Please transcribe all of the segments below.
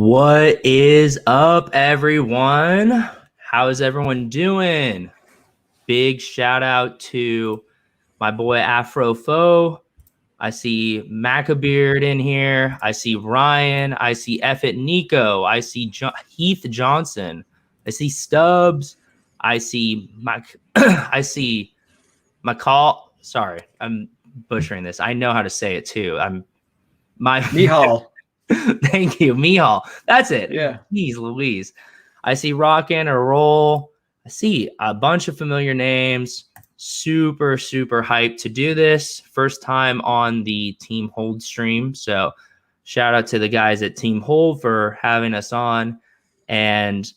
What is up, everyone? How is everyone doing? Big shout out to my boy Afro Foe. I see Macabeard in here. I see Ryan. I see Effet Nico. I see Heath Johnson. I see Stubbs. I see I see McCall. Sorry, I'm butchering this. I know how to say it too. Mihal. Thank you, Mihal. That's it. Yeah. Jeez Louise. I see Rockin' or Roll. I see a bunch of familiar names. Super hyped to do this. First time on the Team Hold stream. So shout out to the guys at Team Hold for having us on and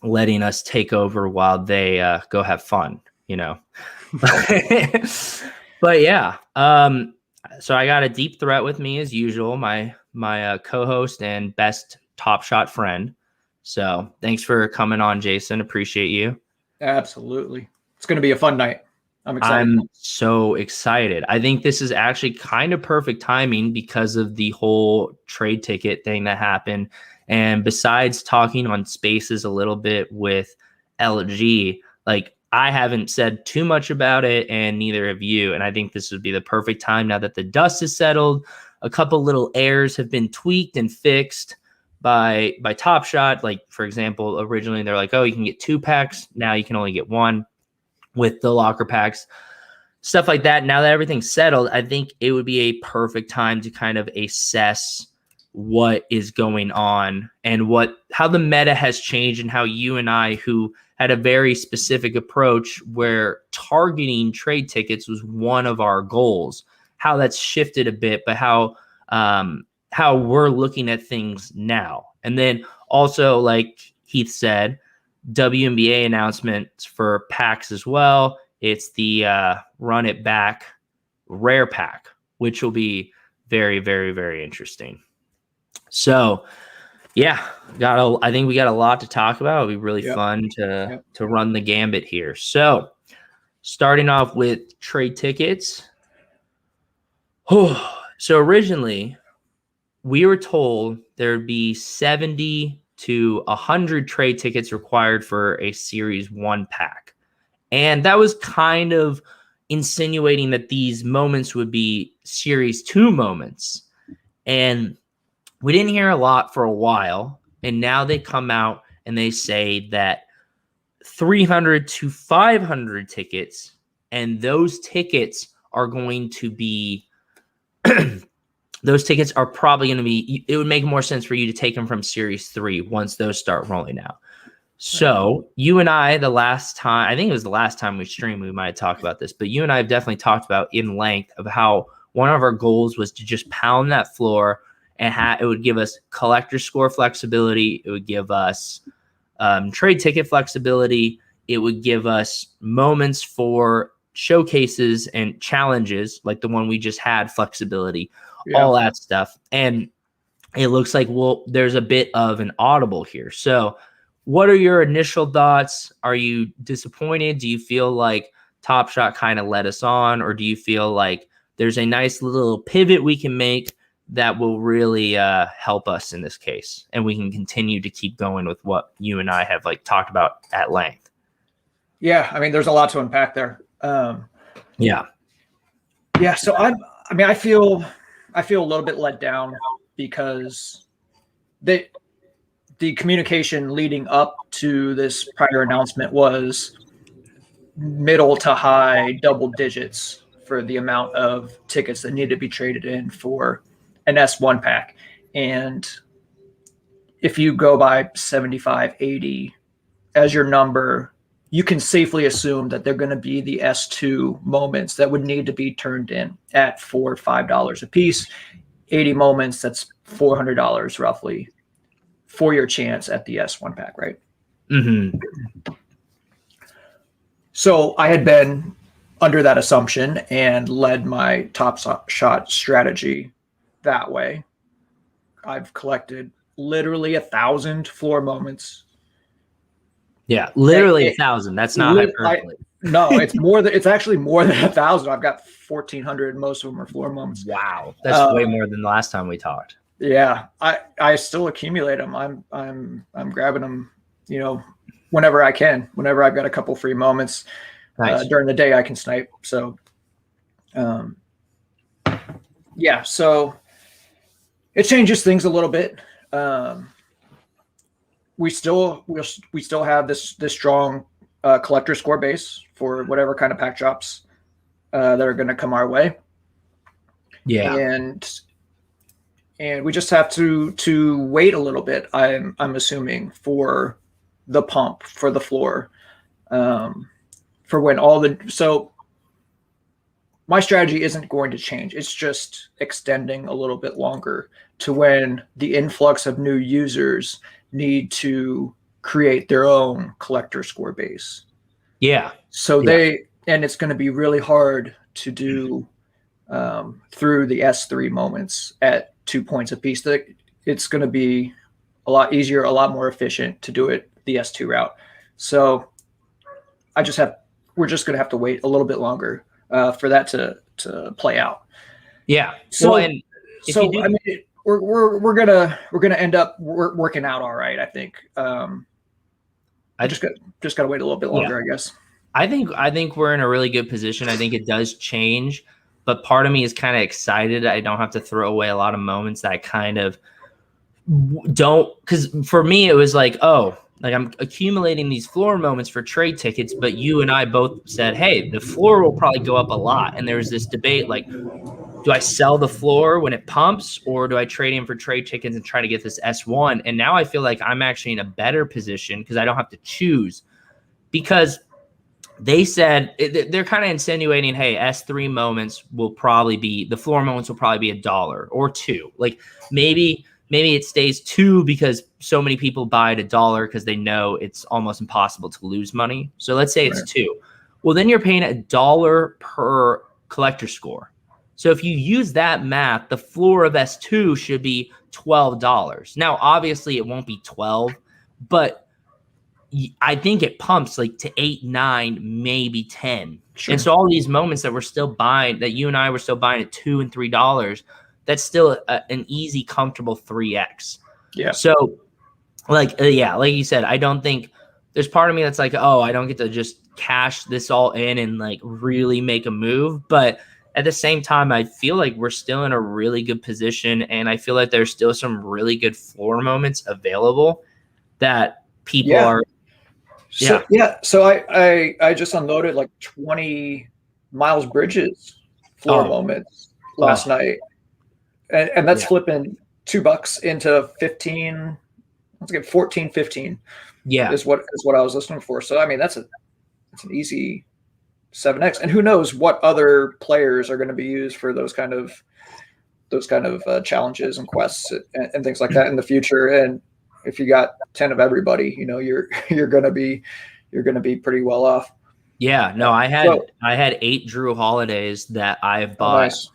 letting us take over while they go have fun, you know. But yeah. So I got Adeepthret with me as usual, my co-host and best Top Shot friend. So thanks for coming on, Jason. Appreciate you. Absolutely. It's going to be a fun night. I'm excited. I'm so excited. I think this is actually kind of perfect timing because of the whole trade ticket thing that happened. And besides talking on Spaces a little bit with LG, like I haven't said too much about it, and neither have you. And I think this would be the perfect time now that the dust is settled. A couple little errors have been tweaked and fixed by Top Shot. Like, for example, originally they're like, oh, you can get 2 packs. Now you can only get 1 with the locker packs. Stuff like that. Now that everything's settled, I think it would be a perfect time to kind of assess what is going on and how the meta has changed, and how you and I, who had a very specific approach where targeting trade tickets was one of our goals, how that's shifted a bit, but how we're looking at things now. And then also, like Heath said, WNBA announcements for packs as well. It's the Run It Back rare pack, which will be very interesting. So yeah, I think we got a lot to talk about. It'll be really fun to run the gambit here. So starting off with trade tickets. So originally we were told there'd be 70 to 100 trade tickets required for a Series 1 pack. And that was kind of insinuating that these moments would be Series 2 moments. And we didn't hear a lot for a while. And now they come out and they say that 300 to 500 tickets, and those tickets are going to be those tickets are probably going to be, it would make more sense for you to take them from Series 3 once those start rolling out. So you and I, I think it was the last time we streamed, we might have talked about this, but you and I have definitely talked about in length of how one of our goals was to just pound that floor, and it would give us collector score flexibility. It would give us trade ticket flexibility. It would give us moments for showcases and challenges like the one we just had, flexibility. All that stuff. And it looks like, there's a bit of an audible here. So what are your initial thoughts? Are you disappointed? Do you feel like Top Shot kind of led us on? Or do you feel like there's a nice little pivot we can make that will really help us in this case, and we can continue to keep going with what you and I have like talked about at length? Yeah. I mean, there's a lot to unpack there. Yeah. So I feel a little bit let down because the communication leading up to this prior announcement was middle to high double digits for the amount of tickets that need to be traded in for an S1 pack. And if you go by 75, 80 as your number, you can safely assume that they're going to be the S2 moments that would need to be turned in at $4 or $5 a piece. 80 moments, that's $400 roughly for your chance at the S1 pack, right? Mm-hmm. So I had been under that assumption and led my Top Shot strategy that way. I've collected literally 1,000 floor moments. Yeah, literally 1,000. That's not hyperbole. No, it's actually more than 1,000. I've got 1,400. Most of them are floor moments. Wow, that's way more than the last time we talked. Yeah, I still accumulate them. I'm grabbing them, whenever I can. Whenever I've got a couple free moments Nice. during the day, I can snipe. So, um, yeah. So it changes things a little bit. Um, we still have this strong collector score base for whatever kind of pack drops that are going to come our way, Yeah. and we just have to wait a little bit. I'm assuming for the pump for the floor, for when all the so my strategy isn't going to change. It's just extending a little bit longer to when the influx of new users need to create their own collector score base. Yeah. So Yeah. and it's going to be really hard to do through the S3 moments at 2 points apiece. It's going to be a lot easier, a lot more efficient to do it the S2 route. So we're just going to have to wait a little bit longer for that to play out. Yeah. So, well, and if you do, I mean, we're gonna end up working out all right. I think. I just got to wait a little bit longer, I guess. I think we're in a really good position. I think it does change, but part of me is kind of excited. I don't have to throw away a lot of moments that I kind of don't, because for me it was like, oh, like I'm accumulating these floor moments for trade tickets, but you and I both said, hey, the floor will probably go up a lot. And there was this debate like, do I sell the floor when it pumps, or do I trade in for trade tickets and try to get this S1? And now I feel like I'm actually in a better position because I don't have to choose, because they said they're kind of insinuating, hey, S3 moments will probably be, the floor moments will probably be $1 or $2. Like maybe it stays $2 because so many people buy at $1 because they know it's almost impossible to lose money. So let's say it's $2. Well, then you're paying $1 per collector score. So if you use that math, the floor of S2 should be $12. Now, obviously it won't be 12, but I think it pumps like to 8, 9, maybe 10. Sure. And so all these moments that we're still buying, that you and I were still buying at $2 and $3, that's still an easy, comfortable 3x. Yeah. So like you said, I don't think there's part of me that's like, oh, I don't get to just cash this all in and like really make a move. But at the same time, I feel like we're still in a really good position, and I feel like there's still some really good floor moments available that people are. So I just unloaded like 20 Miles Bridges floor moments last night, and that's flipping $2 into 15. Let's get 14, 15. Yeah, is what I was listening for. So I mean, that's an easy 7x, and who knows what other players are going to be used for those kind of challenges and quests and things like that in the future. And if you got 10 of everybody, you're going to be pretty well off. Yeah, no, I had 8 Drew holidays that I've bought. Nice.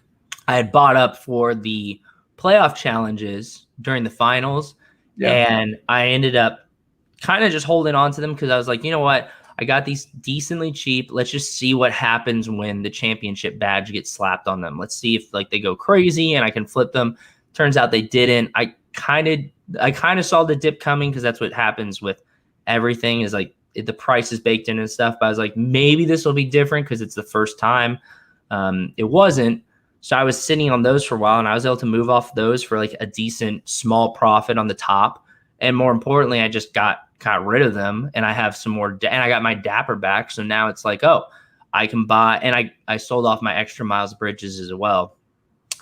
I had bought up for the playoff challenges during the finals, and I ended up kind of just holding on to them because I was like, you know what? I got these decently cheap. Let's just see what happens when the championship badge gets slapped on them. Let's see if like they go crazy and I can flip them. Turns out they didn't. I kind of saw the dip coming because that's what happens with everything, is like the price is baked in and stuff. But I was like, maybe this will be different because it's the first time. It wasn't. So I was sitting on those for a while, and I was able to move off those for like a decent small profit on the top. And more importantly, I just got rid of them, and I have some more, and I got my Dapper back. So now it's like, oh, I can buy, and I sold off my extra Miles Bridges as well.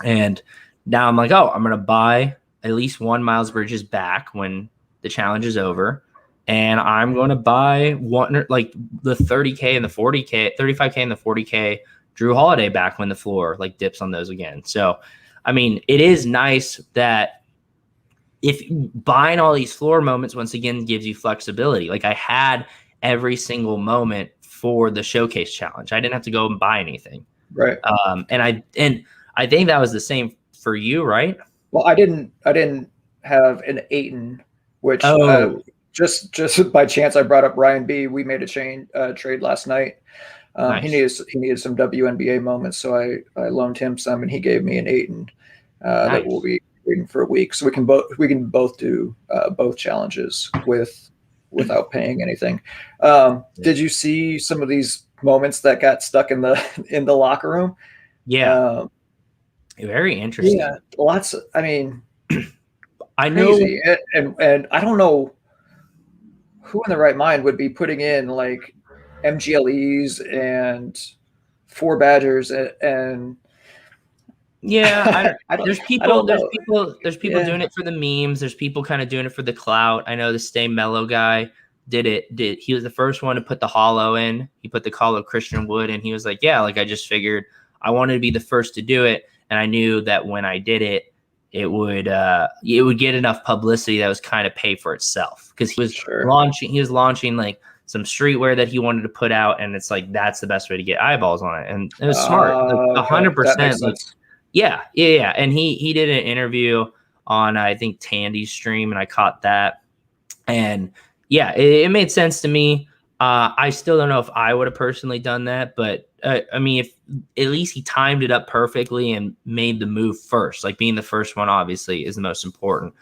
And now I'm like, oh, I'm going to buy at least one Miles Bridges back when the challenge is over. And I'm going to buy one, like the 30K and the 40K, 35K and the 40K Drew Holiday back when the floor like dips on those again. So, I mean, it is nice that if buying all these floor moments once again gives you flexibility. Like I had every single moment for the showcase challenge. I didn't have to go and buy anything. Right. And I think that was the same for you, right? Well, I didn't have an Aiton, which just by chance I brought up Ryan B. We made a trade last night. Nice. He needed some WNBA moments, so I loaned him some, and he gave me an Aiton that we'll reading for a week, so we can both do both challenges without paying anything. Did you see some of these moments that got stuck in the locker room? Yeah. Very interesting. Yeah, lots. I mean, I know. crazy. And I don't know who in the right mind would be putting in like MGLEs and 4 Badgers and Yeah, there's I don't people, know. Yeah. doing it for the memes. There's people kind of doing it for the clout. I know the Stay Mellow guy he was the first one to put the hollow in. He put the hollow Christian Wood, and he was like, yeah, like I just figured I wanted to be the first to do it, and I knew that when I did it, it would get enough publicity that was kind of pay for itself, because he was launching like some streetwear that he wanted to put out, and it's like that's the best way to get eyeballs on it, and it was smart, like 100%. Like, yeah. And he did an interview on, I think, Tandy's stream, and I caught that. And yeah, it made sense to me. I still don't know if I would have personally done that, but I mean, if at least he timed it up perfectly and made the move first, like being the first one obviously is the most important.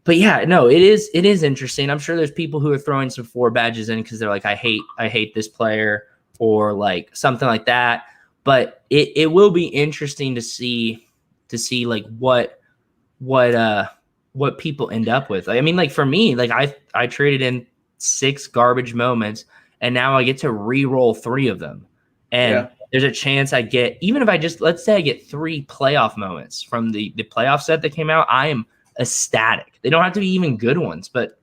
But yeah, no, it is interesting. I'm sure there's people who are throwing some 4 badges in because they're like, I hate this player, or like something like that. But it will be interesting to see like what people end up with. I mean, like for me, like I traded in 6 garbage moments, and now I get to re-roll 3 of them. And there's a chance I get, even if let's say I get 3 playoff moments from the playoff set that came out, I am ecstatic. They don't have to be even good ones, but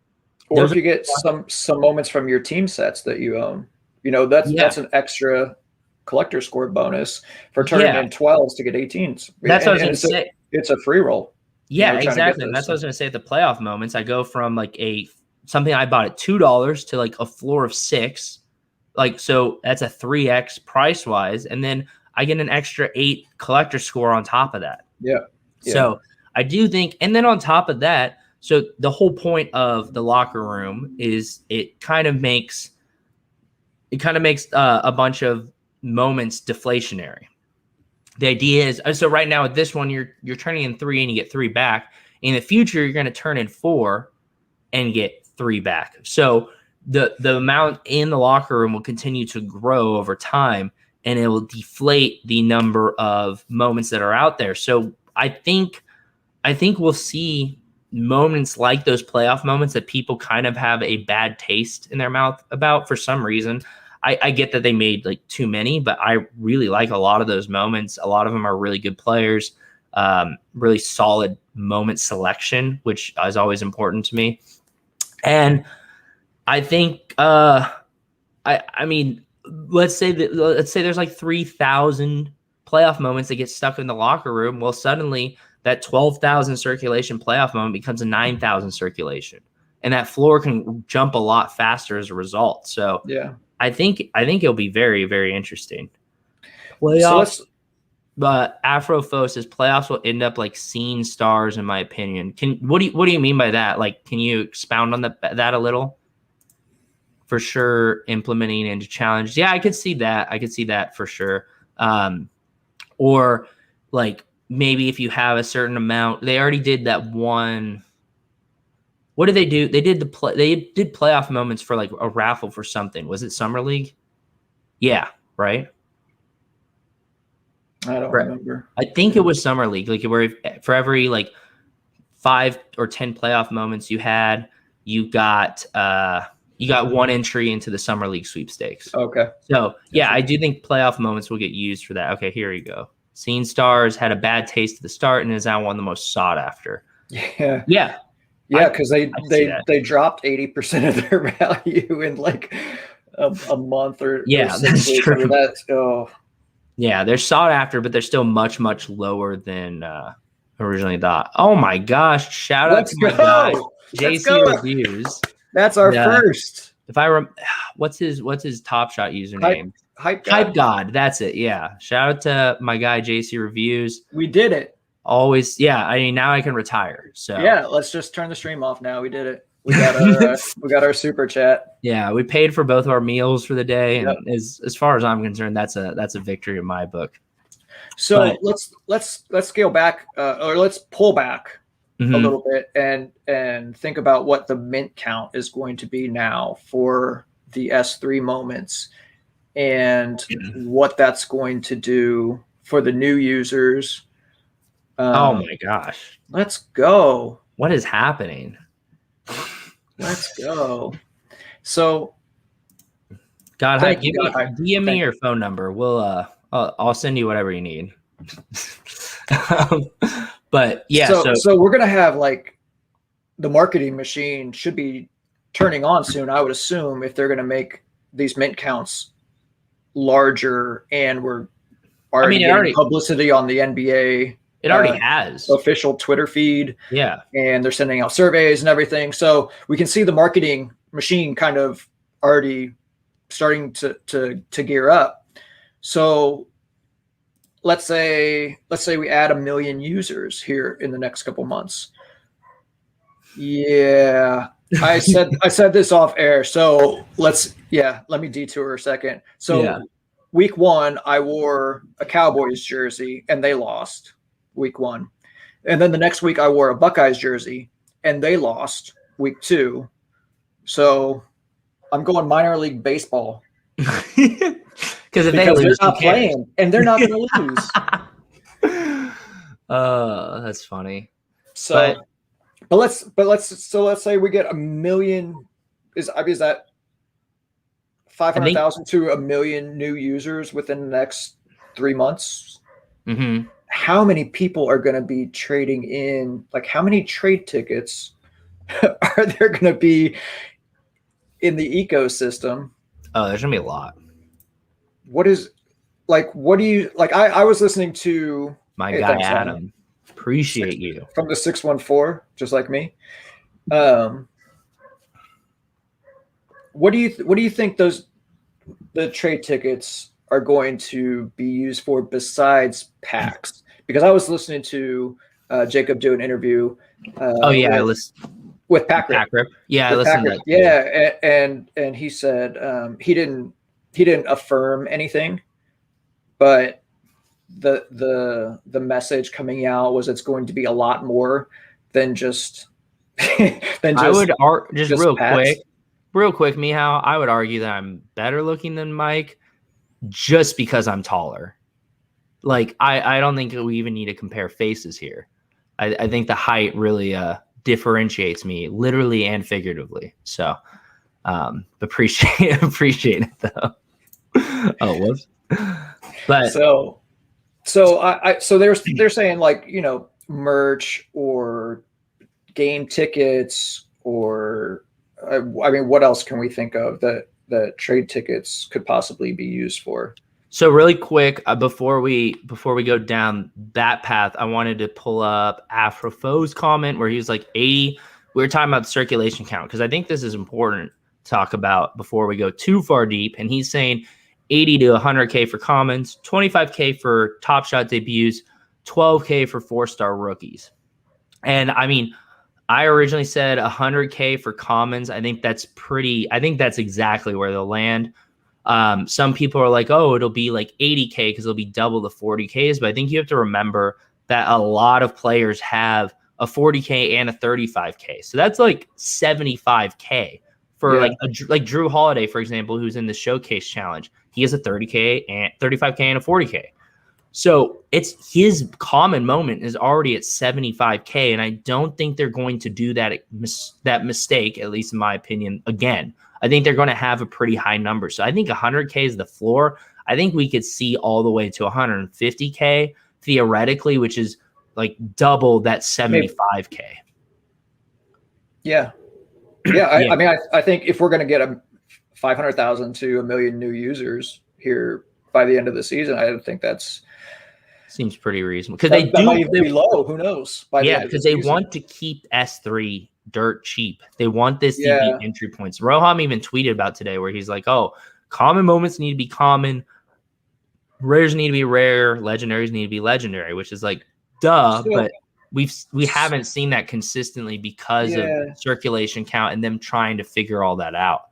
or if you get some moments from your team sets that you own, that's an extra collector score bonus for turning in 12s to get 18s. That's what I was going to say. It's a free roll. Yeah, exactly. And that's what I was going to say. At the playoff moments, I go from like something I bought at $2 to like a floor of 6. Like, so that's a 3x price wise. And then I get an extra 8 collector score on top of that. Yeah. So I do think, and then on top of that, so the whole point of the locker room is it kind of makes a bunch of moments deflationary. The idea is, so right now with this one, you're turning in 3 and you get 3 back. In the future, you're going to turn in 4 and get 3 back. So the amount in the locker room will continue to grow over time, and it will deflate the number of moments that are out there. So I think we'll see moments like those playoff moments that people kind of have a bad taste in their mouth about for some reason. I get that they made like too many, but I really like a lot of those moments. A lot of them are really good players, really solid moment selection, which is always important to me. And I think, I mean, let's say there's like 3,000 playoff moments that get stuck in the locker room. Well, suddenly that 12,000 circulation playoff moment becomes a 9,000 circulation, and that floor can jump a lot faster as a result. So yeah. I think it'll be very, very interesting. Playoffs, but Afrofo says playoffs will end up like scene stars, in my opinion. What do you mean by that? Like, can you expound on that a little? For sure, implementing into challenge. Yeah, I could see that. I could see that for sure. Or like maybe if you have a certain amount, they already did that one. What did they do? They did playoff moments for like a raffle for something. Was it Summer League? Yeah, right. I don't remember. I think it was Summer League. Like where for every like 5 or 10 playoff moments you got 1 entry into the Summer League sweepstakes. Okay. So yeah, I do think playoff moments will get used for that. Okay, here you go. Scene stars had a bad taste at the start and is now one of the most sought after. Yeah. Yeah. Yeah, because they dropped 80% of their value in like a month or that's true. That's yeah, they're sought after, but they're still much, much lower than originally thought. Oh my gosh! Shout out to my guy JC Reviews. That's our first. If what's his Top Shot username? Hype God. That's it. Yeah. Shout out to my guy JC Reviews. We did it. Always, yeah. I mean, now I can retire. So yeah, let's just turn the stream off now. We did it. We got our super chat. Yeah, we paid for both of our meals for the day, and as far as I'm concerned, that's a victory in my book. So let's scale back, or let's pull back a little bit and think about what the mint count is going to be now for the S3 moments and what that's going to do for the new users. Oh my gosh. Let's go. What is happening? Let's go. So God, thank you, DM me your phone number. I'll send you whatever you need. But yeah, so we're gonna have like the marketing machine should be turning on soon, I would assume, if they're gonna make these mint counts larger, and we're already getting publicity on the NBA. It already has official Twitter feed. Yeah. And they're sending out surveys and everything. So we can see the marketing machine kind of already starting to gear up. So let's say we add 1 million users here in the next couple months. Yeah. I said this off air. So let me detour a second. So week 1, I wore a Cowboys jersey and they lost week 1. And then the next week I wore a Buckeyes jersey and they lost week 2. So I'm going minor league baseball. Because they lose, they're not playing and they're not going to lose. That's funny. So, but let's say we get 1 million. Is that 500,000 to 1 million new users within the next 3 months? Mm-hmm. How many people are going to be trading in? Like, how many trade tickets are there going to be in the ecosystem? Oh, there's going to be a lot. What do you like? I was listening to my guy Adam. Appreciate you from the 614, just like me. What do you think the trade tickets are going to be used for besides packs? Because I was listening to Jacob do an interview. I listened with Packrip. Yeah, I listened to that. Yeah, and he said he didn't affirm anything, but the message coming out was it's going to be a lot more than just. I would just real quick, Mihao. I would argue that I'm better looking than Mike, just because I'm taller. Like I don't think we even need to compare faces here. I think the height really differentiates me, literally and figuratively. So appreciate it though. Oh, whoops. But so they're saying, like, you know, merch or game tickets, or I mean, what else can we think of that trade tickets could possibly be used for? So really quick, before we go down that path, I wanted to pull up Afrofo's comment where he was like 80. We were talking about the circulation count, because I think this is important to talk about before we go too far deep. And he's saying 80 to 100K for commons, 25K for top shot debuts, 12K for 4-star rookies. And I mean, I originally said 100K for commons. I think that's exactly where they'll land. Some people are like, oh, it'll be like 80K because it'll be double the 40Ks. But I think you have to remember that a lot of players have a 40K and a 35K. So that's like 75K for like Drew Holiday, for example, who's in the Showcase Challenge. He has a 30K and 35K and a 40K. So it's his common moment is already at 75K. And I don't think they're going to do that mistake, at least in my opinion, again. I think they're going to have a pretty high number. So I think 100K is the floor. I think we could see all the way to 150K theoretically, which is like double that 75K. Yeah. I mean, I think if we're going to get 500,000 to 1 million new users here by the end of the season, I think that's seems pretty reasonable, because they might even be low. Who knows? Because they want to keep S3 dirt cheap. They want this to be entry points. Roham even tweeted about today where he's like, oh, common moments need to be common, rares need to be rare, legendaries need to be legendary, which is like duh, but we haven't seen that consistently because of circulation count and them trying to figure all that out.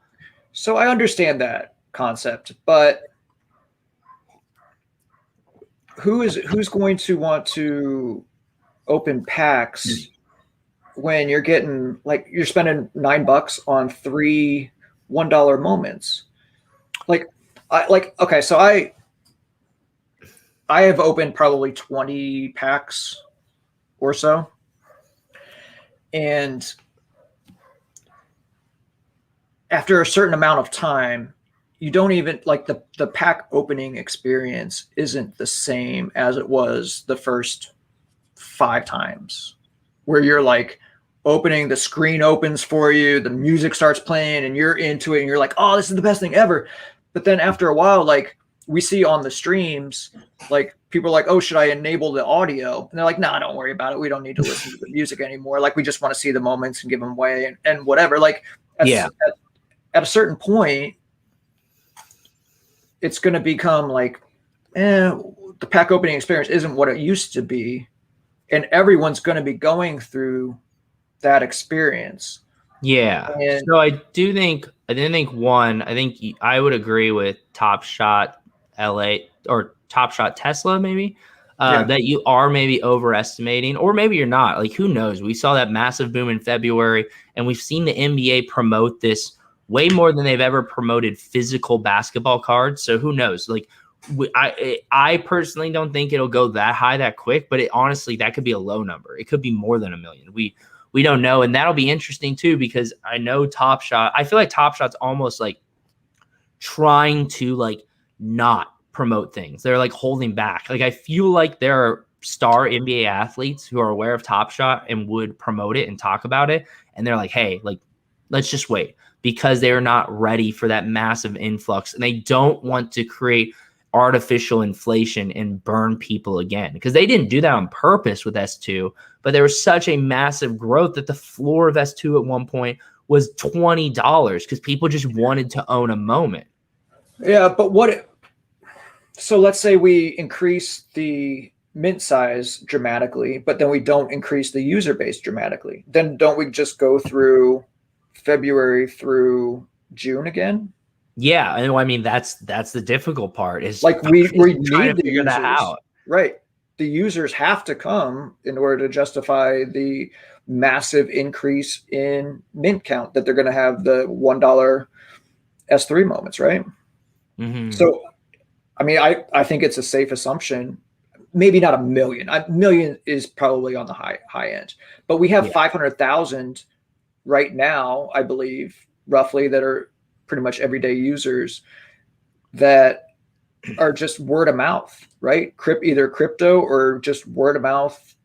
So I understand that concept, but who's going to want to open packs when you're getting like you're spending $9 on three $1 moments. Okay, so I have opened probably 20 packs or so, and after a certain amount of time, you don't even like the pack opening experience isn't the same as it was the first 5 times, where you're like opening, the screen opens for you, the music starts playing, and you're into it, and you're like, oh, this is the best thing ever. But then after a while, like we see on the streams, like people are like, oh, should I enable the audio? And they're like, nah, don't worry about it. We don't need to listen to the music anymore. Like we just want to see the moments and give them away and whatever. Like at a certain point, it's going to become like, the pack opening experience isn't what it used to be. And everyone's going to be going through that experience. Yeah. And so I think I would agree with Top Shot LA or Top Shot Tesla, maybe, that you are maybe overestimating, or maybe you're not. Like, who knows? We saw that massive boom in February, and we've seen the NBA promote this way more than they've ever promoted physical basketball cards. So who knows? Like, I personally don't think it'll go that high that quick, but honestly, that could be a low number. It could be more than 1 million. We don't know. And that'll be interesting too, because I know Top Shot, I feel like Top Shot's almost like trying to like not promote things. They're like holding back. Like, I feel like there are star NBA athletes who are aware of Top Shot and would promote it and talk about it. And they're like, hey, like, let's just wait, because they are not ready for that massive influx. And they don't want to create artificial inflation and burn people again, because they didn't do that on purpose with S2, but there was such a massive growth that the floor of S2 at one point was $20 because people just wanted to own a moment. Yeah, but so let's say we increase the mint size dramatically, but then we don't increase the user base dramatically. Then don't we just go through February through June again? Yeah, I mean that's the difficult part. Is like we need to figure that out, right? The users have to come in order to justify the massive increase in mint count that they're going to have the $1 S3 moments, right? Mm-hmm. So, I mean, I think it's a safe assumption. Maybe not 1 million. 1 million is probably on the high end, but we have 500,000 right now, I believe, roughly, that are pretty much everyday users that are just word of mouth, right? Either crypto or just word of mouth.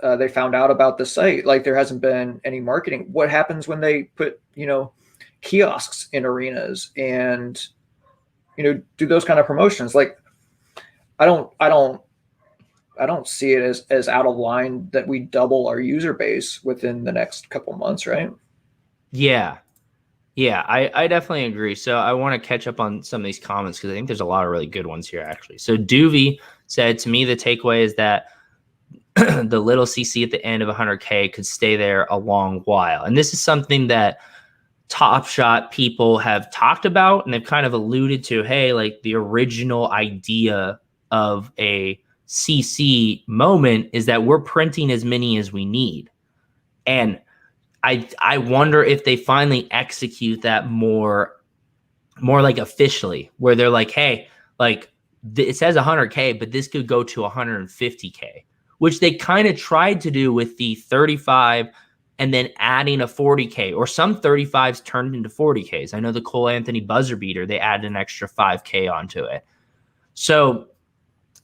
They found out about the site. Like, there hasn't been any marketing. What happens when they put, kiosks in arenas and, do those kind of promotions? Like, I don't see it as out of line that we double our user base within the next couple months, right? Yeah, I definitely agree. So I want to catch up on some of these comments because I think there's a lot of really good ones here, actually. So Doovy said, to me, the takeaway is that the little CC at the end of 100K could stay there a long while. And this is something that Top Shot people have talked about, and they've kind of alluded to, hey, like the original idea of a CC moment is that we're printing as many as we need. And I wonder if they finally execute that more like officially, where they're like, hey, like it says 100K, but this could go to 150K, which they kind of tried to do with the 35 and then adding a 40K, or some 35s turned into 40Ks. I know the Cole Anthony buzzer beater, they added an extra 5K onto it. So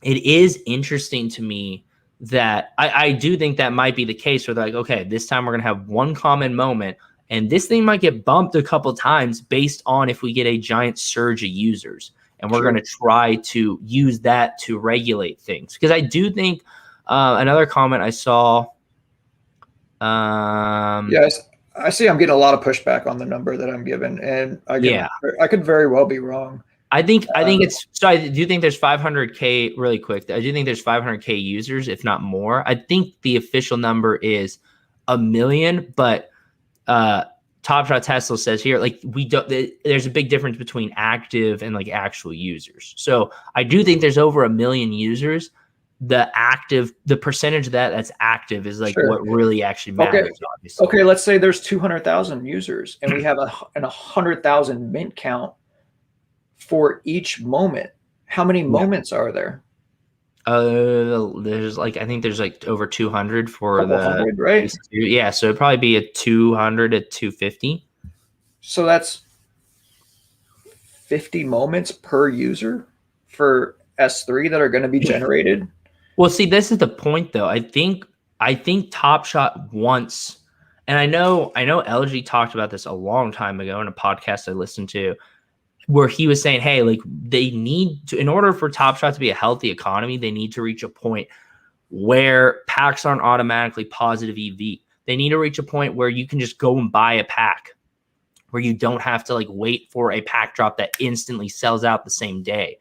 it is interesting to me that I do think that might be the case where they're like, okay, this time we're going to have one common moment, and this thing might get bumped a couple times based on if we get a giant surge of users. And we're going to try to use that to regulate things. Because I do think another comment I saw. Yes, I see I'm getting a lot of pushback on the number that I'm given. And I could very well be wrong. I think it's, so I do think there's 500K really quick. I do think there's 500K users, if not more. I think the official number is 1 million, but Top Shot Tesla says here, like, there's a big difference between active and like actual users. So I do think there's over 1 million users. the percentage of that's active is like Sure. what really actually Okay. matters, obviously. Okay. Let's say there's 200,000 users and we have a 100,000 mint count for each moment. How many moments are there? There's like I think there's like over 200 for Couple the hundred, right? base two. Yeah, so it'd probably be a 200 to 250. So that's 50 moments per user for S3 that are going to be generated. Well, see, this is the point though. I think Top Shot wants, and I know LG talked about this a long time ago in a podcast I listened to, where he was saying, hey, like they need to, in order for Top Shot to be a healthy economy, they need to reach a point where packs aren't automatically positive EV. They need to reach a point where you can just go and buy a pack, where you don't have to like wait for a pack drop that instantly sells out the same day.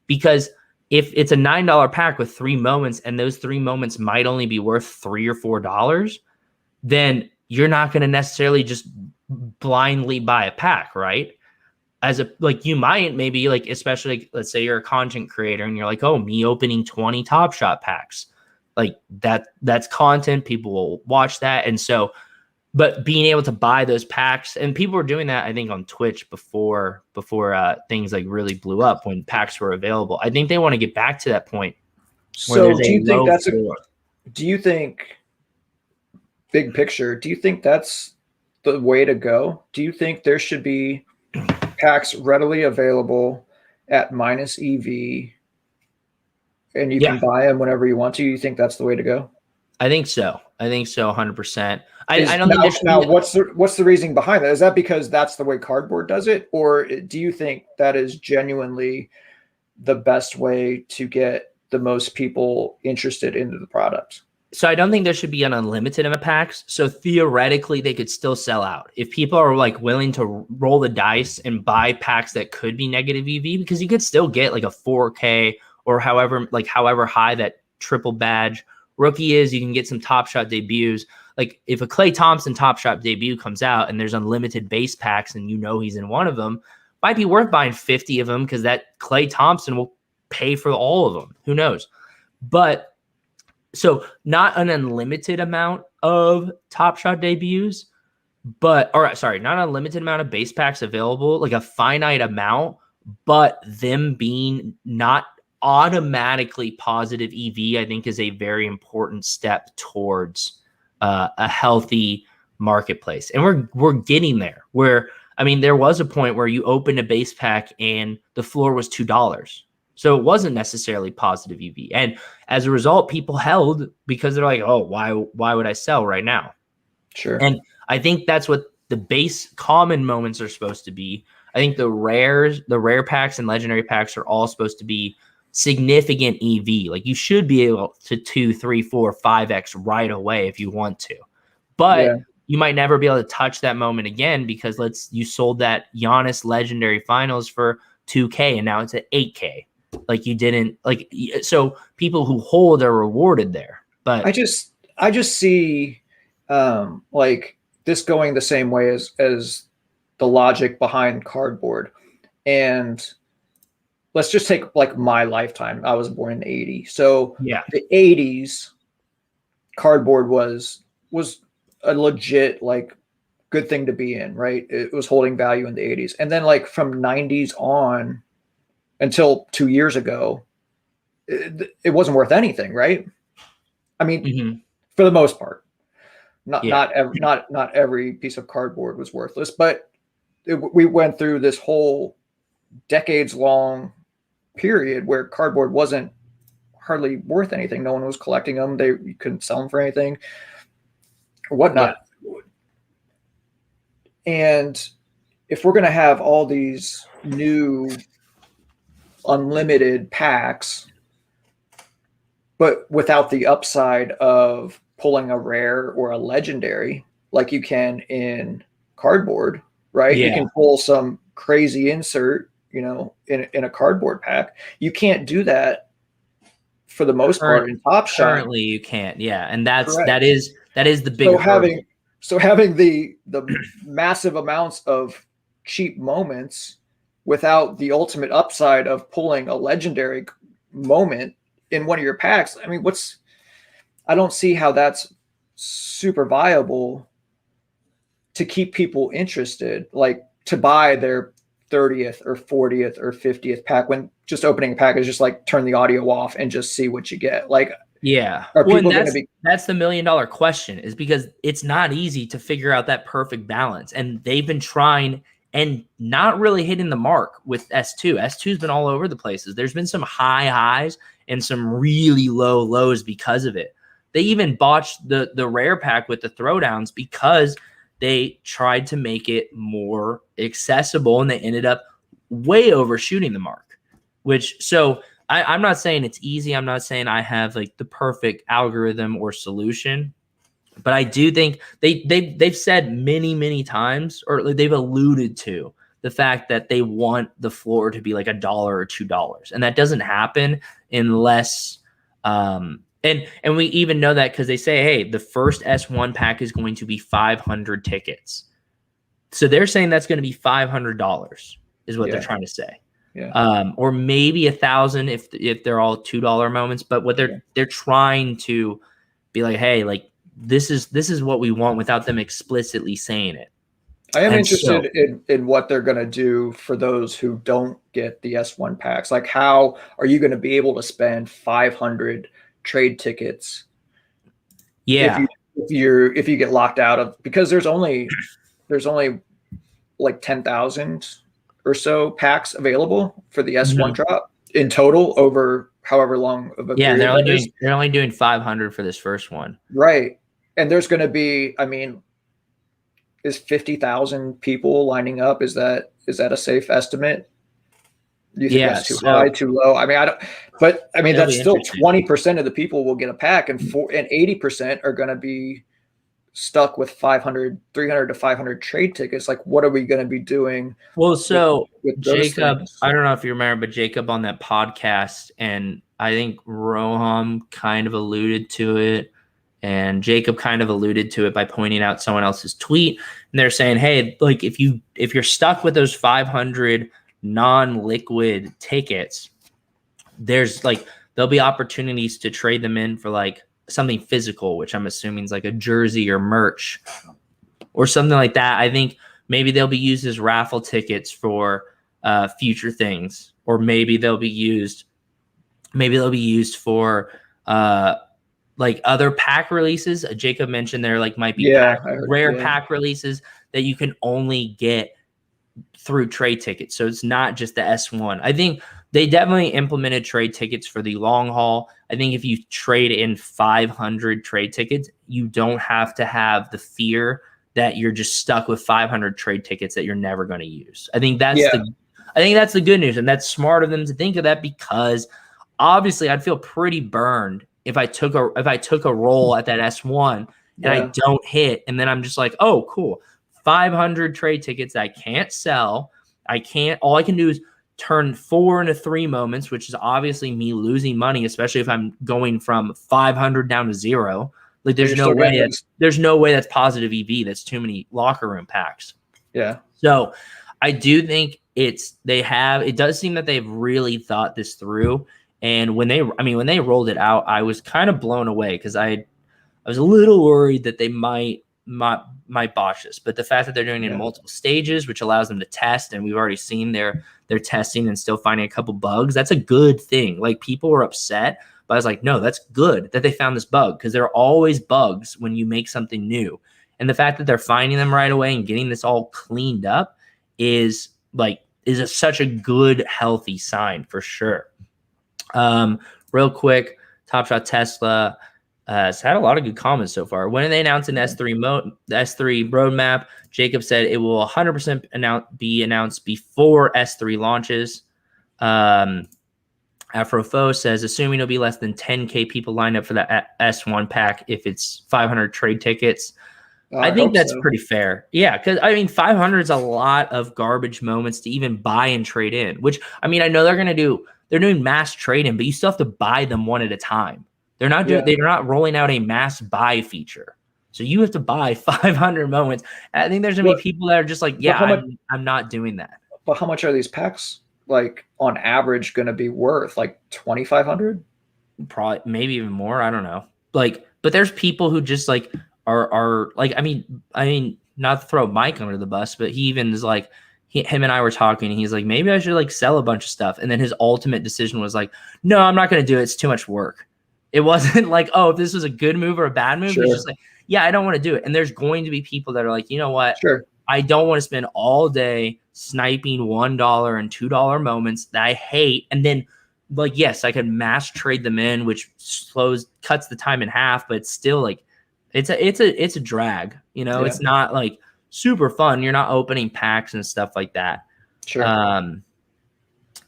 Because if it's a $9 pack with 3 moments and those 3 moments might only be worth $3 or $4, then you're not going to necessarily just blindly buy a pack, right? As a like you might maybe like, especially like, let's say you're a content creator and you're like, oh, me opening 20 Top Shot packs, like that's content, people will watch that. And so, but being able to buy those packs, and people were doing that, I think, on Twitch before things like really blew up when packs were available. I think they want to get back to that point. So do you think that's do you think, big picture, do you think that's the way to go? Do you think there should be packs readily available at minus EV and you can buy them whenever you want to? You think that's the way to go? I think so. 100%. I don't think now what's the reasoning behind that? Is that because that's the way Cardboard does it, or do you think that is genuinely the best way to get the most people interested into the product? So I don't think there should be an unlimited amount of packs. So theoretically, they could still sell out if people are like willing to roll the dice and buy packs that could be negative EV, because you could still get like a 4K or however high that triple badge rookie is. You can get some Top Shot debuts. Like if a Klay Thompson Top Shot debut comes out and there's unlimited base packs and you know he's in one of them, might be worth buying 50 of them because that Klay Thompson will pay for all of them. Who knows? But so not an unlimited amount of Top Shot debuts, not an unlimited amount of base packs available, like a finite amount, but them being not automatically positive EV, I think is a very important step towards a healthy marketplace. And we're getting there, where, I mean, there was a point where you opened a base pack and the floor was $2. So it wasn't necessarily positive EV. And as a result, people held because they're like, oh, why would I sell right now? Sure. And I think that's what the base common moments are supposed to be. I think the rare packs and legendary packs are all supposed to be significant EV. Like you should be able to 2, 3, 4, 5x right away if you want to. But you might never be able to touch that moment again because you sold that Giannis legendary finals for 2K and now it's at 8K. Like you didn't so people who hold are rewarded there. But I just see like this going the same way as the logic behind Cardboard. And let's just take like my lifetime. I was born in the 80s. So the 80s Cardboard was a legit like good thing to be in, right? It was holding value in the 80s. And then like from 90s on until 2 years ago, it wasn't worth anything, right? I mean, for the most part, not every piece of cardboard was worthless, but we went through this whole decades-long period where cardboard wasn't hardly worth anything. No one was collecting them. You couldn't sell them for anything or whatnot. And if we're going to have all these new unlimited packs, but without the upside of pulling a rare or a legendary like you can in cardboard, right? You can pull some crazy insert, in a cardboard pack. You can't do that for the most part in Top Shot. Currently you can't. Yeah. And that is the big so having the massive amounts of cheap moments without the ultimate upside of pulling a legendary moment in one of your packs. I mean, I don't see how that's super viable to keep people interested, like to buy their 30th or 40th or 50th pack when just opening a pack is just like turn the audio off and just see what you get. Like, yeah. are Well, people going to be? That's the $1 million question, is because it's not easy to figure out that perfect balance. And they've been trying and not really hitting the mark with S2. S2's been all over the places. There's been some high highs and some really low lows because of it. They even botched the rare pack with the throwdowns because they tried to make it more accessible, and they ended up way overshooting the mark. I'm not saying it's easy. I'm not saying I have like the perfect algorithm or solution, but I do think they've said many times, or they've alluded to the fact that they want the floor to be like $1 or $2, and that doesn't happen unless and we even know that because they say, hey, the first S1 pack is going to be 500 tickets. So they're saying that's going to be $500 is what they're trying to say. Yeah. Or maybe 1,000 if they're all $2 moments. But what they're trying to be like, hey, like this is what we want without them explicitly saying it. I am interested in what they're going to do for those who don't get the S1 packs. Like, how are you going to be able to spend 500 trade tickets? Yeah. If you get locked out of, because there's only like 10,000 or so packs available for the S1 drop in total over however long of a period. They're only doing 500 for this first one. Right. And there's going to be, I mean, is 50,000 people lining up? Is that a safe estimate? Do you think that's too high, too low? I mean, that's still 20% of the people will get a pack, and 80% are going to be stuck with 300 to 500 trade tickets. Like, what are we going to be doing? Well, so with Jacob, I don't know if you remember, but Jacob on that podcast, and I think Roham kind of alluded to it, and Jacob kind of alluded to it by pointing out someone else's tweet, and they're saying, hey, like if you're stuck with those 500 non-liquid tickets, there'll be opportunities to trade them in for like something physical, which I'm assuming is like a jersey or merch or something like that. I think maybe they'll be used as raffle tickets for future things, or maybe they'll be used for like other pack releases. Jacob mentioned there like might be rare pack releases that you can only get through trade tickets. So it's not just the S1. I think they definitely implemented trade tickets for the long haul. I think if you trade in 500 trade tickets, you don't have to have the fear that you're just stuck with 500 trade tickets that you're never going to use. I think that's the good news, and that's smart of them to think of that, because obviously I'd feel pretty burned if I took a roll at that S1 and I don't hit, and then I'm just like, oh, cool, 500 trade tickets that I can't sell. All I can do is turn 4 into 3 moments, which is obviously me losing money, especially if I'm going from 500 down to 0. Like there's no way that's positive EV. That's too many locker room packs. Yeah. So I do think it does seem that they've really thought this through. And when they rolled it out, I was kind of blown away, because I was a little worried that they might botch this, but the fact that they're doing it in multiple stages, which allows them to test, and we've already seen their testing and still finding a couple bugs, that's a good thing. Like, people were upset, but I was like, no, that's good that they found this bug, because there are always bugs when you make something new. And the fact that they're finding them right away and getting this all cleaned up is such a good, healthy sign for sure. Real quick, Top Shot Tesla has had a lot of good comments so far. When they announced an S3 roadmap, Jacob said it will 100% be announced before S3 launches. Afrofo says, assuming it'll be less than 10K people lined up for the S1 pack if it's 500 trade tickets. I think that's pretty fair. Yeah, because, 500 is a lot of garbage moments to even buy and trade in, which, I know they're doing mass trade-in, but you still have to buy them one at a time. They're not rolling out a mass buy feature. So you have to buy 500 moments. And I think there's going to be people that are just like, I'm not doing that. But how much are these packs, like, on average going to be worth? Like 2,500? probably maybe even more. I don't know. Like, but there's people who just like are like, I mean, not to throw Mike under the bus, but he even is like, him and I were talking, and he's like, maybe I should like sell a bunch of stuff. And then his ultimate decision was like, no, I'm not going to do it. It's too much work. It wasn't like, oh, if this was a good move or a bad move. He's just like, yeah, I don't want to do it. And there's going to be people that are like, you know what? Sure. I don't want to spend all day sniping $1 and $2 moments that I hate. And then, like, yes, I could mass trade them in, which cuts the time in half, but it's still like, it's a drag. You know, it's not like super fun. You're not opening packs and stuff like that. Sure.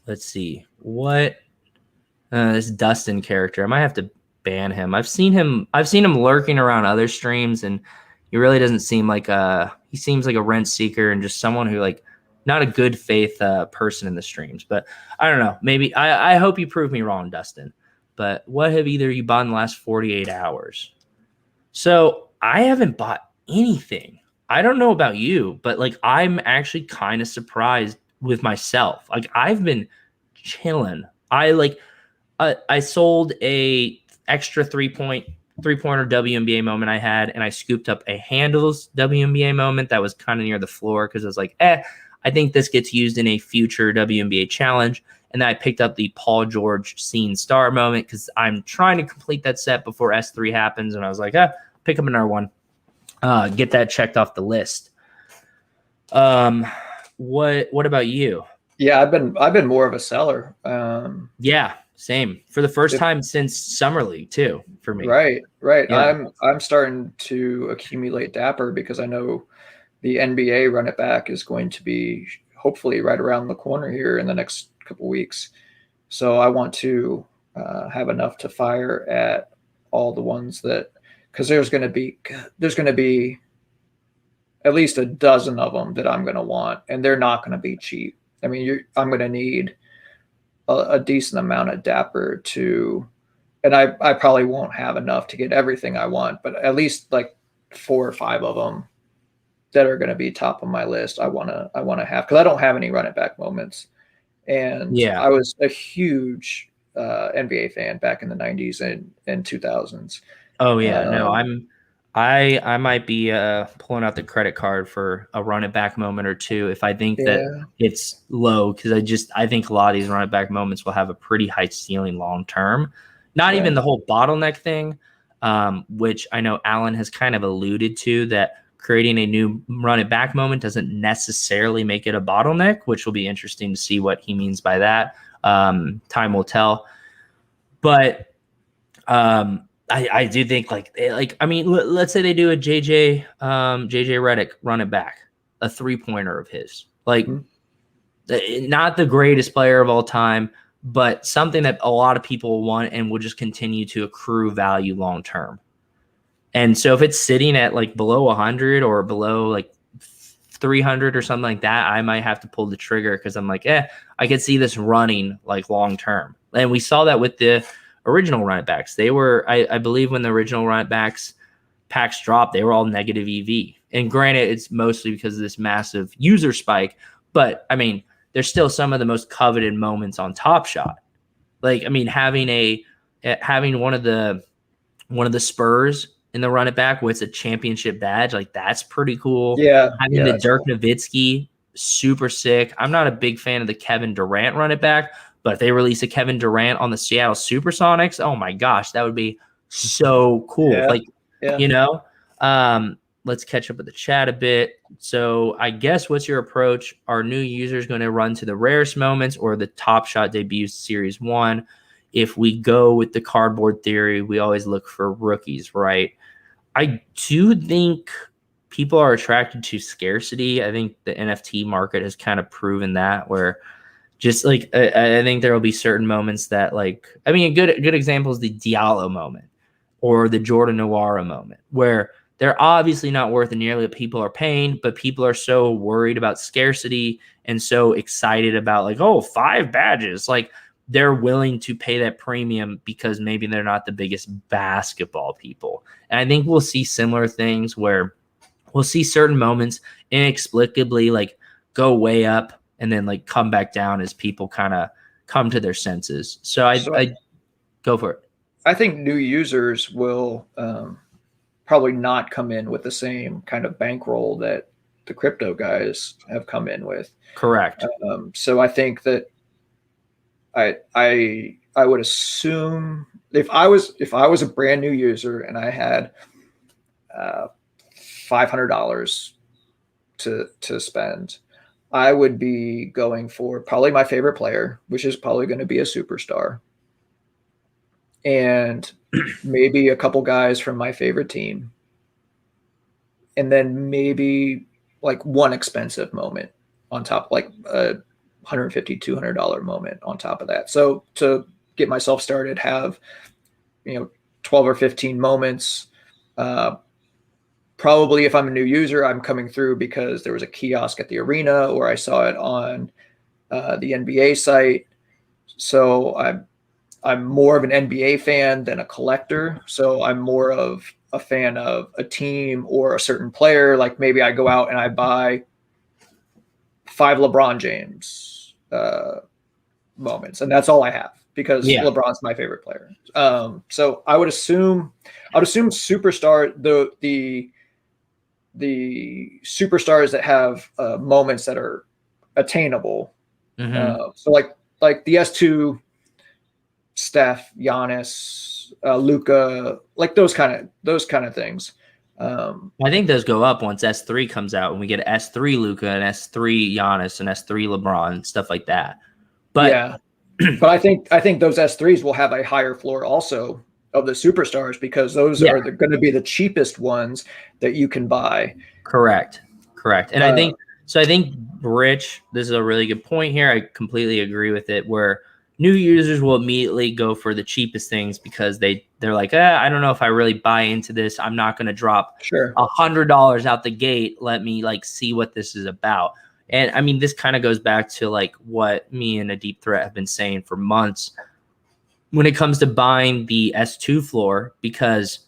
Let's see what this Dustin character. I might have to ban him. I've seen him lurking around other streams, and he really doesn't seem like he seems like a rent seeker and just someone who like not a good faith person in the streams. But I don't know. Maybe I hope you prove me wrong, Dustin. But what have either you bought in the last 48 hours? So I haven't bought anything. I don't know about you, but like I'm actually kind of surprised with myself. Like I've been chilling. I sold a extra 3-pointer WNBA moment I had, and I scooped up a handles WNBA moment that was kind of near the floor because I was like, I think this gets used in a future WNBA challenge. And then I picked up the Paul George scene star moment because I'm trying to complete that set before S3 happens. And I was like, pick up another one. Get that checked off the list. What about you? Yeah, I've been more of a seller. Yeah, same. For the first time since Summer League too, for me. Right. Yeah. I'm starting to accumulate Dapper because I know the NBA run it back is going to be hopefully right around the corner here in the next couple weeks. So I want to have enough to fire at all the ones that, because there's going to be at least a dozen of them that I'm going to want, and they're not going to be cheap. I mean, I'm going to need a decent amount of Dapper to, and I probably won't have enough to get everything I want, but at least like 4 or 5 of them that are going to be top of my list. I want to have, because I don't have any run it back moments. And I was a huge NBA fan back in the 90s and 2000s. Oh yeah, no, I might be pulling out the credit card for a run it back moment or two if I think that it's low, because I think a lot of these run it back moments will have a pretty high ceiling long term. Not even the whole bottleneck thing, which I know Alan has kind of alluded to, that creating a new run it back moment doesn't necessarily make it a bottleneck, which will be interesting to see what he means by that. Time will tell. But I do think I mean, let's say they do a JJ Redick run it back, a 3-pointer of his, like not the greatest player of all time, but something that a lot of people want and will just continue to accrue value long term. And so if it's sitting at like below 100 or below like 300 or something like that, I might have to pull the trigger, because I'm like, I could see this running like long term. And we saw that with the original run it backs. They were, I believe, when the original run it backs packs dropped, they were all negative EV. And granted, it's mostly because of this massive user spike, but I mean, there's still some of the most coveted moments on Top Shot. Like, I mean, having one of the Spurs in the run it back with a championship badge, like that's pretty cool. Yeah. Having the Dirk Nowitzki, super sick. I'm not a big fan of the Kevin Durant run it back, but if they release a Kevin Durant on the Seattle Supersonics, oh my gosh, that would be so cool. You know, let's catch up with the chat a bit. So I guess, what's your approach? Are new users going to run to the rarest moments or the Top Shot debut series 1? If we go with the cardboard theory, we always look for rookies, right? I do think people are attracted to scarcity. I think the NFT market has kind of proven that, where just like, I think there will be certain moments that, like, I mean, a good example is the Diallo moment or the Jordan Nwora moment, where they're obviously not worth nearly what people are paying, but people are so worried about scarcity and so excited about like, 5 badges. Like, they're willing to pay that premium because maybe they're not the biggest basketball people. And I think we'll see similar things where we'll see certain moments inexplicably like go way up and then come back down as people kind of come to their senses. So I go for it. think new users will probably not come in with the same kind of bankroll that the crypto guys have come in with. Correct. So I think that I would assume if I was a brand new user and I had $500 to spend, I would be going for probably my favorite player, which is probably going to be a superstar, and maybe a couple guys from my favorite team, and then maybe like one expensive moment on top, like a $150, $200 moment on top of that. So to get myself started, have 12 or 15 moments. Probably if I'm a new user, I'm coming through because there was a kiosk at the arena or I saw it on the NBA site. So I'm more of an NBA fan than a collector. So I'm more of a fan of a team or a certain player. Like maybe I go out and I buy 5 LeBron James moments, and that's all I have because LeBron's my favorite player. So I'd assume superstar the superstars that have moments that are attainable. So like the S2, Steph, Giannis, Luka, like those kind of things. I think those go up once S3 comes out and we get S3 Luka and S3 Giannis and S3 LeBron, stuff like that. But yeah, but I think those S3s will have a higher floor also of the superstars because those are going to be the cheapest ones that you can buy. Correct. And I think Rich, this is a really good point here. I completely agree with it, where new users will immediately go for the cheapest things because they're like, I don't know if I really buy into this. I'm not going to drop $100 out the gate. Let me like see what this is about. And I mean, this kind of goes back to like what me and Adeepthret have been saying for months when it comes to buying the S2 floor, because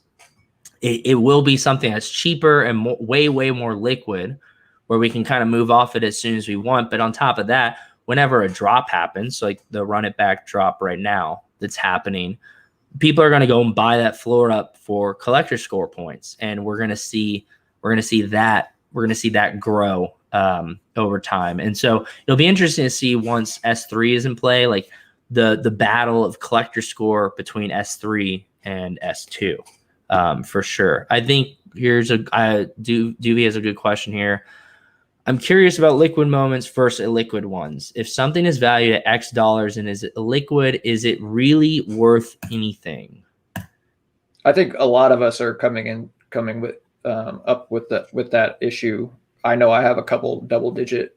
it will be something that's cheaper and way more liquid, where we can kind of move off it as soon as we want. But on top of that, whenever a drop happens, like the run it back drop right now that's happening, people are going to go and buy that floor up for collector score points, and we're going to see that grow over time. And so it'll be interesting to see once S3 is in play, like the battle of collector score between S3 and S2. For sure. I think Duvie has a good question here. I'm curious about liquid moments versus illiquid ones. If something is valued at X dollars and is illiquid, is it really worth anything? I think a lot of us are coming with up with that issue. I know I have a couple double-digit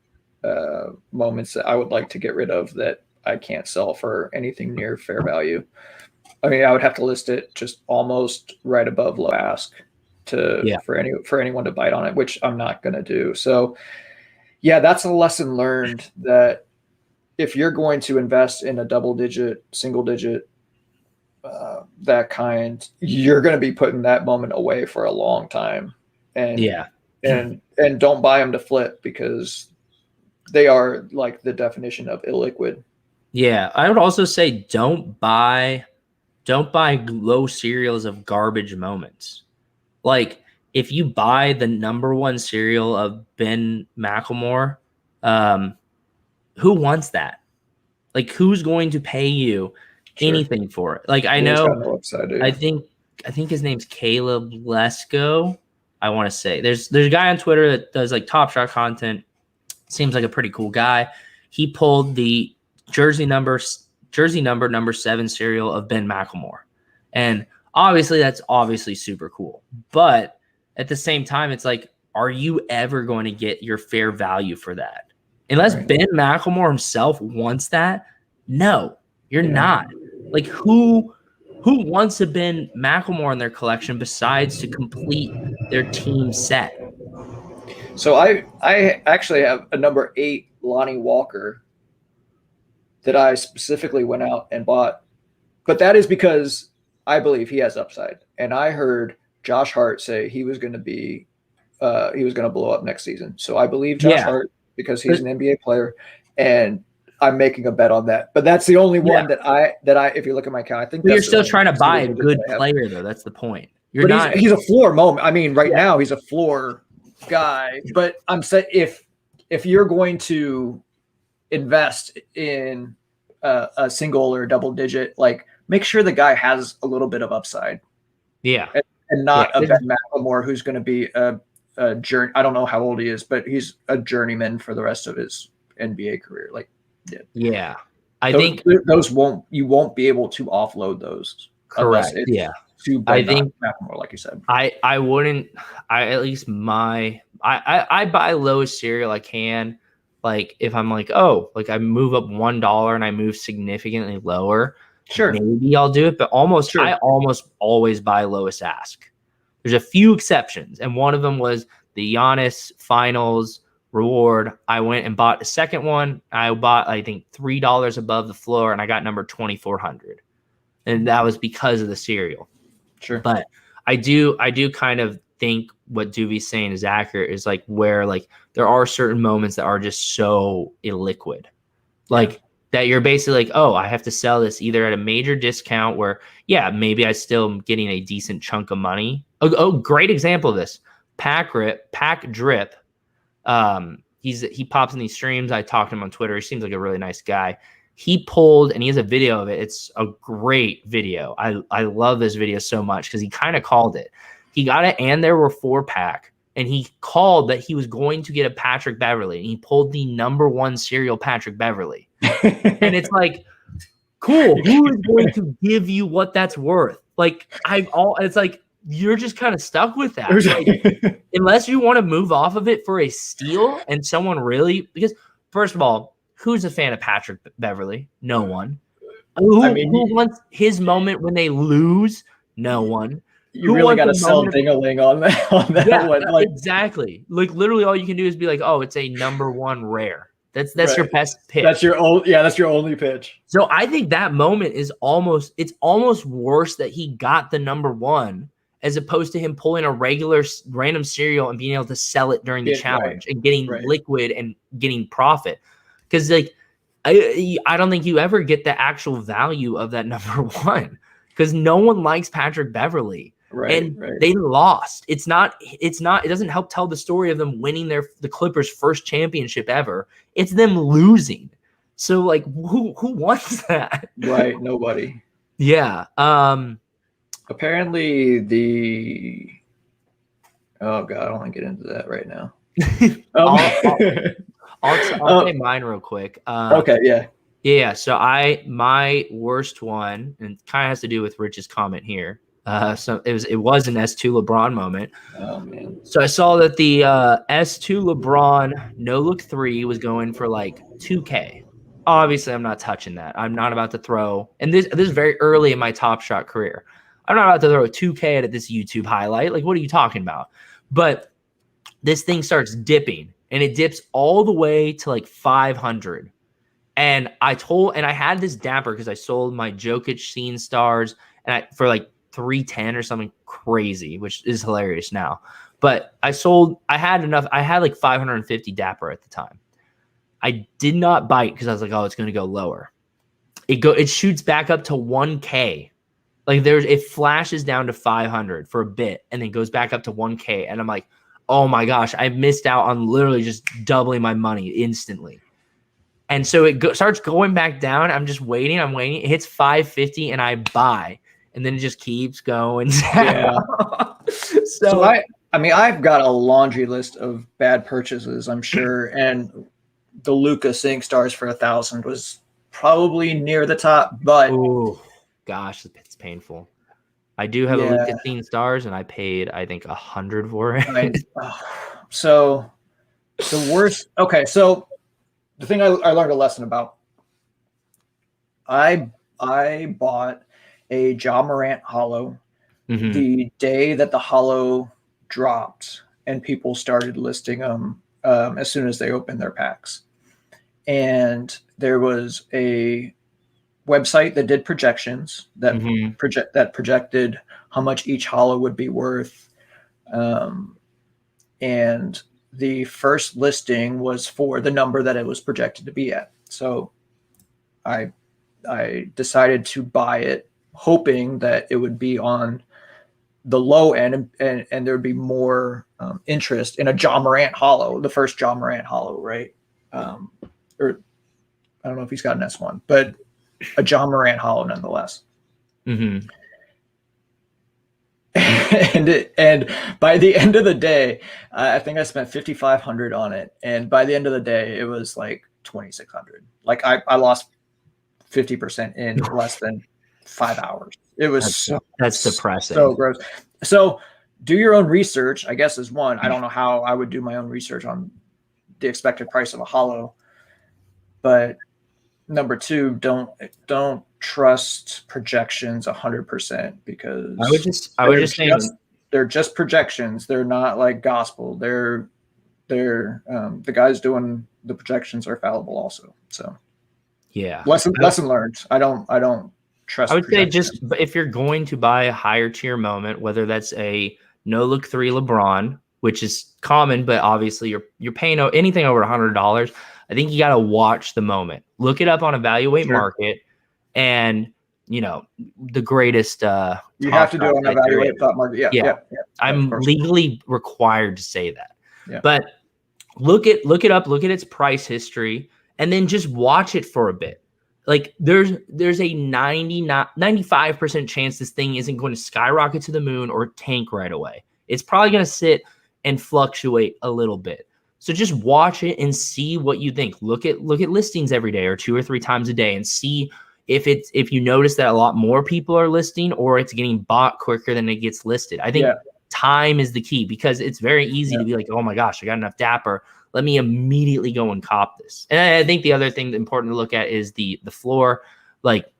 moments that I would like to get rid of that I can't sell for anything near fair value. I mean, I would have to list it just almost right above low ask for anyone to bite on it, which I'm not going to do. So, yeah, that's a lesson learned, that if you're going to invest in a double-digit, single-digit, that kind, you're going to be putting that moment away for a long time. And and don't buy them to flip, because they are like the definition of illiquid. Yeah, I would also say don't buy low serials of garbage moments. Like if you buy the number 1 serial of Ben McLemore, who wants that? Like who's going to pay you anything for it? Like I know, I think his name's Caleb Lesko. I want to say there's a guy on Twitter that does like Top Shot content. Seems like a pretty cool guy. He pulled the jersey number 7 serial of Ben McLemore. And obviously that's super cool. But at the same time, it's like, are you ever going to get your fair value for that? Unless Ben McLemore himself wants that, no, you're not. Like who wants a Ben McLemore in their collection besides to complete their team set? So I actually have a number 8 Lonnie Walker that I specifically went out and bought. But that is because I believe he has upside. And I heard Josh Hart say he was going to blow up next season. So I believe Josh Hart because he's an NBA player. And I'm making a bet on that. But that's the only one that I if you look at my account, I think But that's you're still trying to buy a good player, though. That's the point. You're not. He's a floor moment. I mean, right now he's a floor guy. But I'm saying if you're going to invest in a single or double digit, like make sure the guy has a little bit of upside. Yeah. And not a Ben McLemore who's going to be a journey. I don't know how old he is, but he's a journeyman for the rest of his NBA career. Like, yeah. I think you won't be able to offload those. Correct. Yeah. I think McLemore, like you said. I wouldn't. I buy lowest cereal I can. Like if I'm like, oh, like I move up $1 and I move significantly lower, sure, maybe I'll do it. But I almost always buy lowest ask. There's a few exceptions, and one of them was the Giannis Finals reward. I went and bought a second one. I bought, I think, $3 above the floor, and I got number 2,400, and that was because of the cereal. Sure, but I do kind of think what Doobie's saying is accurate. Is like where like there are certain moments that are just so illiquid, like that you're basically like, oh, I have to sell this either at a major discount where, yeah, maybe I still am getting a decent chunk of money. Oh, great example of this. Pack Drip. He pops in these streams. I talked to him on Twitter. He seems like a really nice guy. He pulled, and he has a video of it. It's a great video. I love this video so much because he kind of called it. He got it, and there were 4-pack, and he called that he was going to get a Patrick Beverley, and he pulled the number 1 serial Patrick Beverley. And it's like, cool. Who is going to give you what that's worth? Like it's like you're just kind of stuck with that. Like, unless you want to move off of it for a steal, and someone really, because first of all, who's a fan of Patrick Beverley? No one. Who wants his moment when they lose? No one. You really got to sell ding-a-ling on that one. Like, exactly. Like literally all you can do is be like, oh, it's a number 1 rare. That's right. Your best pitch. That's your only pitch. So I think that moment is almost worse that he got the number 1 as opposed to him pulling a regular random cereal and being able to sell it during the challenge and getting liquid and getting profit. Because like I don't think you ever get the actual value of that number 1 because no one likes Patrick Beverley. They lost. It doesn't help tell the story of them winning the Clippers' first championship ever. It's them losing. So like who wants that? Right. Nobody. Yeah. Apparently oh God, I don't want to get into that right now. I'll say mine real quick. Okay. Yeah. Yeah. So my worst one, and it kind of has to do with Rich's comment here. So it was an S2 LeBron moment. Oh man. So I saw that the S2 LeBron no look 3 was going for like 2K. Obviously, I'm not touching that. I'm not about to throw, and this is very early in my Top Shot career. I'm not about to throw a 2K at this YouTube highlight. Like, what are you talking about? But this thing starts dipping, and it dips all the way to like 500. And I had this dapper because I sold my Jokic Scene Stars for like 310 or something crazy, which is hilarious now. But I had enough. I had like 550 dapper at the time. I did not bite because I was like, oh, it's going to go lower. It shoots back up to 1K. Like it flashes down to 500 for a bit and then goes back up to 1K. And I'm like, oh my gosh, I missed out on literally just doubling my money instantly. And so it starts going back down. I'm just waiting. It hits 550 and I buy. And then it just keeps going down. Yeah. so I've got a laundry list of bad purchases, I'm sure. And the Luka Sing Stars for 1,000 was probably near the top, but ooh, gosh, it's painful. I do have a Luka Sing Stars, and I paid, I think, 100 for it. So the worst. Okay, so the thing I learned a lesson about. I bought a Ja Morant hollow the day that the hollow dropped, and people started listing them as soon as they opened their packs. And there was a website that did projections that projected how much each hollow would be worth. And the first listing was for the number that it was projected to be at. So I decided to buy it, hoping that it would be on the low end and there would be more interest in a John Morant hollow, the first John Morant hollow, right? Or I don't know if he's got an S1, but a John Morant hollow nonetheless. Mm-hmm. And by the end of the day, I think I spent $5,500 on it, and by the end of the day, it was like $2,600. Like I lost 50% in less than 5 hours. It was that's depressing. So gross. So do your own research, I guess, is one. I don't know how I would do my own research on the expected price of a hollow, but number two, don't trust projections 100% because I would just say they're just projections. They're not like gospel. They're the guys doing the projections are fallible also. So yeah, lesson learned. I don't trust. I would say just if you're going to buy a higher tier moment, whether that's a no look 3 LeBron, which is common, but obviously you're paying anything over $100. I think you got to watch the moment, look it up on Evaluate Market, and the greatest. You have to do it on Evaluate Thought Market. Yeah. I'm legally required to say that. Yeah. But look it up, look at its price history, and then just watch it for a bit. Like there's a 95% chance this thing isn't going to skyrocket to the moon or tank right away. It's probably going to sit and fluctuate a little bit. So just watch it and see what you think. Look at listings every day or 2 or 3 times a day and see if you notice that a lot more people are listing or it's getting bought quicker than it gets listed. I think time is the key because it's very easy to be like, oh my gosh, I got enough dapper. Let me immediately go and cop this. And I think the other thing important to look at is the floor. Like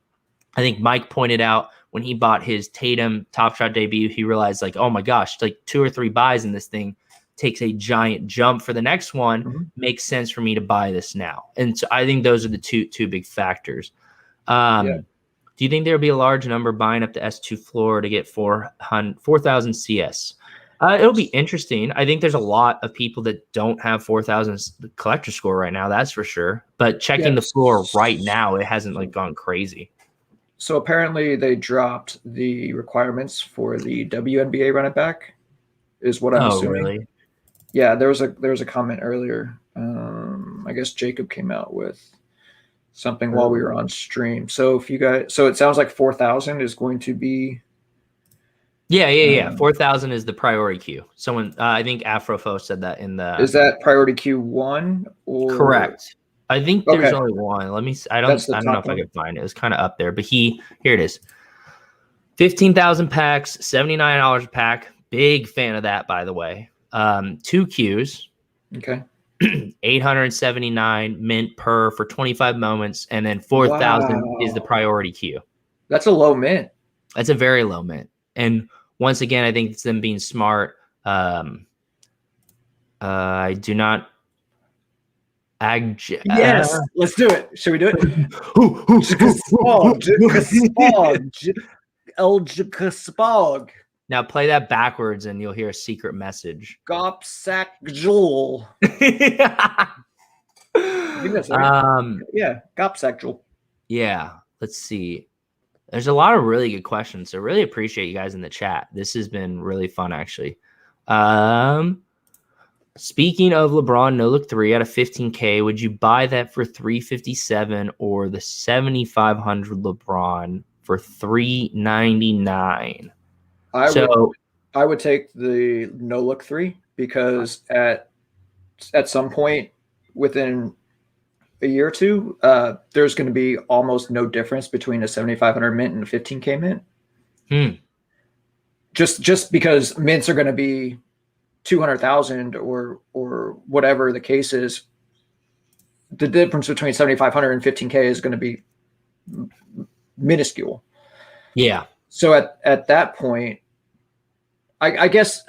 I think Mike pointed out when he bought his Tatum Top Shot debut, he realized like, oh my gosh, like 2 or 3 buys in this thing takes a giant jump for the next one. Mm-hmm. Makes sense for me to buy this now. And so I think those are the two big factors. Do you think there'll be a large number buying up the S2 floor to get 4,000 CS? It'll be interesting. I think there's a lot of people that don't have 4,000 collector score right now. That's for sure. But checking the floor right now, it hasn't like gone crazy. So apparently they dropped the requirements for the WNBA run it back is what I'm assuming. Really? Yeah, there was a comment earlier. I guess Jacob came out with something while we were on stream. So it sounds like 4,000 is going to be. Yeah. 4,000 is the priority queue. Someone, I think Afrofo said that in the. Is that priority queue 1 or? Correct. I think there's only one. Let me. I don't know if I can find it. It's kind of up there, but here it is. 15,000 packs, $79 a pack. Big fan of that, by the way. 2 queues. Okay. 879 mint per for 25 moments, and then 4,000 is the priority queue. That's a low mint. That's a very low mint. And once again, I think it's them being smart. I do not. Yes, let's do it. Should we do it? Spog. Now play that backwards and you'll hear a secret message. Gopsack Jewel. I think that's right. Gopsack Jewel. Yeah, let's see. There's a lot of really good questions, so really appreciate you guys in the chat. This has been really fun, actually. Speaking of LeBron No Look 3 out of 15K, would you buy that for $357 or the 7,500 LeBron for $399? I would take the No Look 3 because at some point within a year or two, there's going to be almost no difference between a 7,500 mint and a 15K mint. Just because mints are going to be 200,000 or whatever the case is, the difference between 7,500 and 15K is going to be minuscule. Yeah. So at that point, I guess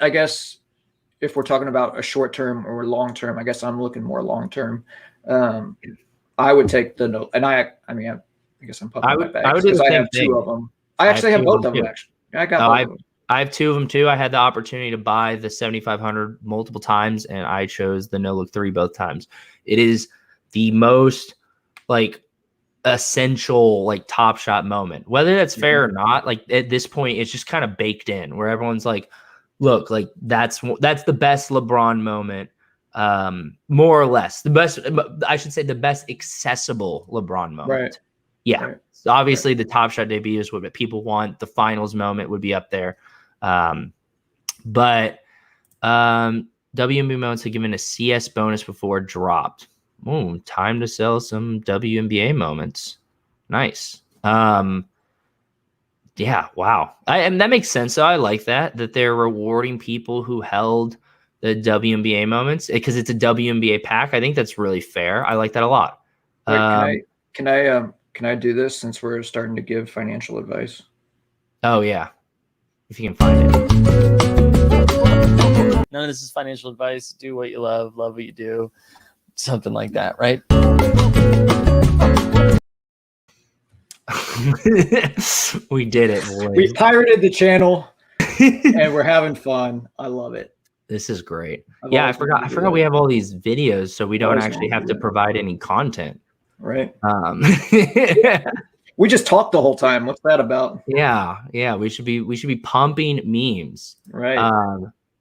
if we're talking about a short term or long term, I guess I'm looking more long term. I would take the no, and I guess I'm pumping my bags because I have 2 of them. I actually have both of them. Actually, I got both of them. I have 2 of them too. I had the opportunity to buy the 7,500 multiple times, and I chose the No Look 3 both times. It is the most essential like Top Shot moment. Whether that's fair or not, like at this point, it's just kind of baked in where everyone's like, look, like that's the best LeBron moment, more or less. The best, I should say, the best accessible LeBron moment. Right. Yeah. Right. So obviously, the Top Shot debut is what people want. The finals moment would be up there. But WNBA moments have given a CS bonus before dropped. Ooh, time to sell some WNBA moments. Nice. Yeah, wow. And that makes sense. So I like that they're rewarding people who held the WNBA moments because it's a WNBA pack. I think that's really fair. I like that a lot. Wait, can I do this since we're starting to give financial advice? Oh yeah, if you can find it. None of this is financial advice. Do what you love what you do, something like that, right? We did it, boys. We pirated the channel and we're having fun. I love it. This is great. I forgot we have all these videos, so we don't actually have to provide any content. Right. We just talk the whole time. What's that about? Yeah. We should be pumping memes. Right.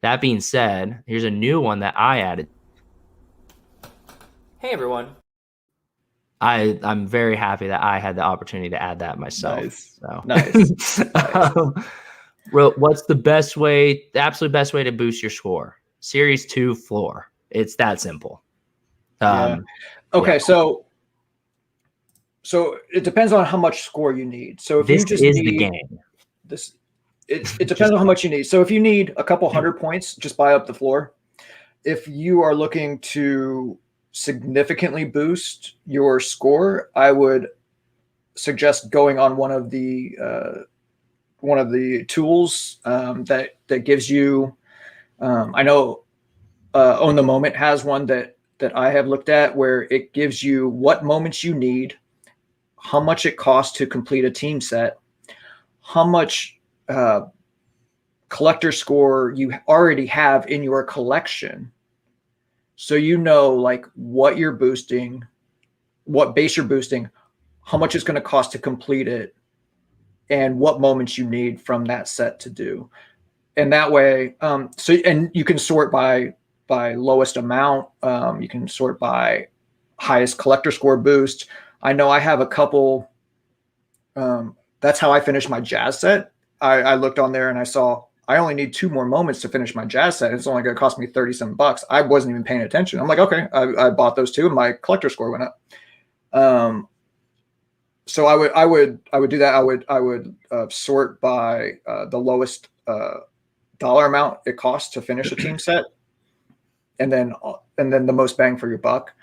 That being said, here's a new one that I added. Hey everyone. I'm very happy that I had the opportunity to add that myself. Nice. So. Nice. What's the absolute best way to boost your score? Series 2 floor. It's that simple. Okay, so it depends on how much score you need. So if this you just is need the game. It depends on how much you need. So if you need a couple hundred points, just buy up the floor. If you are looking to significantly boost your score, I would suggest going on one of the tools that gives you. I know Own the Moment has one that I have looked at where it gives you what moments you need, how much it costs to complete a team set, how much collector score you already have in your collection. So you know like what you're boosting, what base you're boosting, how much it's going to cost to complete it, and what moments you need from that set to do. And that way, and you can sort by lowest amount. You can sort by highest collector score boost. I know I have a couple. That's how I finished my Jazz set. I looked on there and I saw I only need 2 more moments to finish my Jazz set. It's only going to cost me $37. I wasn't even paying attention. I'm like, okay, I bought those 2 and my collector score went up. So I would do that. I would sort by the lowest dollar amount it costs to finish a team set, and then the most bang for your buck.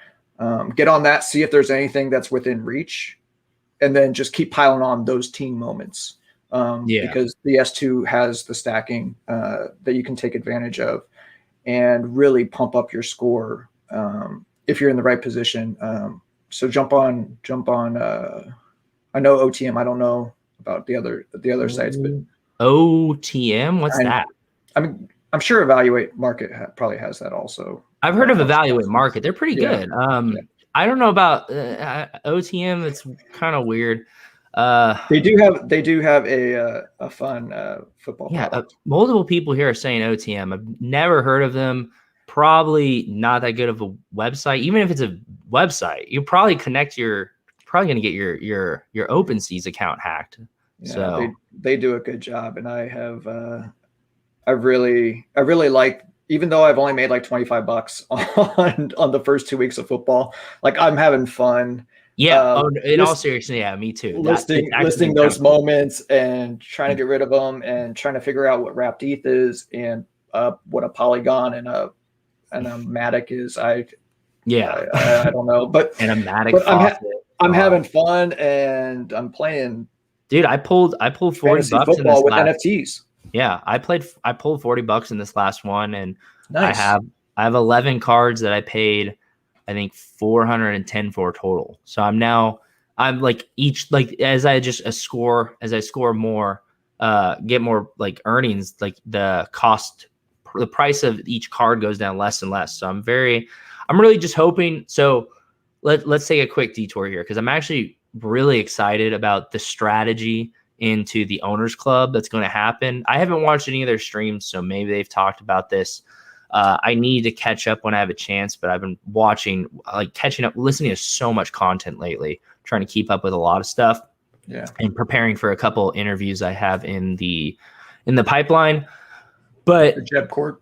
Get on that, see if there's anything that's within reach, and then just keep piling on those team moments. Because the S2 has the stacking that you can take advantage of and really pump up your score if you're in the right position. So jump on. I know OTM. I don't know about the other sites, but OTM. What's that? I mean, I'm sure Evaluate Market probably has that also. I've heard of Evaluate Market. They're pretty good. I don't know about OTM. It's kind of weird. They do have a fun football. Multiple people here are saying OTM. I've never heard of them. Probably not that good of a website. Even if it's a website, you probably going to get your OpenSeas account hacked. Yeah, so they do a good job, and I have I really like, even though I've only made like $25 on the first 2 weeks of football, like I'm having fun. Yeah. In all seriousness, yeah, me too. Listing those moments and trying to get rid of them and trying to figure out what wrapped ETH is and what a polygon and a matic is. I don't know, but and a matic. I'm having fun and I'm playing. Dude, I pulled $40 football in this with NFTs. Yeah, I pulled $40 in this last one, and nice. I have 11 cards that I paid, I think 410 for total. So I'm like as I score more, get more like earnings, like the price of each card goes down less and less. So I'm really just hoping. So let's take a quick detour here because I'm actually really excited about the strategy into the owners club that's going to happen. I haven't watched any of their streams, so maybe they've talked about this. I need to catch up when I have a chance, but I've been catching up, listening to so much content lately, trying to keep up with a lot of stuff. Yeah. And preparing for a couple interviews I have in the pipeline. But Jeb Corp.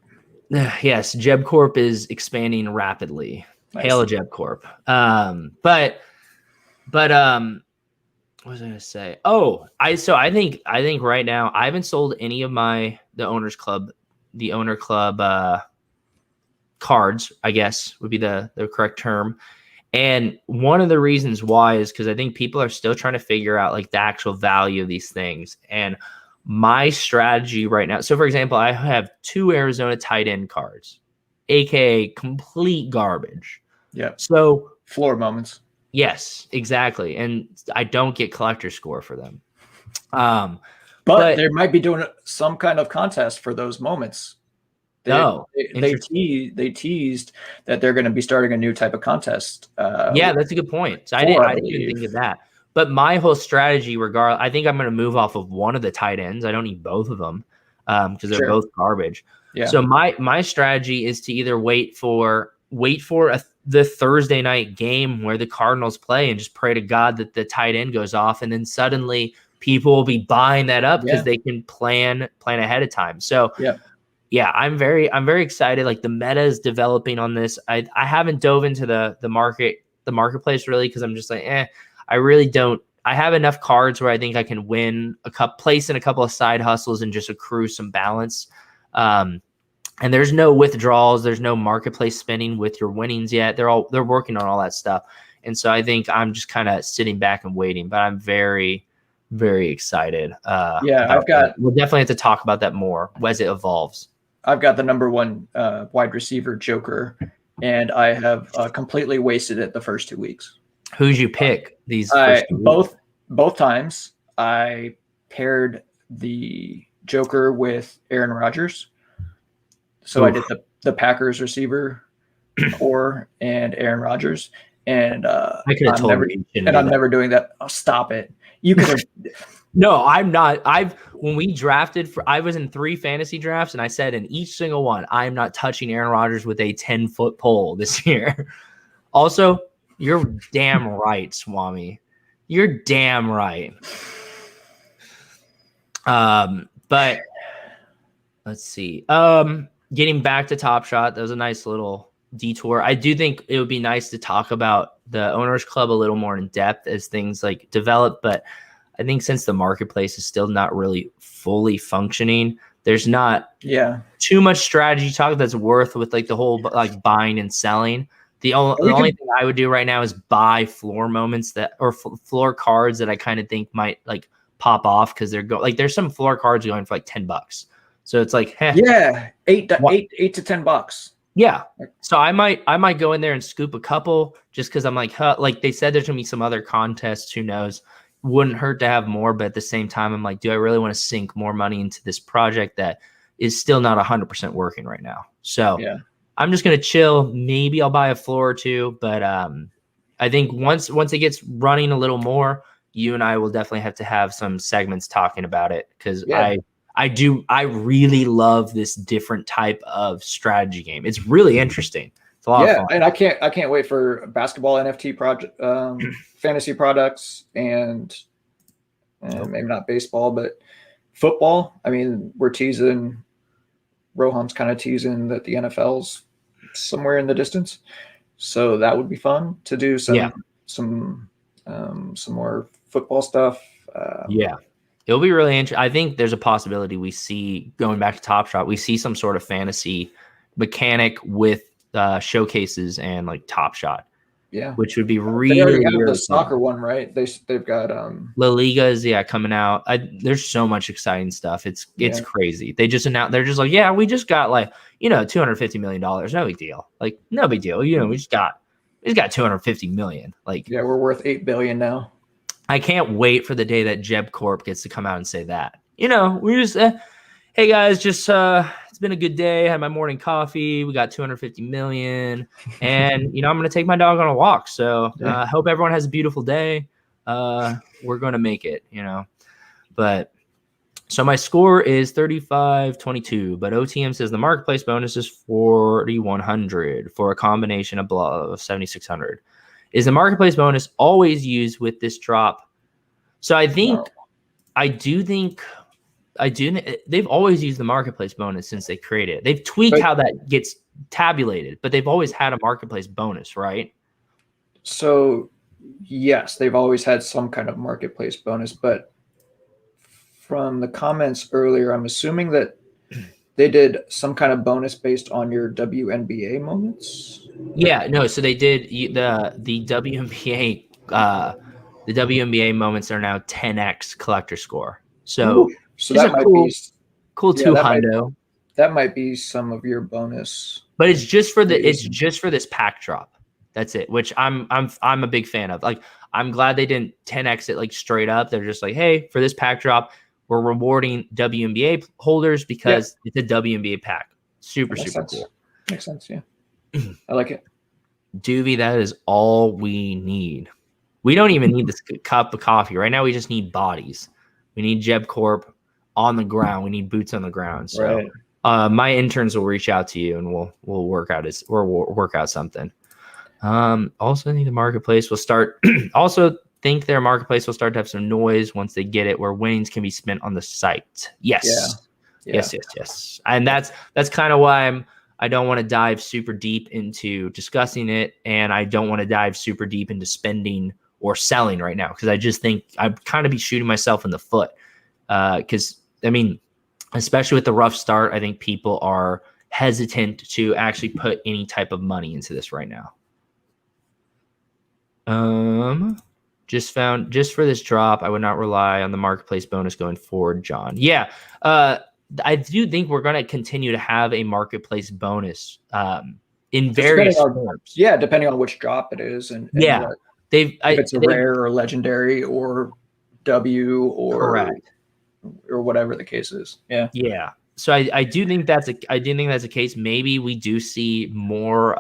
Yes, Jeb Corp is expanding rapidly. Nice. Hail Jeb Corp. But what was I gonna say? Oh, I think right now I haven't sold any of the owner club cards, I guess would be the correct term. And one of the reasons why is because I think people are still trying to figure out like the actual value of these things. And my strategy right now, so for example, I have 2 Arizona tight end cards, aka complete garbage. Yeah. So floor moments. Yes, exactly. And I don't get collector score for them. But they might be doing some kind of contest for those moments. They teased that they're going to be starting a new type of contest. Yeah, that's a good point. So I didn't even think of that. But my whole strategy, I think I'm going to move off of one of the tight ends. I don't need both of them because they're both garbage. Yeah. So my strategy is to either wait for the Thursday night game where the Cardinals play and just pray to God that the tight end goes off, and then suddenly people will be buying that up because they can plan ahead of time. So yeah, I'm very excited. Like the meta is developing on this. I haven't dove into the marketplace really because I'm just like, I really don't. I have enough cards where I think I can win place in a couple of side hustles and just accrue some balance. And there's no withdrawals. There's no marketplace spending with your winnings yet. They're working on all that stuff. And so I think I'm just kind of sitting back and waiting, but I'm very, very excited. We'll definitely have to talk about that more as it evolves. I've got the number 1 wide receiver Joker, and I have completely wasted it the first 2 weeks. Who'd you pick these first 2 weeks? Both times I paired the Joker with Aaron Rodgers. So I did the Packers receiver core and Aaron Rodgers, and I'm never doing that. Oh, stop it! You could have. No, I'm not. When we drafted I was in 3 fantasy drafts, and I said in each single one, I'm not touching Aaron Rodgers with a 10-foot pole this year. Also, you're damn right, Swami. You're damn right. But let's see. Getting back to Top Shot, that was a nice little detour. I do think it would be nice to talk about the owners club a little more in depth as things like develop, but I think since the marketplace is still not really fully functioning, there's not too much strategy talk that's worth with like the whole like buying and selling. The only thing I would do right now is buy floor moments floor cards that I kind of think might like pop off because there's some floor cards going for like $10. So it's like, $8 to $10. Yeah. So I might go in there and scoop a couple just because I'm like they said there's gonna be some other contests. Who knows? Wouldn't hurt to have more, but at the same time, I'm like, do I really want to sink more money into this project that is still not 100% working right now? So I'm just gonna chill. Maybe I'll buy a floor or 2, but I think once it gets running a little more, you and I will definitely have to have some segments talking about it because I really love this different type of strategy game. It's really interesting. It's a lot of fun. And I can't wait for basketball NFT project, fantasy products, and maybe not baseball, but football. I mean, Rohan's kind of teasing that the NFL's somewhere in the distance, so that would be fun to do some more football stuff. It'll be really interesting. I think there's a possibility we see, going back to Top Shot, we see some sort of fantasy mechanic with showcases and like Top Shot. Yeah. Which would be really, they already have really the soccer one, right? They've got La Liga is coming out. There's so much exciting stuff. It's crazy. They just announced, they're just like, we just got like, $250 million. No big deal. Like, no big deal. We just got $250 million. Like, we're worth $8 billion now. I can't wait for the day that Jeb Corp gets to come out and say that. We just, hey guys, just it's been a good day. I had my morning coffee. We got $250 million, and I'm gonna take my dog on a walk. So I hope everyone has a beautiful day. we're going to make it, but so my score is 3522, but OTM says the marketplace bonus is 4100 for a combination of 7600. Is the marketplace bonus always used with this drop? So I think, they've always used the marketplace bonus since they created it. They've tweaked how that gets tabulated, but they've always had a marketplace bonus, right? So yes, they've always had some kind of marketplace bonus, but from the comments earlier, I'm assuming that they did some kind of bonus based on your WNBA moments. Yeah, no. So they did the WNBA. The WNBA moments are now 10x collector score. So that might be cool 200. That might be some of your bonus. But it's just for this pack drop. That's it. Which I'm a big fan of. Like, I'm glad they didn't 10x it like straight up. They're just like, hey, for this pack drop, we're rewarding WNBA holders because it's a WNBA pack. Super cool. Makes sense, yeah. I like it. Doovie, that is all we need. We don't even need this cup of coffee. Right now, we just need bodies. We need Jeb Corp on the ground. We need boots on the ground. So my interns will reach out to you and we'll work out something. Also, I think the marketplace will start. Also, think their marketplace will start to have some noise once they get it, where winnings can be spent on the site. Yes. Yes. And that's kind of why I don't want to dive super deep into discussing it, and I don't want to dive super deep into spending or selling right now, because I just think I'd kind of be shooting myself in the foot. Because I mean, especially with the rough start, I think people are hesitant to actually put any type of money into this right now. Just for this drop, I would not rely on the marketplace bonus going forward, John. Yeah. I do think we're going to continue to have a marketplace bonus in various forms. Yeah, depending on which drop it is. And if it's a rare or legendary or W or correct, or whatever the case is. Yeah. Yeah. So I do think that's a case. Maybe we do see more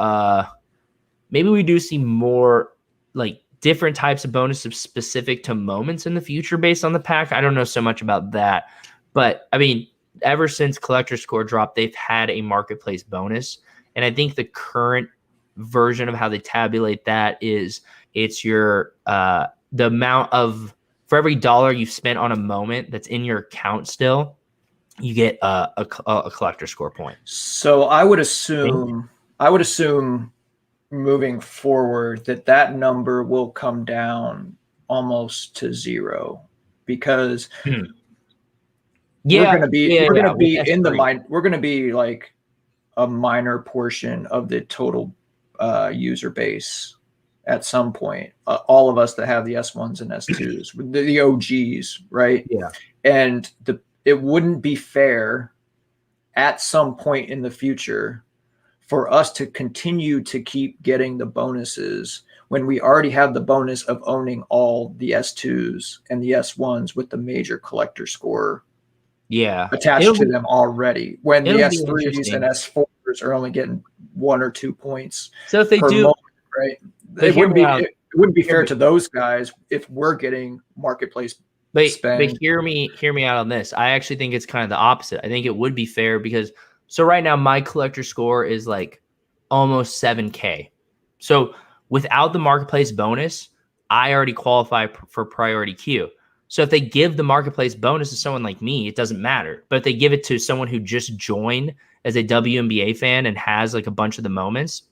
like different types of bonuses specific to moments in the future based on the pack. I don't know so much about that, but I mean, ever since collector score dropped, they've had a marketplace bonus. And I think the current version of how they tabulate that is it's your, the amount of, for every dollar you've spent on a moment that's in your account still, you get a collector score point. So I would assume moving forward that number will come down almost to zero, because we're going to be like a minor portion of the total user base at some point. All of us that have the S1s and S2s, the OGs, right? Yeah. And it wouldn't be fair at some point in the future for us to continue to keep getting the bonuses when we already have the bonus of owning all the S2s and the S1s with the major collector score attached to them already, when the S3s and S4s are only getting 1 or 2 points. So if they do, moment, right? It wouldn't be fair to those guys if we're getting marketplace spend. But hear me out on this. I actually think it's kind of the opposite. I think it would be fair because so right now my collector score is like almost 7K. So without the marketplace bonus, I already qualify for priority queue. So if they give the marketplace bonus to someone like me, it doesn't matter. But if they give it to someone who just joined as a WNBA fan and has like a bunch of the moments,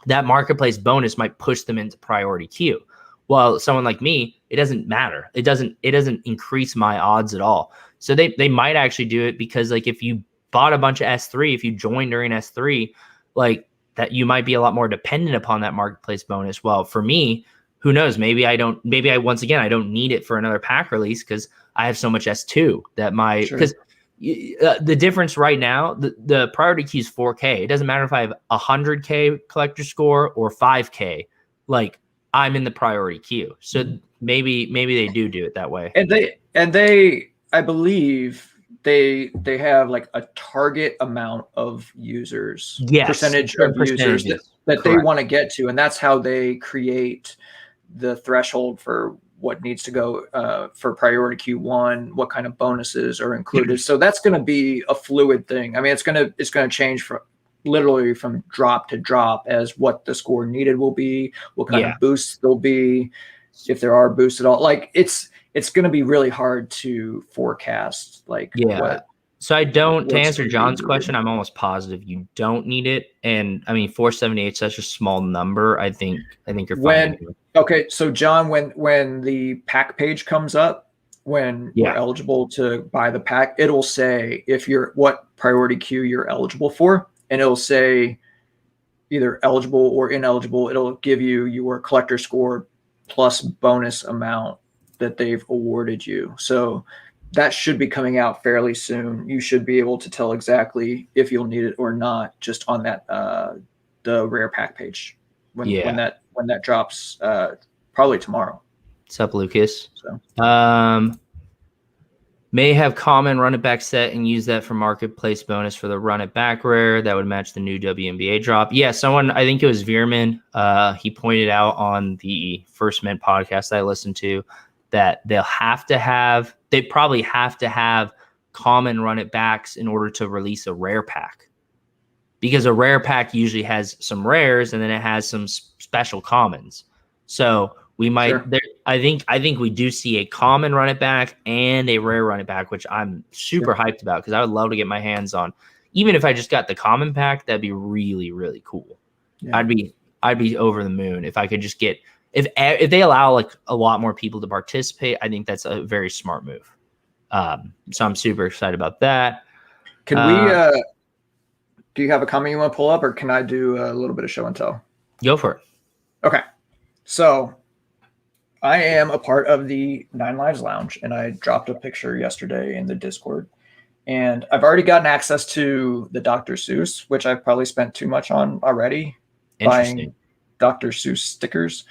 that marketplace bonus might push them into priority queue. While someone like me, it doesn't matter. It doesn't increase my odds at all. So they might actually do it because like if you bought a bunch of S3, if you joined during S3, like that you might be a lot more dependent upon that marketplace bonus. Well, for me, who knows? Maybe I don't need it for another pack release because I have so much S2 that because the difference right now, the priority key is 4K. It doesn't matter if I have 100K collector score or 5K, like I'm in the priority queue. So maybe they do it that way. And they I believe they have like a target amount of users, percentage of users that they want to get to, and that's how they create the threshold for what needs to go for priority Q1, what kind of bonuses are included. So that's going to be a fluid thing. I mean, it's going to change from literally from drop to drop as what the score needed will be, what kind of boosts there'll be, if there are boosts at all. Like it's going to be really hard to forecast. Like what. So I don't, to answer John's question, I'm almost positive you don't need it. And I mean, 478 is such a small number. I think you're fine. Okay. So John, when the pack page comes up, when you're eligible to buy the pack, it'll say what priority queue you're eligible for. And it'll say either eligible or ineligible. It'll give you your collector score plus bonus amount that they've awarded you. So that should be coming out fairly soon. You should be able to tell exactly if you'll need it or not just on that the rare pack page when that drops probably tomorrow. What's up, Lucas? So may have common run it back set and use that for marketplace bonus for the run it back rare that would match the new WNBA drop. Yeah, someone, I think it was Veerman, he pointed out on the First Mint podcast I listened to that they probably have to have common run it backs in order to release a rare pack, because a rare pack usually has some rares and then it has some special commons. So we might, I think we do see a common run it back and a rare run it back, which I'm super hyped about because I would love to get my hands on. Even if I just got the common pack, that'd be really, really cool. Yeah. I'd be over the moon if I could just get, if they allow like a lot more people to participate. I think that's a very smart move. So I'm super excited about that. Can we? Do you have a comment you want to pull up, or can I do a little bit of show and tell? Go for it. Okay, so I am a part of the Nine Lives Lounge, and I dropped a picture yesterday in the Discord. And I've already gotten access to the Dr. Seuss, which I've probably spent too much on already, buying Dr. Seuss stickers.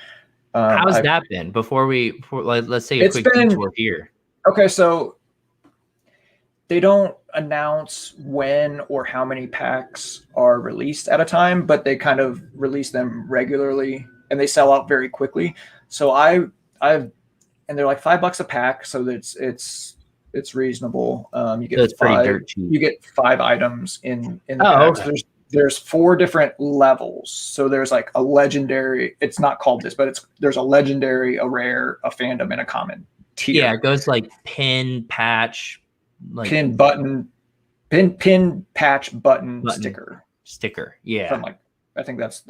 How's that been? Let's say a quick detour here. Okay, so they don't announce when or how many packs are released at a time, but they kind of release them regularly, and they sell out very quickly. So and they're like $5 a pack, so it's reasonable. You get 5 items in the packs. Okay. There's 4 different levels. So there's like a legendary. It's not called this, but there's a legendary, a rare, a fandom, and a common tier. Yeah, it goes like pin, patch, like pin, button, pin, patch, button, sticker. Yeah, I think that's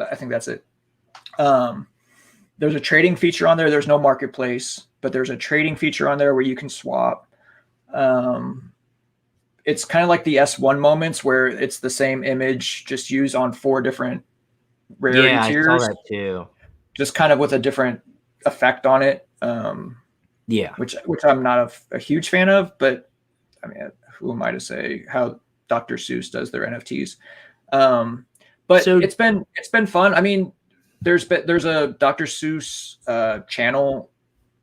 it. There's a trading feature on there. There's no marketplace, but there's a trading feature on there where you can swap. It's kind of like the S1 moments where it's the same image just used on 4 different rarity tiers. I saw that too. Just kind of with a different effect on it. Which I'm not a huge fan of, but I mean, who am I to say how Dr. Seuss does their NFTs? But it's been fun. I mean, there's a Dr. Seuss channel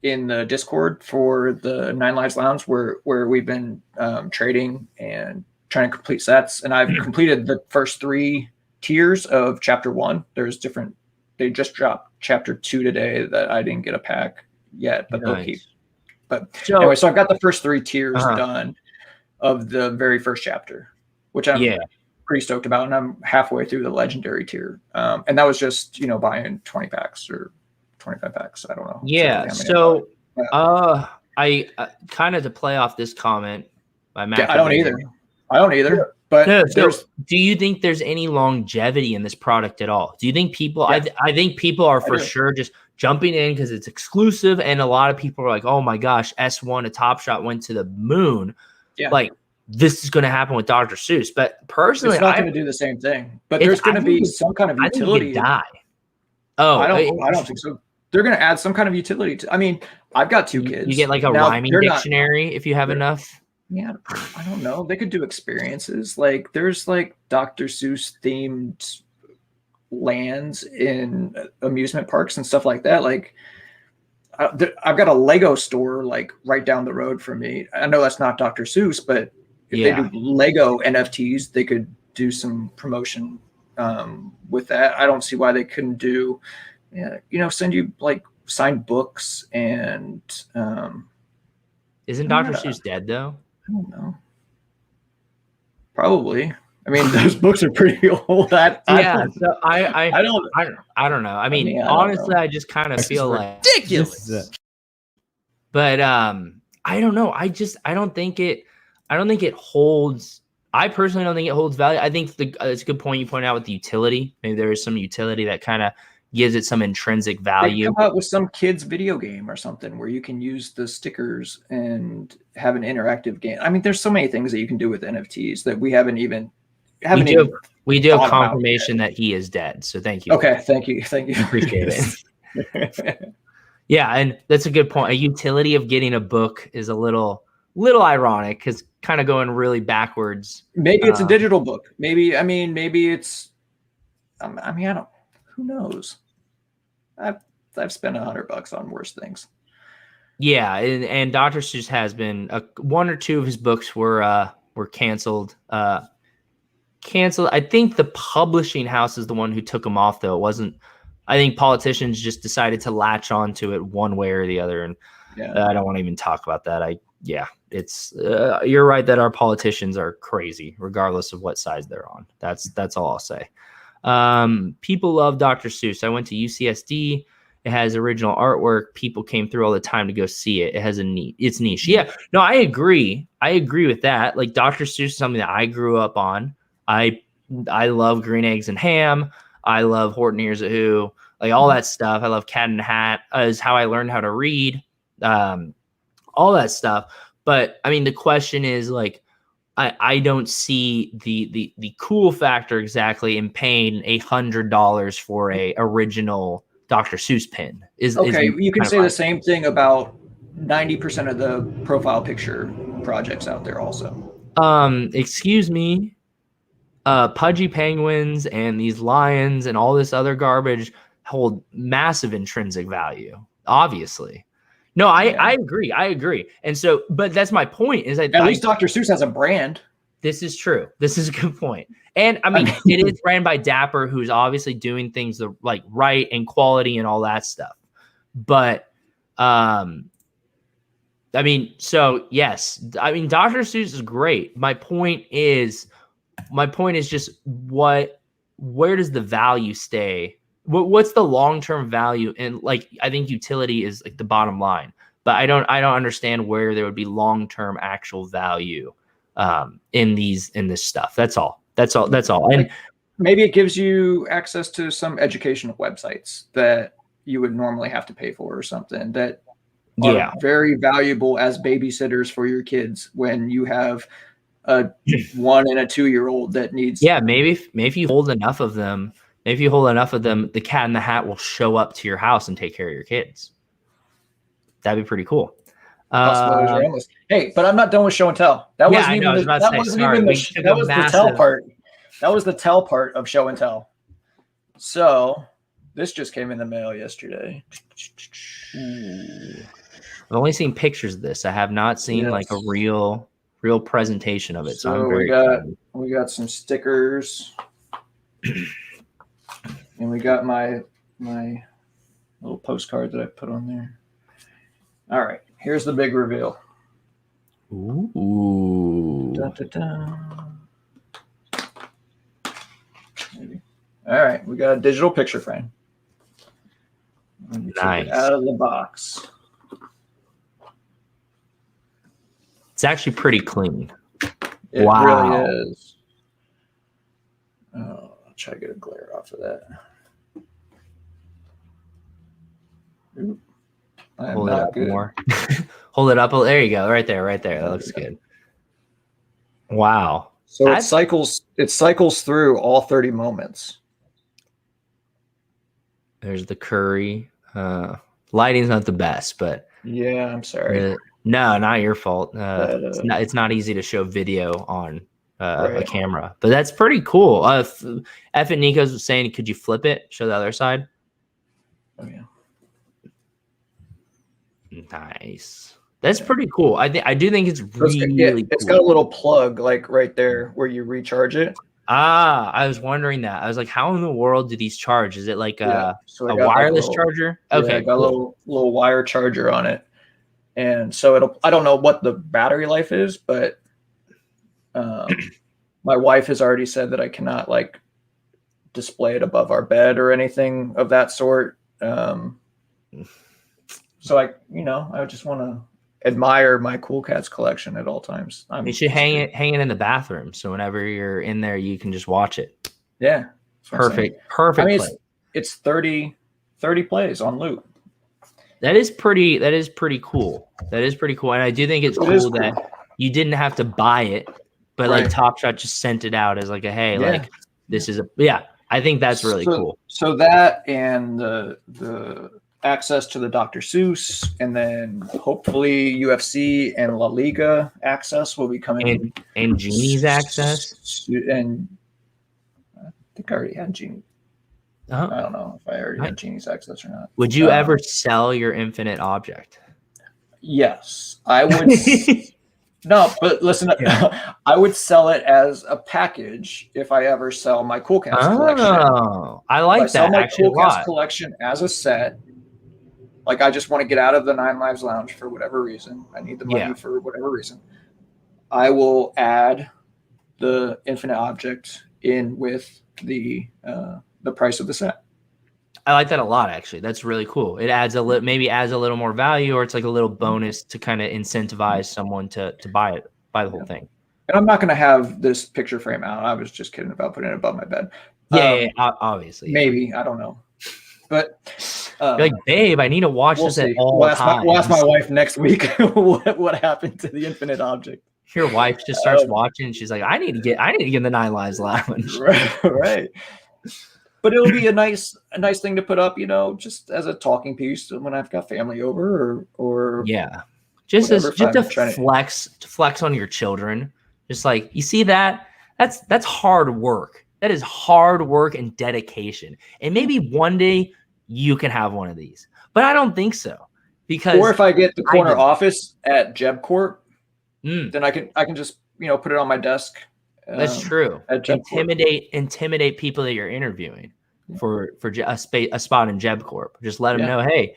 in the Discord for the Nine Lives Lounge where we've been trading and trying to complete sets. And I've completed the first 3 tiers of chapter 1. They just dropped chapter 2 today that I didn't get a pack yet, but they'll keep. But anyway, so I've got the first 3 tiers done of the very first chapter, which I'm pretty stoked about. And I'm halfway through the legendary tier. And that was just, buying 20 packs or 25 packs. I don't know. Yeah. So I kind of to play off this comment by Matt. I don't either. But do you think there's any longevity in this product at all? Do you think people? I think people are for sure just jumping in because it's exclusive, and a lot of people are like, "Oh my gosh, S1 a Top Shot went to the moon." Yeah. Like this is going to happen with Dr. Seuss. But personally, it's not going to do the same thing. But there's going to be some kind of utility. Die. Oh, I don't think so. They're going to add some kind of utility to. I mean, I've got 2 kids. You get like a rhyming dictionary if you have enough. Yeah, I don't know. They could do experiences. Like there's like Dr. Seuss themed lands in amusement parks and stuff like that. Like I've got a Lego store like right down the road from me. I know that's not Dr. Seuss, but if they do Lego NFTs, they could do some promotion with that. I don't see why they couldn't do, send you like signed books and Isn't Dr. Seuss dead though? I don't know. Probably. I mean, those books are pretty old. I don't know. I mean, I don't honestly, know. I just kind of This is feel like ridiculous. But I don't know. I don't think it holds. I personally don't think it holds value. I think it's a good point you point out with the utility. Maybe there is some utility that kind of gives it some intrinsic They value. come out with some kids video game or something where you can use the stickers and have an interactive game. I mean, there's so many things that you can do with NFTs that we haven't even We do have thought about confirmation that he is dead. So thank you. Okay, thank you. Appreciate it. Yeah, and that's a good point. A utility of getting a book is a little ironic because kind of going really backwards. Maybe it's a digital book. Maybe it's. I don't. Who knows? I've spent $100 on worse things. Yeah, and Dr. Seuss has been one or two of his books were canceled. I think the publishing house is the one who took them off, though. It wasn't. I think politicians just decided to latch onto it one way or the other, and I don't want to even talk about that. It's you're right that our politicians are crazy, regardless of what side they're on. That's all I'll say. People love Dr. Seuss. I went to UCSD. It has original artwork. People came through all the time to go see it. It has it's niche. Yeah, no, I agree. I agree with that. Like Dr. Seuss is something that I grew up on. I love Green Eggs and Ham. I love Horton Hears a Who. Like all that stuff. I love Cat in the Hat. Is how I learned how to read. All that stuff. But I mean, the question is like, I don't see the cool factor exactly in paying $100 for a original Dr. Seuss pin. You can say the same thing about 90% of the profile picture projects out there also. Excuse me. Pudgy penguins and these lions and all this other garbage hold massive intrinsic value, obviously. No, I agree. And so, but that's my point is that at least Dr. Seuss has a brand. This is true. This is a good point. And I mean, it is ran by Dapper, who's obviously doing things like right and quality and all that stuff. But, I mean, so yes, I mean, Dr. Seuss is great. My point is just where does the value stay? What's the long-term value? And like, I think utility is like the bottom line, but I don't understand where there would be long-term actual value in this stuff. That's all. And maybe it gives you access to some educational websites that you would normally have to pay for or something that are very valuable as babysitters for your kids when you have a 1 and a 2-year-old that needs. Yeah, maybe if you hold enough of them, the Cat in the Hat will show up to your house and take care of your kids. That'd be pretty cool. Hey, but I'm not done with show and tell. That wasn't even the tell part. That was the tell part of show and tell. So this just came in the mail yesterday. I've only seen pictures of this. I have not seen like a real presentation of it. So I'm very excited. We got some stickers. And we got my little postcard that I put on there. All right, here's the big reveal. Ooh. Dun, dun, dun. Maybe. All right, we got a digital picture frame. Nice. Out of the box. It's actually pretty clean. It really is. Oh, I'll try to get a glare off of that. Ooh, Hold it up more. Hold it up. There you go. Right there. That looks good. Wow. So it cycles through all 30 moments. There's the curry. Lighting's not the best, but yeah, I'm sorry. No, not your fault. It's not easy to show video on a camera, but that's pretty cool. F and Nico's was saying, could you flip it? Show the other side. Oh yeah. Nice. That's pretty cool. I do think it's really it's got a little plug like right there where you recharge it. I was wondering that. I was like, how in the world do these charge? Is it like So I a got like a wireless little, charger? I Okay, got a cool. little wire charger on it. And so I don't know what the battery life is, but my wife has already said that I cannot like display it above our bed or anything of that sort. So I just want to admire my Cool Cats collection at all times. You should hang it in the bathroom, so whenever you're in there, you can just watch it. Yeah. Perfect I mean, play. it's 30 plays on loop. That is pretty cool. That is pretty cool. And I do think it's cool that you didn't have to buy it, but like Top Shot just sent it out as like a, hey, like this is I think that's really cool. So that and the access to the Dr. Seuss, and then hopefully UFC and La Liga access will be coming. And Genie's access. And I think I already had Genie. Oh. I don't know if I already had Genie's access or not. Would you ever sell your infinite object? Yes, I would. No, but listen, I would sell it as a package if I ever sell my Cool Cats collection. Oh, I like that. Sell my Cool Cats collection as a set. Like, I just want to get out of the Nine Lives Lounge for whatever reason. I need the money for whatever reason. I will add the infinite object in with the price of the set. I like that a lot, actually. That's really cool. It adds maybe adds a little more value, or it's like a little bonus to kind of incentivize someone to buy the whole thing. And I'm not going to have this picture frame out. I was just kidding about putting it above my bed. Obviously. Maybe, I don't know. But you're like, babe, I need to watch this at all times. We'll ask my wife next week what happened to the infinite object. Your wife just starts watching, and she's like, I need to get in the Nine Lives Lounge. Right. But it'll be a nice thing to put up, just as a talking piece when I've got family over or just to flex on your children. Just like, you see that's hard work. That is hard work and dedication. And maybe one day you can have one of these, but I don't think so. Or if I get the corner office at Jeb Corp, then I can just put it on my desk. That's true. Intimidate people that you're interviewing for a spot in Jeb Corp. Just let them know, hey,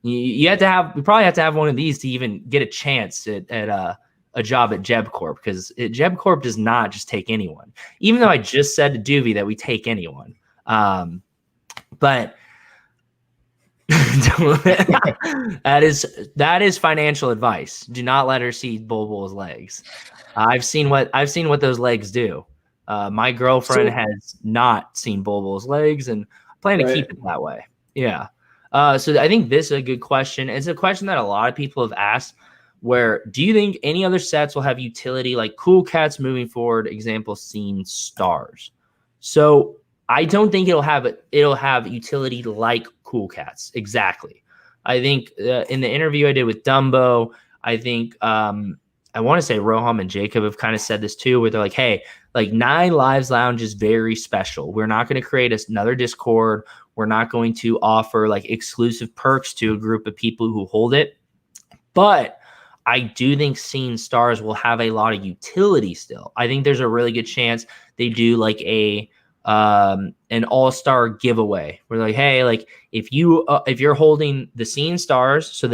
you probably have to have one of these to even get a chance at a job at Jeb Corp, because Jeb Corp does not just take anyone. Even though I just said to Doovie that we take anyone, but that is financial advice. Do not let her see Bulbul's legs. I've seen what those legs do. My girlfriend has not seen Bulbul's legs, and I plan to keep it that way. Yeah. So I think this is a good question. It's a question that a lot of people have asked. Where do you think any other sets will have utility like Cool Cats moving forward? Example, Scene Stars. So I don't think it'll have utility like Cool Cats. Exactly. I think in the interview I did with Dumbo, I think I want to say Roham and Jacob have kind of said this too, where they're like, hey, like Nine Lives Lounge is very special. We're not going to create another Discord. We're not going to offer like exclusive perks to a group of people who hold it. But I do think Scene Stars will have a lot of utility still. I think there's a really good chance they do like an all-star giveaway. We're like, hey, like if you're holding the Scene Stars, so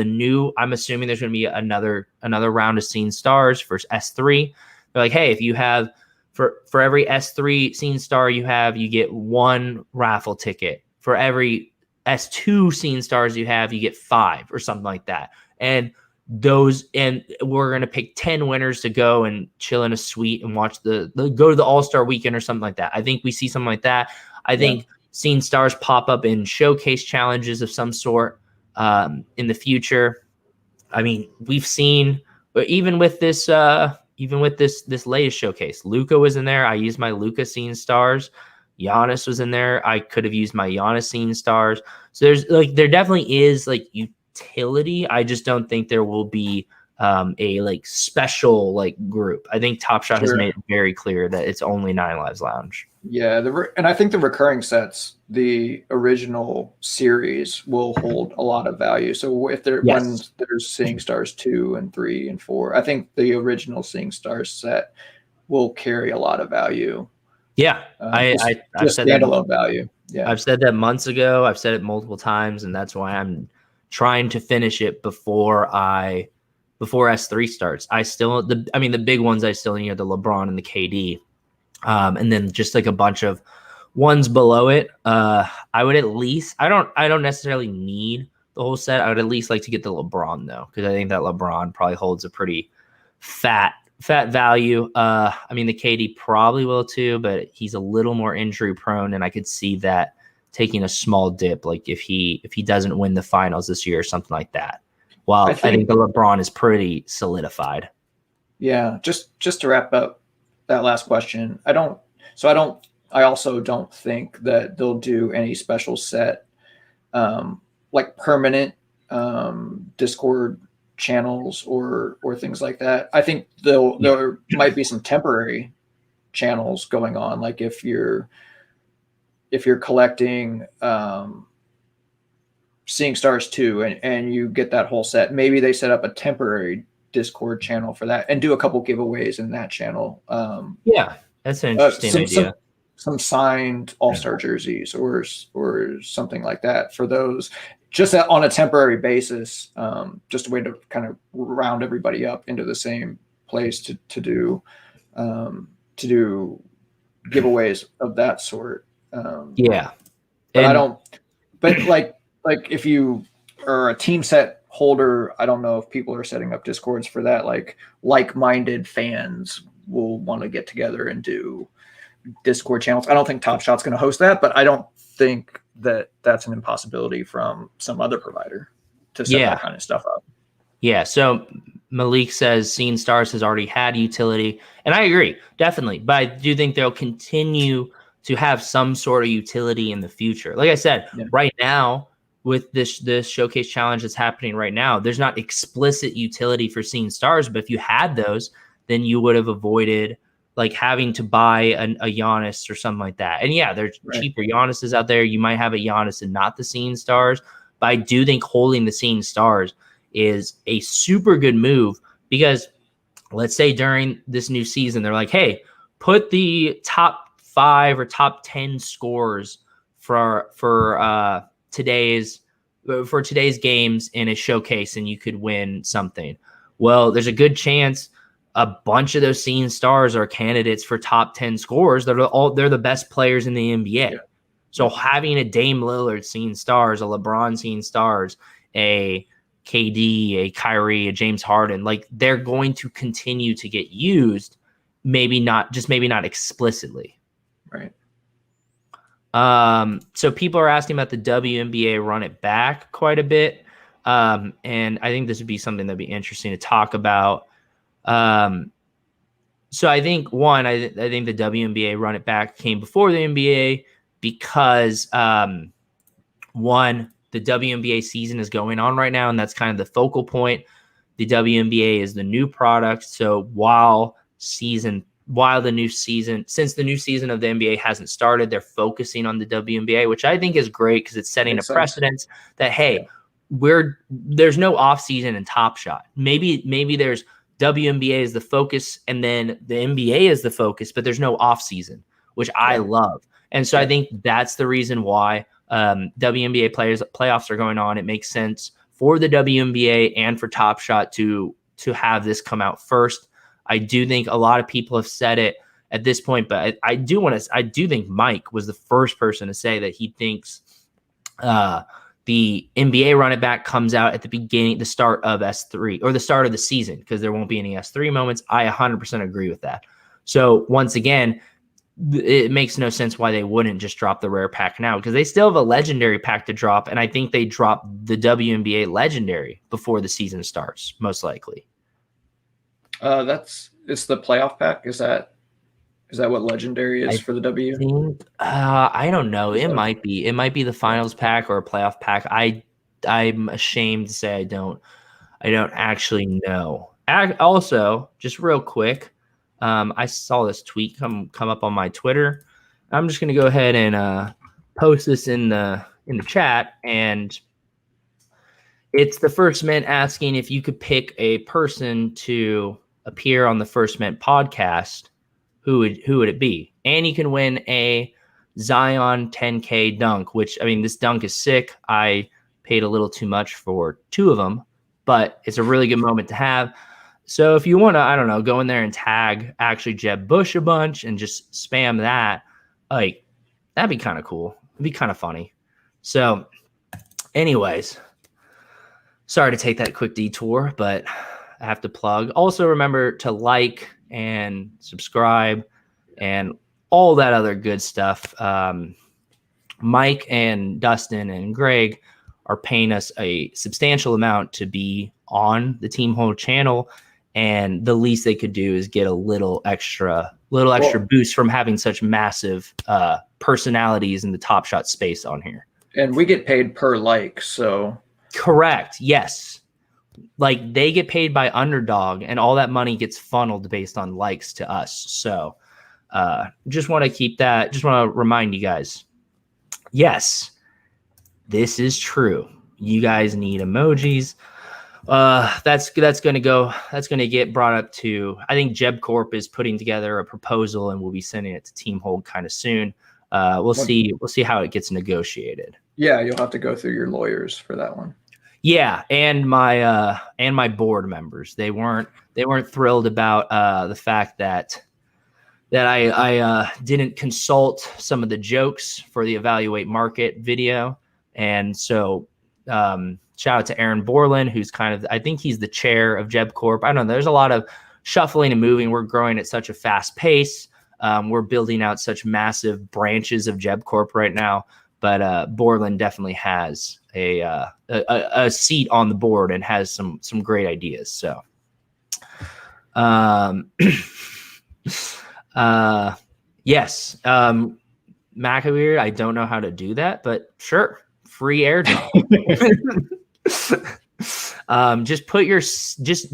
I'm assuming there's going to be another round of Scene Stars for S3. They're like, hey, if you have for every S3 Scene Star you get one raffle ticket. For every S2 Scene Stars you get 5 or something like that. And we're going to pick 10 winners to go and chill in a suite and watch go to the All-Star weekend or something like that. I think we see something like that. I think Scene Stars pop up in showcase challenges of some sort in the future. I mean, we've seen, even with this latest showcase, Luca was in there. I used my Luca Scene Stars. Giannis was in there. I could have used my Giannis Scene Stars. So there definitely is like utility. I just don't think there will be a like special like group. I think Top Shot has made it very clear that it's only Nine Lives Lounge. Yeah, and I think the recurring sets, the original series, will hold a lot of value. So when there's Seeing Stars 2 and 3 and 4, I think the original Seeing Stars set will carry a lot of value. Yeah, I've just said that. standalone value. Yeah, I've said that months ago. I've said it multiple times, and that's why I'm trying to finish it before S3 starts. The big ones I still need are the LeBron and the KD, and then just like a bunch of ones below it. I would at least I don't necessarily need the whole set. I would at least like to get the LeBron though, because I think that LeBron probably holds a pretty fat value. The KD probably will too, but he's a little more injury prone, and I could see that taking a small dip, like if he doesn't win the finals this year or something like that. Well, I think the LeBron is pretty solidified. Yeah, just to wrap up that last question, I also don't think that they'll do any special set, like permanent Discord channels or things like that. I think there might be some temporary channels going on, like if you're collecting Seeing Stars 2 and you get that whole set, maybe they set up a temporary Discord channel for that and do a couple giveaways in that channel. Yeah, that's an interesting idea. Some signed All-Star jerseys or something like that for those, just on a temporary basis, just a way to kind of round everybody up into the same place to do giveaways of that sort. Yeah, but like if you are a team set holder, I don't know if people are setting up Discords for that. Like-minded fans will want to get together and do Discord channels. I don't think Top Shot's going to host that, but I don't think that that's an impossibility from some other provider to set that kind of stuff up. Yeah. So Malik says Seeing Stars has already had utility, and I agree, definitely. But I do think they'll continue to have some sort of utility in the future. Like I said, right now with this showcase challenge that's happening right now, there's not explicit utility for Seeing Stars, but if you had those, then you would have avoided like having to buy a Giannis or something like that. And yeah, there's cheaper Giannis's out there. You might have a Giannis and not the Seeing Stars, but I do think holding the Seeing Stars is a super good move, because let's say during this new season, they're like, hey, put the top 5 or top 10 scores for today's games in a showcase, and you could win something. Well, there's a good chance a bunch of those Seeing Stars are candidates for top 10 scores. They're the best players in the NBA. Yeah. So having a Dame Lillard Seeing Stars, a LeBron Seeing Stars, a KD, a Kyrie, a James Harden, like they're going to continue to get used, maybe not explicitly. Right. So people are asking about the WNBA run it back quite a bit. And I think this would be something that'd be interesting to talk about. So I think I think the WNBA run it back came before the NBA because the WNBA season is going on right now, and that's kind of the focal point. The WNBA is the new product. So since the new season of the NBA hasn't started, they're focusing on the WNBA, which I think is great because it's setting a precedent that, hey, there's no off season in Top Shot. Maybe there's WNBA is the focus and then the NBA is the focus, but there's no off season, which I love. And so I think that's the reason why WNBA playoffs are going on. It makes sense for the WNBA and for Top Shot to have this come out first. I do think a lot of people have said it at this point, but I do think Mike was the first person to say that he thinks the NBA run it back comes out at the start of S3 or the start of the season, because there won't be any S3 moments. I 100% agree with that. So once again, it makes no sense why they wouldn't just drop the rare pack now, because they still have a legendary pack to drop. And I think they drop the WNBA legendary before the season starts, most likely. It's the playoff pack. Is that what legendary is for the W? I don't know. It might be the finals pack or a playoff pack. I'm ashamed to say I don't actually know. Also, just real quick, I saw this tweet come up on my Twitter. I'm just gonna go ahead and post this in the chat, and it's the First Mint asking if you could pick a person to appear on the First Mint podcast, who would it be? And you can win a Zion 10K dunk, which, I mean, this dunk is sick. I paid a little too much for 2 of them, but it's a really good moment to have. So if you want to, I don't know, go in there and tag actually Jeb Bush a bunch and just spam that, like, that'd be kind of cool. It'd be kind of funny. So anyways, sorry to take that quick detour, but I have to plug. Also, remember to like and subscribe and all that other good stuff. Mike and Dustin and Greg are paying us a substantial amount to be on the Team Hold channel, and the least they could do is get a little extra boost from having such massive personalities in the Top Shot space on here. And we get paid per like, so correct. Yes. Like they get paid by Underdog, and all that money gets funneled based on likes to us. So just want to keep that. Just want to remind you guys. Yes, this is true. You guys need emojis. That's going to get brought up to, I think Jeb Corp is putting together a proposal and we'll be sending it to Team Hold kind of soon. We'll see how it gets negotiated. Yeah, you'll have to go through your lawyers for that one. Yeah, and my board members, they weren't thrilled about the fact that I didn't consult some of the jokes for the Evaluate Market video. And so shout out to Aaron Borland, who's I think he's the chair of Jeb Corp. I don't know. There's a lot of shuffling and moving. We're growing at such a fast pace. We're building out such massive branches of Jeb Corp right now. But Borland definitely has a seat on the board and has some great ideas. So yes, McAveer, I don't know how to do that, but sure, free airdrop. Just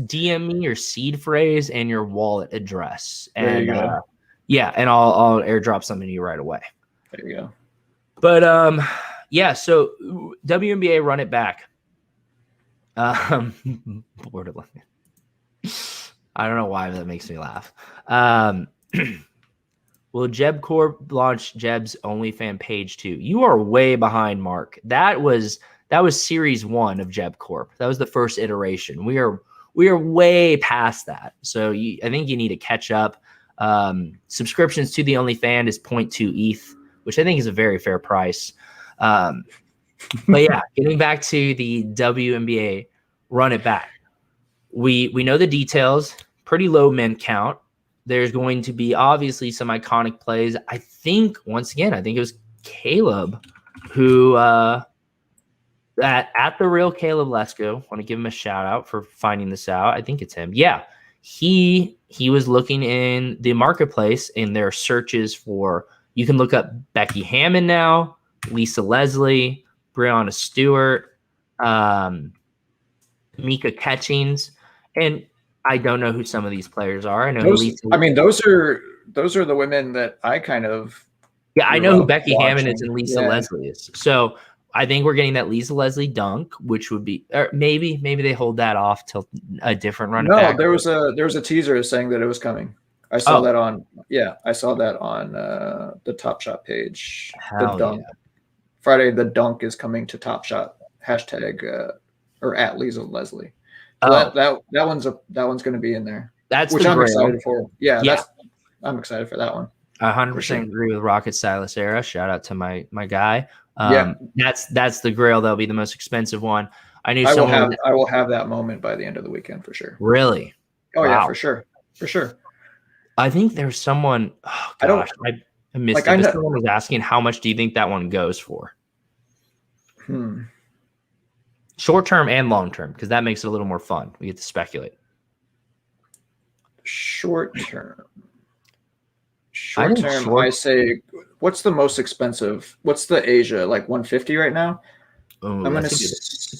DM me your seed phrase and your wallet address, and yeah, and I'll airdrop something to you right away. There you go. But yeah, so WNBA run it back. Borderline. I don't know why that makes me laugh. Will Jeb Corp launch Jeb's OnlyFans page too? You are way behind, Mark. That was series 1 of Jeb Corp. That was the first iteration. We are way past that. So I think you need to catch up. Subscriptions to the OnlyFans is 0.2 ETH, which I think is a very fair price. But yeah, getting back to the WNBA run it back. We know the details. Pretty low men count. There's going to be obviously some iconic plays. I think it was Caleb who at the real Caleb Lesko. Want to give him a shout out for finding this out. I think it's him. Yeah. He was looking in the marketplace in their searches for, you can look up Becky Hammond now, Lisa Leslie, Breonna Stewart, Mika Catchings, and I don't know who some of these players are. I know those are the women that I kind of I know who Becky Hammond is and Lisa Leslie is. So I think we're getting that Lisa Leslie dunk, which would be, or maybe they hold that off till a different run. No, there was a teaser saying that it was coming. I saw that on the Top Shot page. Hell the dunk. Yeah. Friday, the dunk is coming to Top Shot. # or at Lisa Leslie. So that one's going to be in there. That's which I'm excited for. Yeah. I'm excited for that one. 100% agree with Rocket Stylus Era. Shout out to my guy. That's the grail. That'll be the most expensive one. I will have that moment by the end of the weekend for sure. Really? Oh wow. Yeah, for sure. I think there's someone. Oh gosh, I missed it. Someone was asking, how much do you think that one goes for? Short term and long term, because that makes it a little more fun. We get to speculate. Short term. I say, what's the most expensive? What's the Asia, like 150 right now? I'm gonna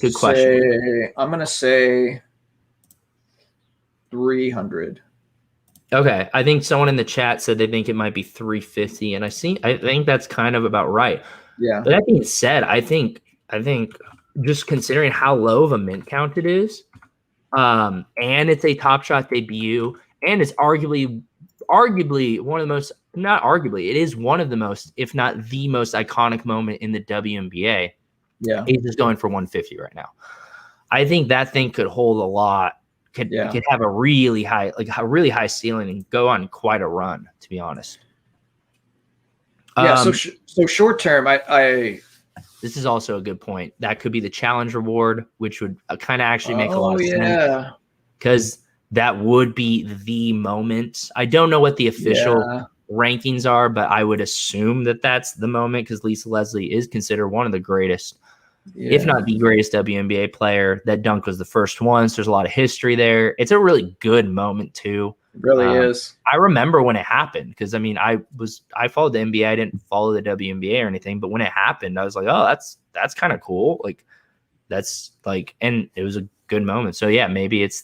good question. I'm gonna say 300. Okay, I think someone in the chat said they think it might be 350, and I think that's kind of about right. Yeah. But that being said, I think just considering how low of a mint count it is, and it's a Top Shot debut, and it's arguably arguably one of the most, not arguably, it is one of the most, if not the most iconic moment in the WNBA. Yeah. He's just going for 150 right now. I think that thing could hold a lot. Could have a really high ceiling and go on quite a run, to be honest. Yeah. So short term, I this is also a good point. That could be the challenge reward, which would kind of actually make a lot of sense. Because that would be the moment. I don't know what the official rankings are, but I would assume that that's the moment because Lisa Leslie is considered one of the greatest, if not the greatest WNBA player. That dunk was the first one, so there's a lot of history there. It's a really good moment too. It really is. I remember when it happened because I mean I followed the NBA. I didn't follow the WNBA or anything, but when it happened, I was like, oh, that's kind of cool. Like that's like, and it was a good moment. So yeah, maybe if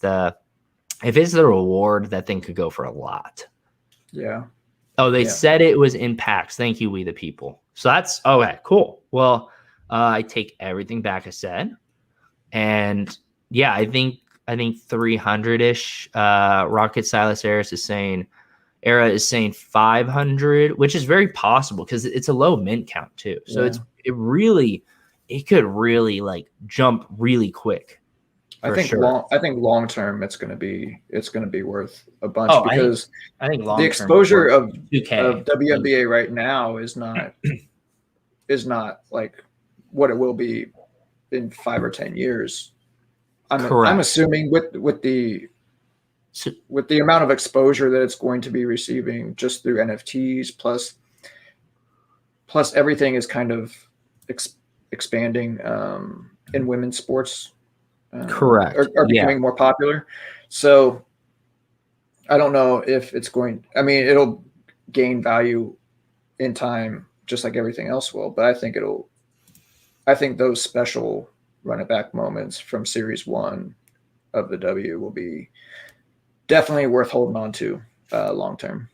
it's the reward, that thing could go for a lot. Yeah. Oh, they said it was in packs. Thank you, We the People. So that's okay, cool. Well, I take everything back I said, and yeah, I think 300-ish. Rocket Silas Era is saying 500, which is very possible because it's a low mint count too. So it could really like jump really quick. I think long term it's going to be worth a bunch because I think long the exposure of WNBA right now is not like what it will be in 5 or 10 years. I'm assuming with the amount of exposure that it's going to be receiving just through NFTs plus everything is kind of expanding in women's sports. Correct. Are becoming more popular. So I don't know if it's going, I mean, it'll gain value in time, just like everything else will, but I think those special run it back moments from series 1 of the W will be definitely worth holding on to long term.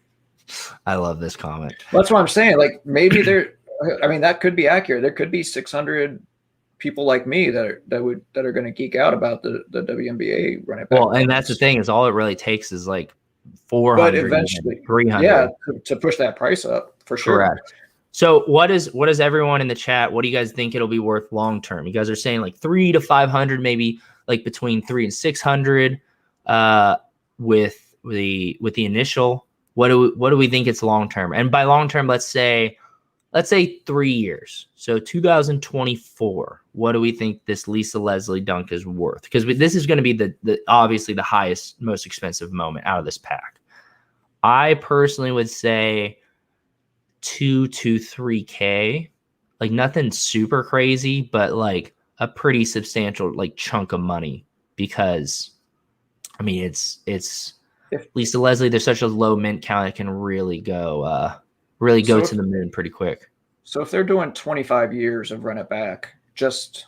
I love this comment. That's what I'm saying. Like maybe that could be accurate. There could be 600 people like me that are going to geek out about the WNBA run it back. Well, and that's the thing is all it really takes is like 400, but eventually 300. Yeah, to push that price up for sure. Correct. So what is everyone in the chat? What do you guys think it'll be worth long term? You guys are saying like 300 to 500, maybe like between 300 and 600 with the initial. What do we think it's long term? And by long term, let's say 3 years. So 2024. What do we think this Lisa Leslie dunk is worth? Because this is going to be the obviously the highest, most expensive moment out of this pack. I personally would say 2 to 3K, like nothing super crazy, but like a pretty substantial like chunk of money because I mean it's Lisa Leslie. There's such a low mint count, it can really go to the moon pretty quick. So if they're doing 25 years of run it back just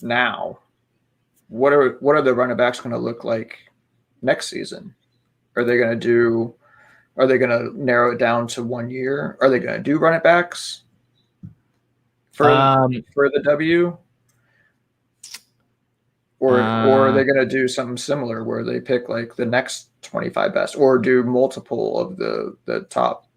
now, what are the run it backs going to look like next season? Are they going to narrow it down to 1 year? Are they going to do run it backs for the W? Or are they going to do something similar where they pick like the next 25 best or do multiple of the top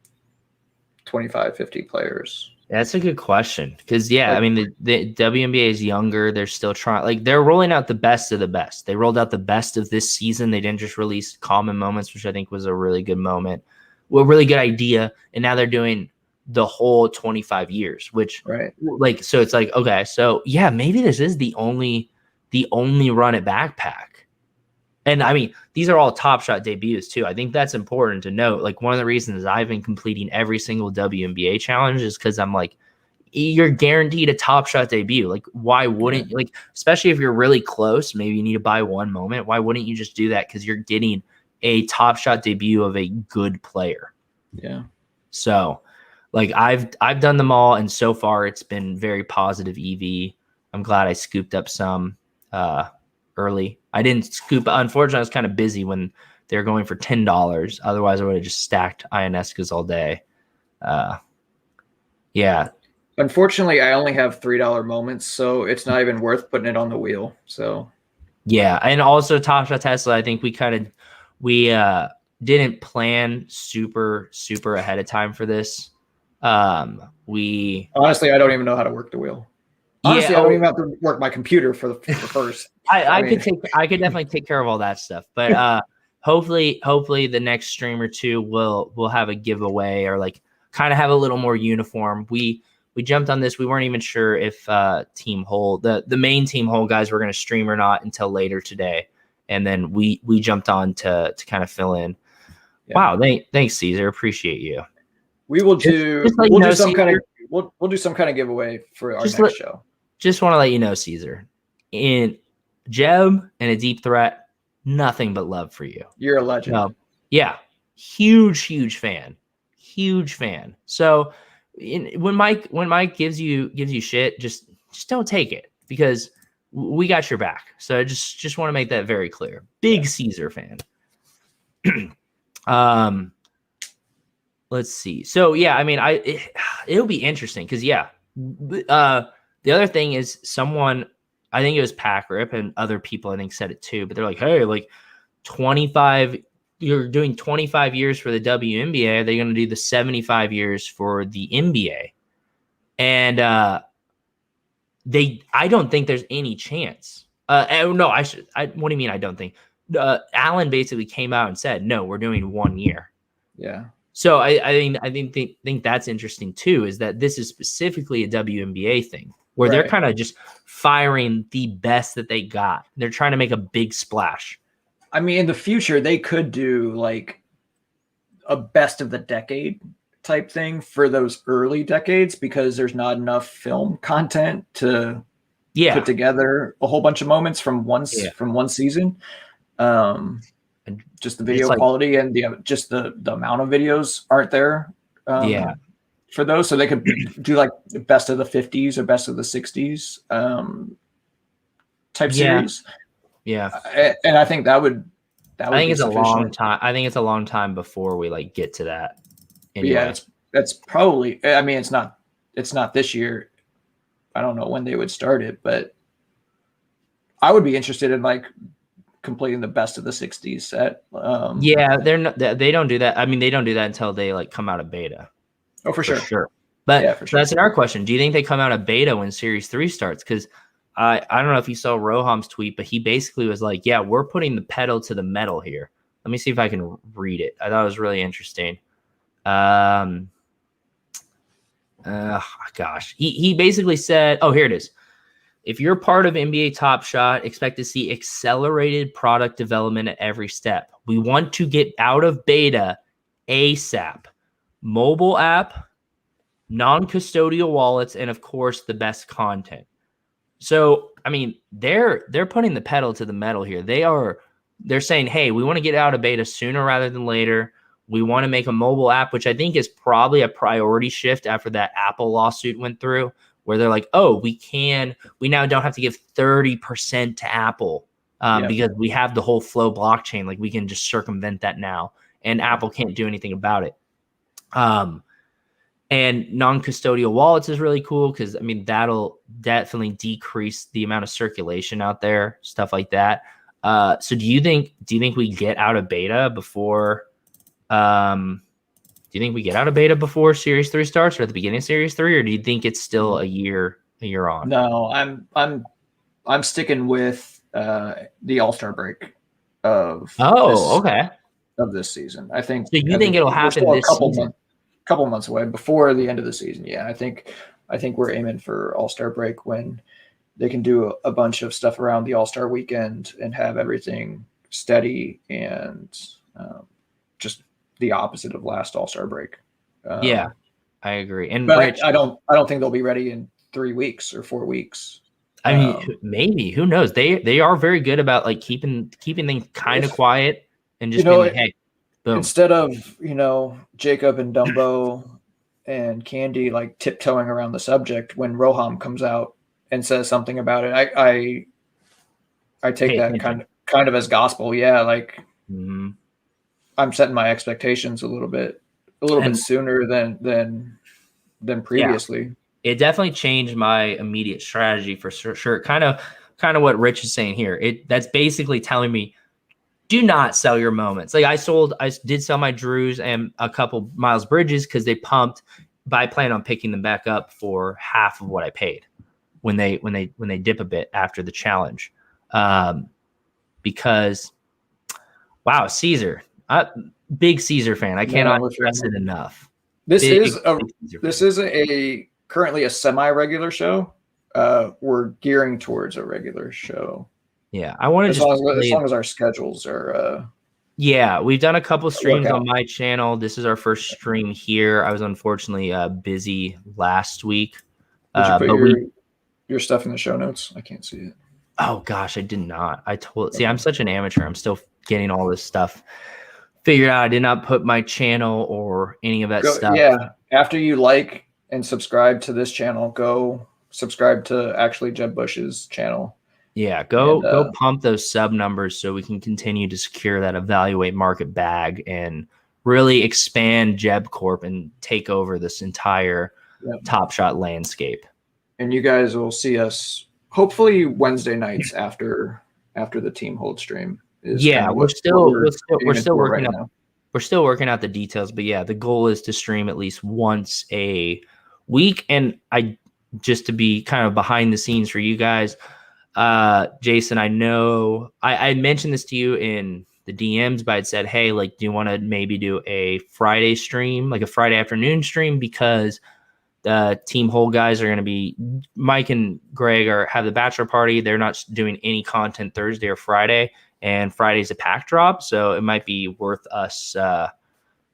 25, 50 players? That's a good question because, I mean, the WNBA is younger. They're still trying. Like, they're rolling out the best of the best. They rolled out the best of this season. They didn't just release common moments, which I think was a really good moment. Well, really good idea. And now they're doing the whole 25 years, which, like, so it's like, okay, so, yeah, maybe this is the only run it back pack. And I mean, these are all Top Shot debuts too. I think that's important to note. Like one of the reasons I've been completing every single WNBA challenge is because I'm like, you're guaranteed a Top Shot debut. Like, why wouldn't like, especially if you're really close, maybe you need to buy one moment. Why wouldn't you just do that? Because you're getting a Top Shot debut of a good player. Yeah. So, like I've done them all, and so far it's been very positive EV. I'm glad I scooped up some early. I didn't scoop. Unfortunately, I was kind of busy when they were going for $10. Otherwise, I would have just stacked INSCAs all day. Yeah. Unfortunately, I only have $3 moments, so it's not even worth putting it on the wheel. So. Yeah, and also Top Shot Tesla. I think we didn't plan super ahead of time for this. We Honestly, I don't even know how to work the wheel. Honestly, I don't even have to work my computer for the first. I could definitely take care of all that stuff. But hopefully the next stream or two will have a giveaway or like kind of have a little more uniform. We jumped on this. We weren't even sure if Team Hole, the main Team Hole guys were going to stream or not until later today. And then we jumped on to kind of fill in. Yeah. Wow, thanks Caesar. Appreciate you. We will do we'll do some kind of giveaway for our next show. Just want to let you know, Caesar, in Jeb and a Deep Threat, nothing but love for you. You're a legend. Yeah, huge fan. So when Mike gives you shit, just don't take it because we got your back. So I just want to make that very clear. Big Caesar fan. Let's see. So yeah, I mean, it'll be interesting because the other thing is someone, I think it was Pack Rip and other people I think said it too, but they're like, hey, like 25, you're doing 25 years for the WNBA. Are they going to do the 75 years for the NBA? And I don't think there's any chance. No, what do you mean? I don't think. Allen basically came out and said, no, we're doing 1 year. Yeah. So I think that's interesting too, is that this is specifically a WNBA thing where they're kind of just firing the best that they got. They're trying to make a big splash. I mean, in the future, they could do like a best of the decade type thing for those early decades because there's not enough film content to put together a whole bunch of moments from one season. Just the video quality and just the amount of videos aren't there. For those, so they could do like the best of the 50s or best of the 60s type series. Yeah, and I think that would. I think it's a long time. I think it's a long time before we like get to that. Anyway. Yeah, that's probably. I mean, it's not this year. I don't know when they would start it, but I would be interested in like completing the best of the 60s set. They don't do that. I mean, they don't do that until they like come out of beta. Oh, for sure. But that's another question. Do you think they come out of beta when Series 3 starts? Because I don't know if you saw Roham's tweet, but he basically was like, yeah, we're putting the pedal to the metal here. Let me see if I can read it. I thought it was really interesting. Gosh. He basically said, oh, here it is. If you're part of NBA Top Shot, expect to see accelerated product development at every step. We want to get out of beta ASAP. Mobile app, non-custodial wallets, and of course the best content. So, I mean, they're putting the pedal to the metal here. They're saying, hey, we want to get out of beta sooner rather than later. We want to make a mobile app, which I think is probably a priority shift after that Apple lawsuit went through, where they're like, oh, we now don't have to give 30% to Apple because we have the whole Flow blockchain. Like we can just circumvent that now, and Apple can't do anything about it. And non-custodial wallets is really cool because I mean that'll definitely decrease the amount of circulation out there, stuff like that. So do you think we get out of beta before? Do you think we get out of beta before Series 3 starts or at the beginning of Series 3, or do you think it's still a year on? No, I'm sticking with the All-Star break of of this season. I think. So you think it'll happen this season? Couple months away before the end of the season. Yeah, I think we're aiming for All-Star break when they can do a bunch of stuff around the All-Star weekend and have everything steady and just the opposite of last All-Star break. I agree. And but Rich, I don't think they'll be ready in 3 weeks or 4 weeks. I mean, maybe, who knows? They are very good about like keeping things kind of quiet and just being like, hey. Boom. Instead of, Jacob and Dumbo and Candy like tiptoeing around the subject, when Roham comes out and says something about it, I take that kind of as gospel. Yeah, like I'm setting my expectations a little bit sooner than previously. Yeah. It definitely changed my immediate strategy for sure. Kind of what Rich is saying here. That's basically telling me do not sell your moments. Like I did sell my Drews and a couple Miles Bridges because they pumped, but I plan on picking them back up for half of what I paid when they dip a bit after the challenge. Because wow, Caesar, big Caesar fan. I cannot stress it enough. This is currently a semi-regular show. We're gearing towards a regular show. Yeah, I want to as long as our schedules are. Yeah, we've done a couple streams on my channel. This is our first stream here. I was unfortunately busy last week. Did you put your stuff in the show notes? I can't see it. Oh gosh, I did not. See, I'm such an amateur. I'm still getting all this stuff figured out. I did not put my channel or any of that stuff. Yeah, after you like and subscribe to this channel, go subscribe to actually Jeb Bush's channel. Yeah, go pump those sub numbers so we can continue to secure that evaluate market bag and really expand Jeb Corp and take over this entire Top Shot landscape. And you guys will see us hopefully Wednesday nights after the team hold stream. We're still working out. We're still working out the details, but yeah, the goal is to stream at least once a week. And just to be kind of behind the scenes for you guys. Jason, I know I mentioned this to you in the DMs, but I'd said, hey, like, do you want to maybe do a Friday stream, like a Friday afternoon stream? Because the Team Whole guys are going to be, Mike and Greg have the bachelor party. They're not doing any content Thursday or Friday, and Friday's a pack drop. So it might be worth us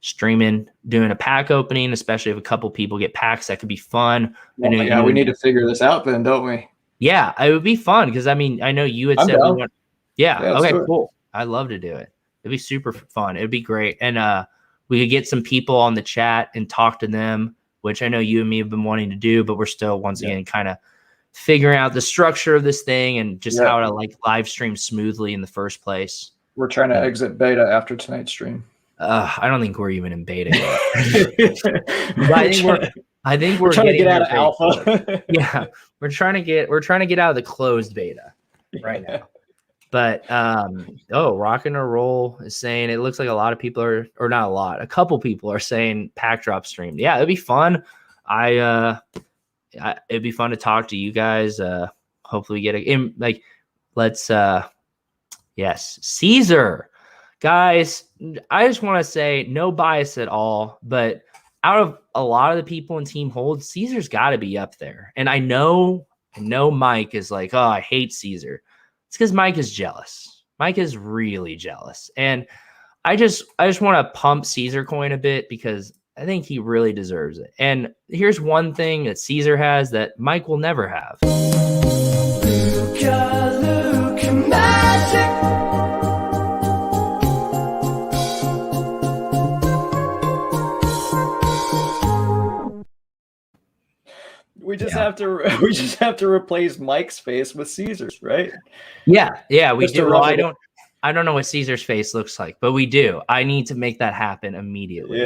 streaming, doing a pack opening, especially if a couple people get packs. That could be fun. We need to figure this out then, don't we? Yeah, it would be fun because I know you had said we want. Yeah, okay, cool. I'd love to do it. It'd be super fun. It'd be great, and we could get some people on the chat and talk to them, which I know you and me have been wanting to do, but we're still once again kind of figuring out the structure of this thing and just how to like live stream smoothly in the first place. We're trying to exit beta after tonight's stream. I don't think we're even in beta yet. I think we're trying to get out of alpha. Yeah, we're trying to get out of the closed beta right now. But Rock and Roll is saying it looks like a lot of people are, or not a lot, a couple people are saying pack drop stream. Yeah, it'd be fun. It'd be fun to talk to you guys. Hopefully we get yes, Caesar. Guys, I just want to say no bias at all, but out of a lot of the people in Team Hold, Caesar's got to be up there. And I know Mike is like, oh, I hate Caesar. It's because Mike is jealous. Mike is really jealous. And I just want to pump Caesar coin a bit because I think he really deserves it. And here's one thing that Caesar has that Mike will never have. Luca magic. We just have to replace Mike's face with Caesar's, right? Yeah, we do. Well, I don't know what Caesar's face looks like, but we do. I need to make that happen immediately.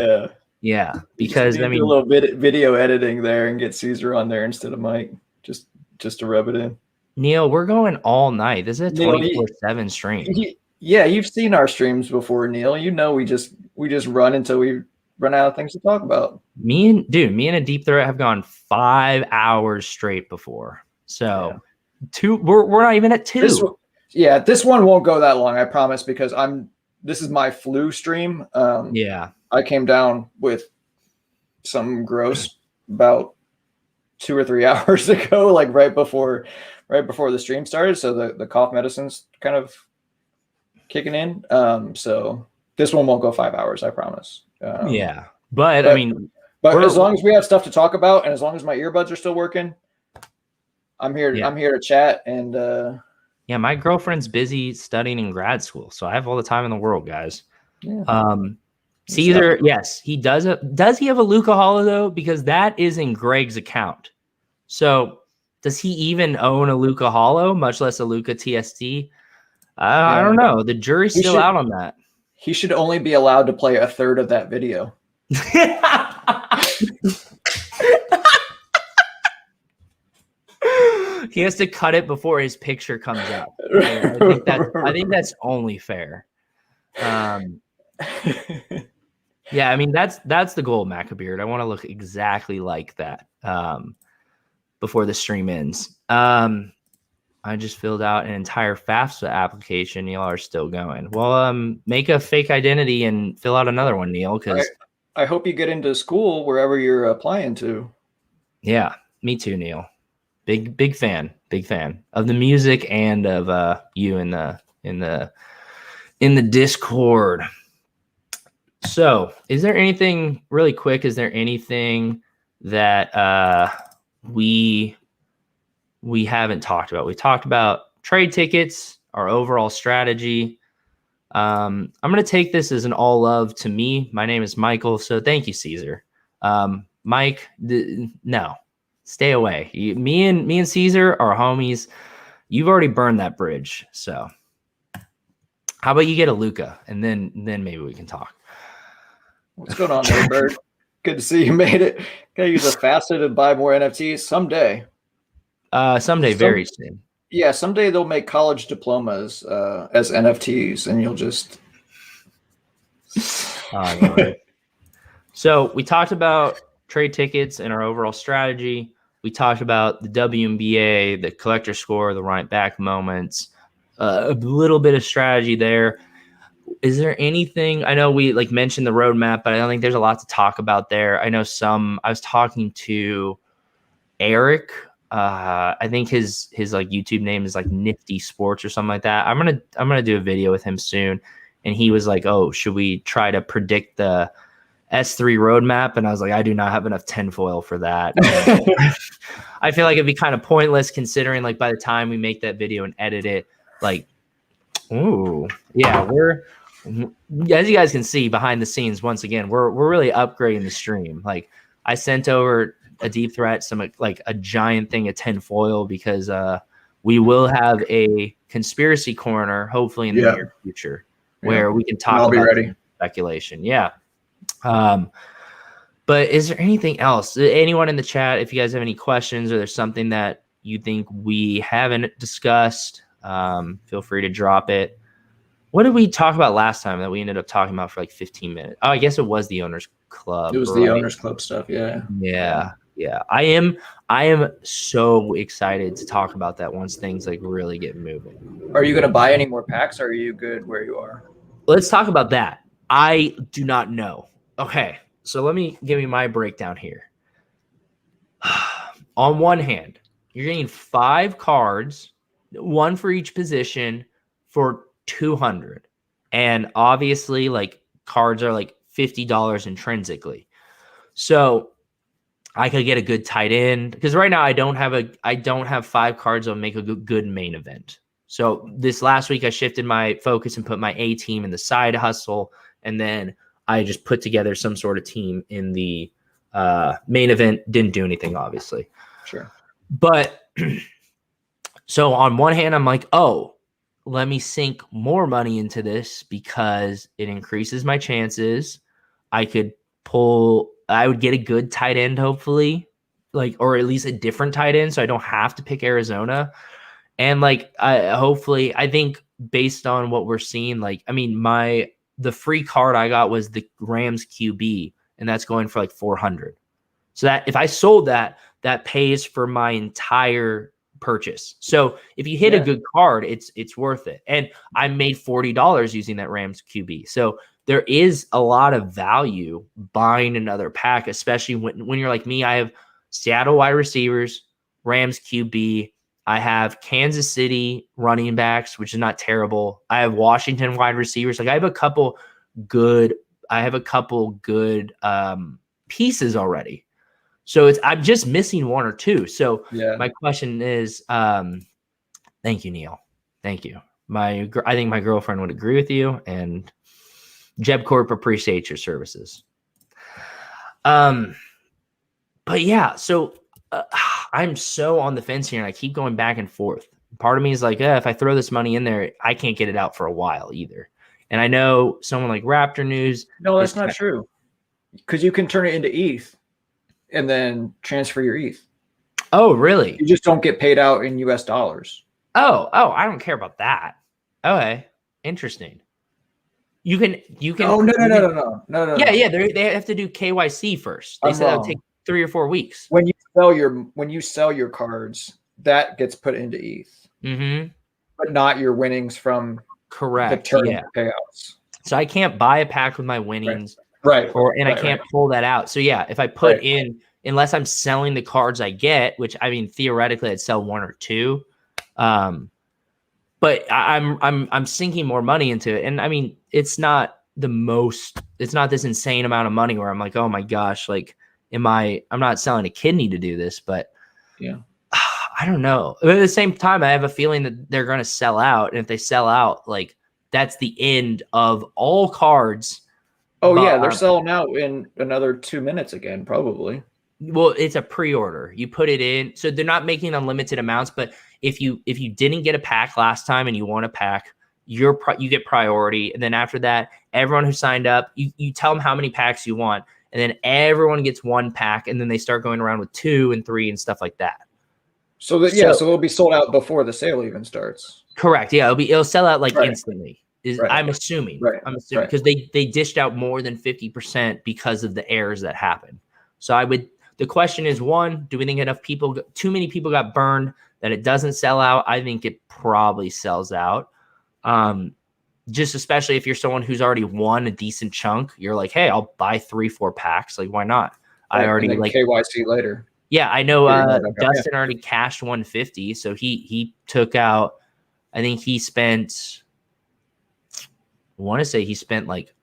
Yeah, because I mean, do a little bit video editing there and get Caesar on there instead of Mike, just to rub it in. Neil, we're going all night. This is a 24/7 stream. Yeah, you've seen our streams before, Neil. You know, we just run until we run out of things to talk about. Me and Adeepthret have gone 5 hours straight before. So we're not even at 2. This one won't go that long, I promise, because this is my flu stream. I came down with something gross about 2 or 3 hours ago, like right before the stream started. So the cough medicine's kind of kicking in. So this one won't go 5 hours, I promise. But I mean, as long as we have stuff to talk about, and as long as my earbuds are still working, I'm here to chat. And my girlfriend's busy studying in grad school, so I have all the time in the world, guys. Caesar, yes, he does. Does he have a Luca Holo though? Because that is in Greg's account. So does he even own a Luca Holo, much less a Luca TST? I don't know. The jury's still out on that. He should only be allowed to play a third of that video. He has to cut it before his picture comes up. I think that's only fair. Um, yeah, I mean that's the goal, Macabeard. I want to look exactly like that before the stream ends. I just filled out an entire FAFSA application. Y'all are still going. Well, make a fake identity and fill out another one, Neil. Because I hope you get into school wherever you're applying to. Yeah, me too, Neil. Big fan of the music and of you in the Discord. So, is there anything really quick? Is there anything that we haven't talked about? We talked about trade tickets, our overall strategy. I'm going to take this as an all love to me. My name is Michael, so thank you, Caesar. Mike, no, stay away. Me and Caesar are homies. You've already burned that bridge. So, how about you get a Luca, and then maybe we can talk. What's going on there, Bird? Good to see you made it. Gotta use a facet and buy more NFTs someday. Someday, very soon. Yeah, someday they'll make college diplomas as NFTs, and you'll just. So we talked about trade tickets and our overall strategy. We talked about the WNBA, the collector score, the right back moments, a little bit of strategy there. Is there anything? I know we mentioned the roadmap, but I don't think there's a lot to talk about there. I know I was talking to Eric. I think his YouTube name is Nifty Sports or something like that. I'm gonna do a video with him soon, and he was like, "Oh, should we try to predict the S3 roadmap?" And I was like, "I do not have enough tinfoil for that." I feel like it'd be kind of pointless considering by the time we make that video and edit it, ooh, yeah, we're, as you guys can see behind the scenes, once again, we're really upgrading the stream. I sent over Adeepthret some a giant thing of tinfoil because we will have a conspiracy corner hopefully in the near future where we can talk about speculation. Yeah. But is there anything else? Anyone in the chat, if you guys have any questions or there's something that you think we haven't discussed, feel free to drop it. What did we talk about last time that we ended up talking about for 15 minutes? Oh, I guess it was the Owners Club. It was the Owners Club stuff. Yeah. I am so excited to talk about that once things really get moving. Are you going to buy any more packs, or are you good where you are? Let's talk about that. I do not know. Okay, so let me give you my breakdown here. On one hand, you're getting 5 cards, one for each position, for $200, and obviously cards are $50 intrinsically. So I could get a good tight end because right now I don't have 5 cards that will make a good main event. So this last week I shifted my focus and put my A team in the side hustle, and then I just put together some sort of team in the main event. Didn't do anything, obviously. Sure. But so on one hand, I'm like, oh, let me sink more money into this because it increases my chances. I would get a good tight end, hopefully, or at least a different tight end, so I don't have to pick Arizona. And I think based on what we're seeing, the free card I got was the Rams QB, and that's going for 400. So that if I sold that pays for my entire purchase. So if you hit a good card, it's worth it. And I made $40 using that Rams QB. So there is a lot of value buying another pack, especially when you're like me. I have Seattle wide receivers, Rams QB. I have Kansas City running backs, which is not terrible. I have Washington wide receivers. I have a couple good pieces already. So I'm just missing 1 or 2. So my question is, thank you, Neil. Thank you. I think my girlfriend would agree with you, and Jeb Corp appreciates your services. But yeah, so I'm so on the fence here, and I keep going back and forth. Part of me is if I throw this money in there, I can't get it out for a while either. And I know someone like Raptor News. No, that's not true. Because you can turn it into ETH and then transfer your ETH. Oh, really? You just don't get paid out in US dollars. Oh, I don't care about that. Okay, interesting. You can. Oh no. Yeah. They have to do KYC first. They I'm said that would wrong. take 3 or 4 weeks. When you sell your cards, that gets put into ETH, Mm-hmm. but not your winnings from the Correct. tournament Yeah. payouts. So I can't buy a pack with my winnings, Right. I can't pull that out. So yeah, if I put in, unless I'm selling the cards I get, which I mean theoretically I'd sell 1 or 2, but I'm sinking more money into it, and I mean it's not this insane amount of money where I'm like, oh my gosh, like I'm not selling a kidney to do this, but yeah. I don't know. But at the same time, I have a feeling that they're going to sell out. And if they sell out, like that's the end of all cards. Oh, yeah. They're selling out in another 2 minutes again, probably. Well, it's a pre-order. You put it in. So they're not making unlimited amounts. But if you didn't get a pack last time and you want a pack, you get priority. And then after that, everyone who signed up, you tell them how many packs you want. And then everyone gets 1 pack. And then they start going around with 2 and 3 and stuff like that. So it'll be sold out before the sale even starts. Correct. Yeah, it'll sell out like instantly. I'm assuming. Right. I'm assuming because they dished out more than 50% because of the errors that happened. So the question is, one, do we think too many people got burned that it doesn't sell out? I think it probably sells out. Just especially if you're someone who's already won a decent chunk, you're like, hey, I'll buy 3-4 packs. Like, why not? I already like KYC later. Yeah, I know Dustin already cashed 150, so he took out, I think he spent, I want to say he spent like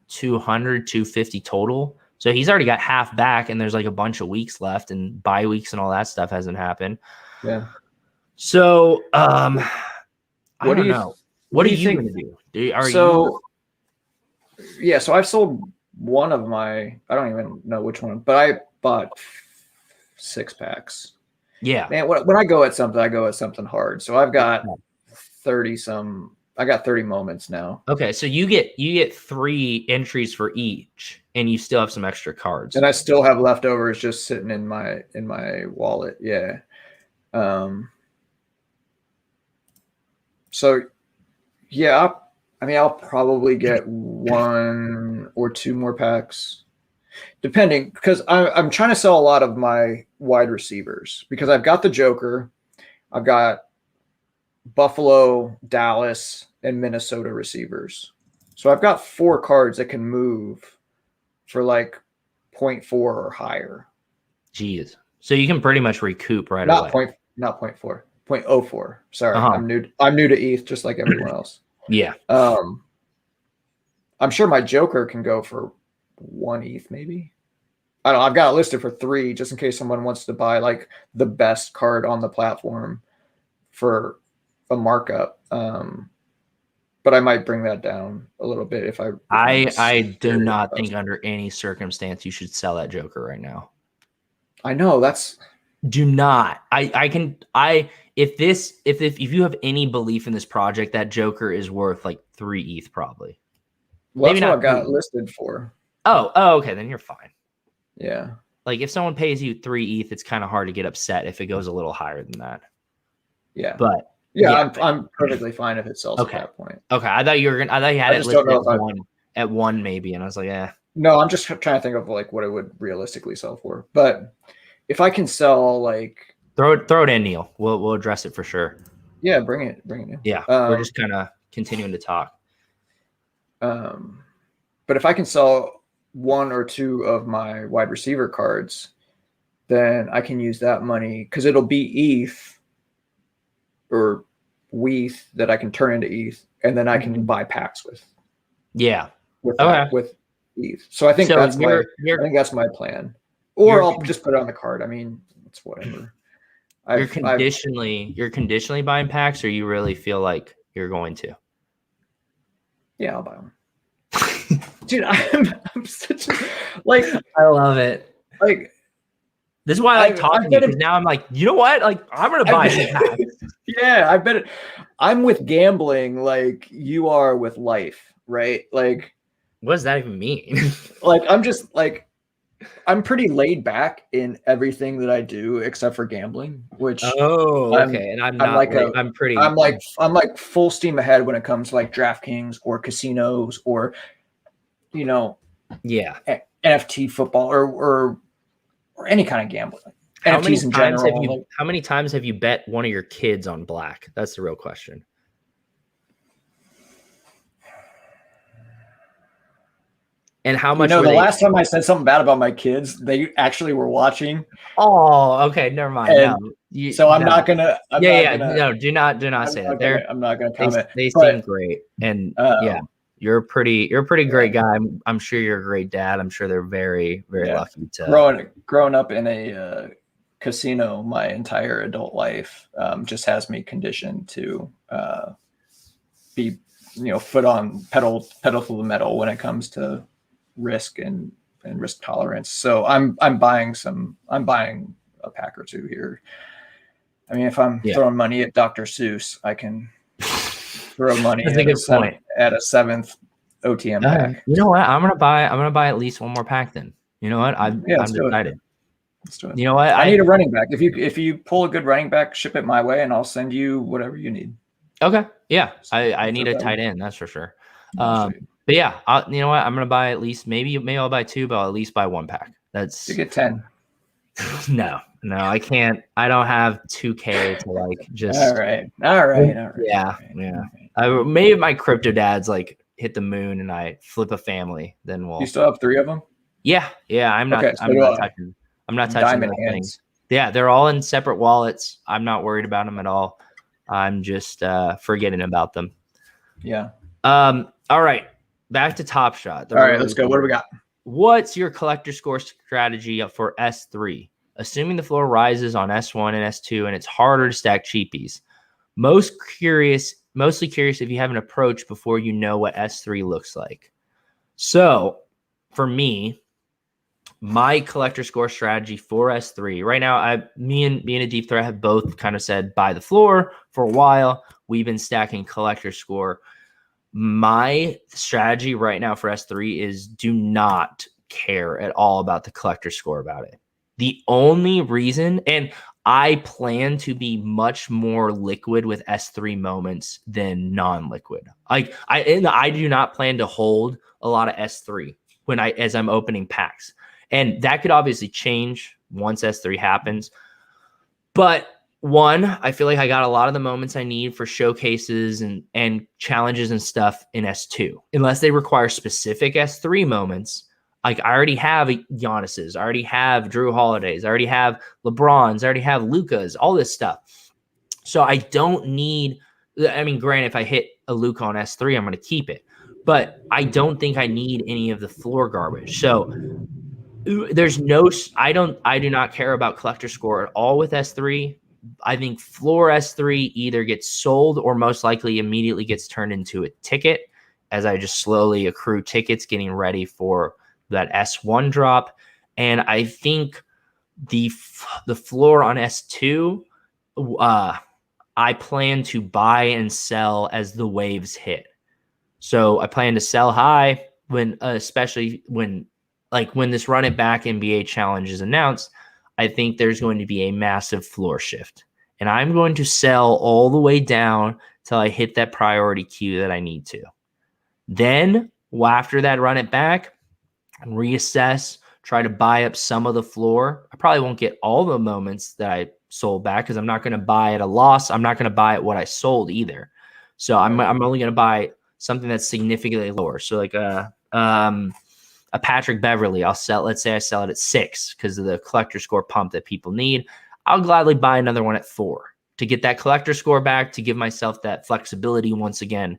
200, 250 total. So he's already got half back, and there's like a bunch of weeks left, and bye weeks and all that stuff hasn't happened. Yeah. So I don't know. What are you going to do? Yeah, so I've sold one of my, I don't even know which one, but I bought 6 packs. Yeah. Man, when I go at something hard. So I've got 30 moments now. Okay, so you get 3 entries for each, and you still have some extra cards. And I still have leftovers just sitting in my wallet. Yeah. So yeah, I'll probably get 1 or 2 more packs, depending, because I'm trying to sell a lot of my wide receivers because I've got the Joker, I've got Buffalo, Dallas, and Minnesota receivers. So I've got 4 cards that can move for like 0.4 or higher. Jeez. So you can pretty much recoup right away. Not 0.4, 0.04. Sorry, I'm new to ETH just like everyone else. Yeah. I'm sure my Joker can go for 1 ETH maybe. I don't know. I've got it listed for 3 just in case someone wants to buy like the best card on the platform for a markup. But I might bring that down a little bit if I do not think under any circumstance you should sell that Joker right now. I know do not. If you have any belief in this project, that Joker is worth like 3 ETH probably. Well, that's what I've got listed for. Oh, okay, then you're fine. Yeah. Like if someone pays you 3 ETH, it's kind of hard to get upset if it goes a little higher than that. Yeah. But I'm perfectly fine if it sells at that point. Okay, I thought you had it listed at 1 maybe, and I was like, yeah. No, I'm just trying to think of like what it would realistically sell for. But if I can sell like throw it in, Neil. We'll address it for sure. Yeah, bring it in. Yeah, we're just kind of continuing to talk. But if I can sell 1 or 2 of my wide receiver cards, then I can use that money because it'll be ETH or WETH that I can turn into ETH, and then I can buy packs with. Yeah. With ETH. So I think that's my plan. Or I'll just put it on the card. I mean, it's whatever. You're conditionally buying packs, or you really feel like you're going to? Yeah, I'll buy them. Dude, I'm such like I love it. Like this is why I like talking to you, because now I'm like, you know what? Like I'm gonna buy some packs. Yeah, I bet I'm with gambling like you are with life, right? Like what does that even mean? Like I'm just like I'm pretty laid back in everything that I do except for gambling, which Oh, I'm okay. And I'm I'm not like like a I'm I'm like full steam ahead when it comes to like DraftKings or casinos or yeah. NFT football or any kind of gambling. NFTs in general. Like, how many times have you bet one of your kids on black? That's the real question. And how much the were they? last time I said something bad about my kids, they actually were watching. Oh, okay, never mind. And so I'm no. not gonna. No, do not say that. I'm not gonna comment. They seem great, and yeah, you're a pretty great guy. I'm sure you're a great dad. I'm sure they're very lucky to growing up in a casino my entire adult life just has me conditioned to be foot on pedal to the metal when it comes to risk and risk tolerance. So I'm buying a pack or two here. I mean, if I'm throwing money at Dr. Seuss, I can throw money at a seventh OTM pack. You know what? I'm gonna buy at least one more pack then. You know what? I'm decided. Let's do it. You know what? I need a running back. If you pull a good running back, ship it my way and I'll send you whatever you need. Okay. Yeah. I need a tight end, that's for sure. But yeah, you know what? I'm gonna buy at least maybe I'll buy two, but I'll at least buy one pack. That's you get 10. No, I can't. I don't have 2K to like just. All right. Yeah. Maybe my crypto dad's like hit the moon and I flip a family, then we'll. You still have 3 of them? Yeah. I'm not. Okay, so I'm not touching those things. Yeah, they're all in separate wallets. I'm not worried about them at all. I'm just forgetting about them. Yeah. All right. Back to Top Shot. All right, let's go. What do we got? What's your collector score strategy for S3? Assuming the floor rises on S1 and S2 and it's harder to stack cheapies. Mostly curious if you have an approach before you know what S3 looks like. So for me, my collector score strategy for S3 right now, me and Adeepthret have both kind of said buy the floor for a while. We've been stacking collector score. My strategy right now for S3 is do not care at all about the collector score about it. The only reason, and I plan to be much more liquid with S3 moments than non-liquid. Like I do not plan to hold a lot of S3 as I'm opening packs. And that could obviously change once S3 happens. But one, I feel like I got a lot of the moments I need for showcases and challenges and stuff in S2. Unless they require specific S3 moments, like I already have Giannis's, I already have Drew Holiday's, I already have LeBron's, I already have Luka's, all this stuff. So I don't need, I mean, granted, if I hit a Luka on S3, I'm going to keep it. But I don't think I need any of the floor garbage. So there's I do not care about collector score at all with S3. I think floor S3 either gets sold or most likely immediately gets turned into a ticket as I just slowly accrue tickets getting ready for that S1 drop. And I think the floor on S2, I plan to buy and sell as the waves hit. So I plan to sell high especially when this run it back NBA challenge is announced. I think there's going to be a massive floor shift. And I'm going to sell all the way down till I hit that priority queue that I need to. Then, after that run it back, reassess, try to buy up some of the floor. I probably won't get all the moments that I sold back because I'm not going to buy at a loss. I'm not going to buy at what I sold either. So I'm only going to buy something that's significantly lower. So like a Patrick Beverly, let's say I sell it at 6 because of the collector score pump that people need. I'll gladly buy another one at 4 to get that collector score back, to give myself that flexibility once again.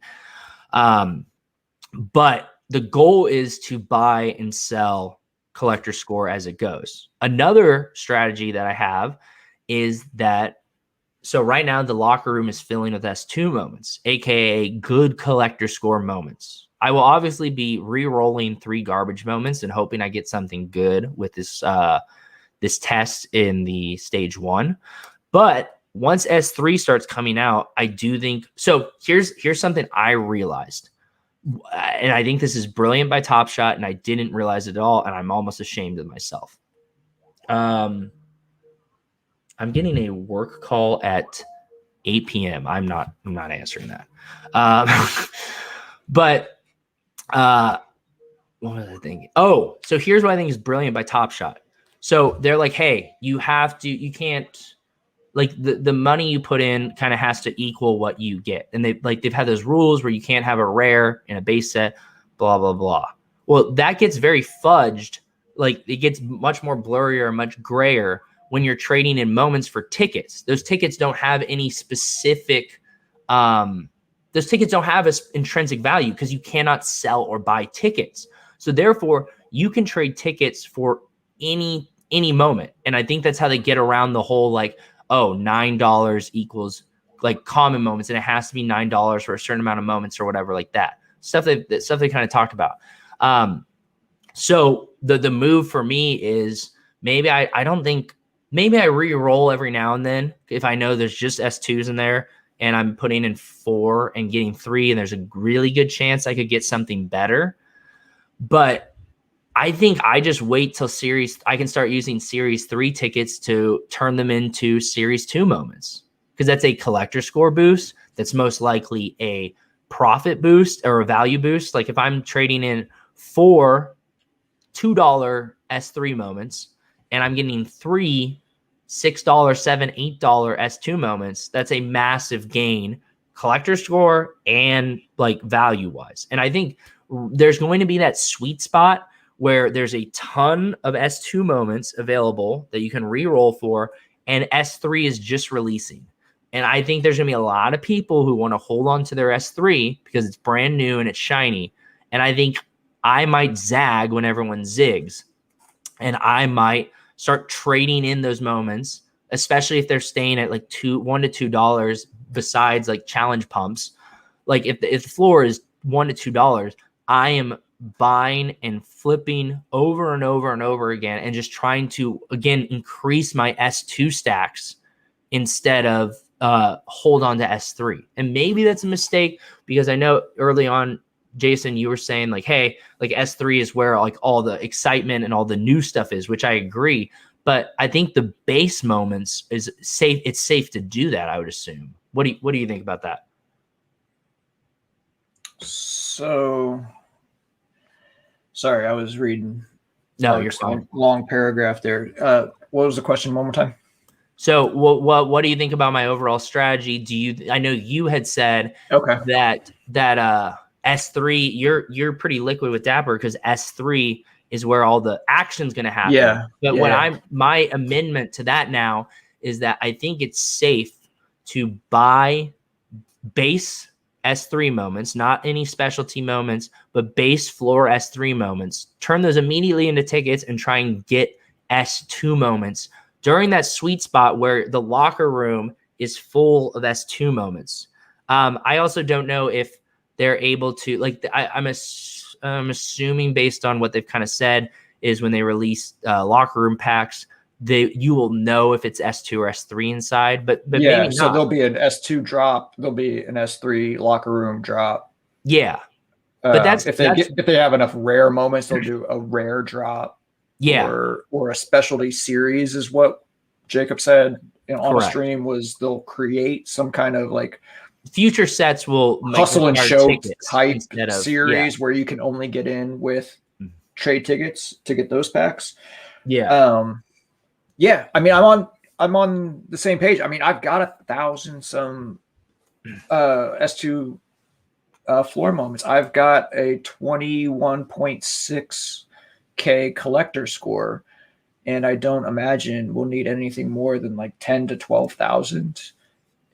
But the goal is to buy and sell collector score as it goes. Another strategy that I have is that, so right now the locker room is filling with S2 moments, aka good collector score moments. I will obviously be re-rolling 3 garbage moments and hoping I get something good with this this test in the stage 1. But once S3 starts coming out, I do think so. Here's something I realized. and I think this is brilliant by Top Shot, and I didn't realize it at all, and I'm almost ashamed of myself. I'm getting a work call at 8 p.m. I'm not answering that. But what was I thinking? Oh, so here's what I think is brilliant by Top Shot. So they're like, hey, you can't, like, the money you put in kind of has to equal what you get. And they've had those rules where you can't have a rare in a base set, blah, blah, blah. Well, that gets very fudged. Like, it gets much more blurrier, much grayer when you're trading in moments for tickets. Those tickets don't have any specific, those tickets don't have an intrinsic value because you cannot sell or buy tickets. So therefore, you can trade tickets for any moment. And I think that's how they get around the whole, like, oh, $9 equals like common moments, and it has to be $9 for a certain amount of moments or whatever, like that. Stuff they kind of talked about. So the move for me is maybe maybe I re-roll every now and then if I know there's just S2s in there and I'm putting in 4 and getting 3, and there's a really good chance I could get something better. But I think I just wait till I can start using Series 3 tickets to turn them into Series 2 moments, because that's a collector score boost. That's most likely a profit boost or a value boost. Like if I'm trading in 4 $2 S3 moments and I'm getting 3 $6, $7, $8 S2 moments, that's a massive gain, collector score and like value wise. And I think there's going to be that sweet spot where there's a ton of S2 moments available that you can re-roll for, and S3 is just releasing. And I think there's going to be a lot of people who want to hold on to their S3 because it's brand new and it's shiny. And I think I might zag when everyone zigs, and I might start trading in those moments, especially if they're staying at like $1 to $2 besides like challenge pumps. Like if the floor is $1 to $2, I am buying and flipping over and over and over again and just trying to, again, increase my S2 stacks instead of hold on to S3. And maybe that's a mistake, because I know early on, Jason, you were saying like, hey, like S3 is where like all the excitement and all the new stuff is, which I agree. But I think the base moments is safe. It's safe to do that, I would assume. What do you think about that? So, sorry, I was reading. No, you're fine. Long paragraph there. What was the question one more time? So what do you think about my overall strategy? I know you had said that S3, you're pretty liquid with Dapper because S3 is where all the action's going to happen. Yeah. But my amendment to that now is that I think it's safe to buy base S3 moments, not any specialty moments, but base floor S3 moments, turn those immediately into tickets and try and get S2 moments during that sweet spot where the locker room is full of S2 moments. I also don't know if they're able to, like, I'm assuming based on what they've kind of said is when they release locker room packs, you will know if it's S2 or S3 inside, but yeah, maybe so not. There'll be an S2 drop, there'll be an S3 locker room drop. Yeah, but if they have enough rare moments, they'll do a rare drop. Yeah, or a specialty series is what Jacob said on Correct. a stream. Was they'll create some kind of like future sets will hustle and show type series where you can only get in with trade tickets to get those packs. Yeah. Yeah. I mean, I'm on the same page. I mean, I've got 1,000 some S2 floor moments. I've got a 21.6K collector score, and I don't imagine we'll need anything more than like 10 to 12,000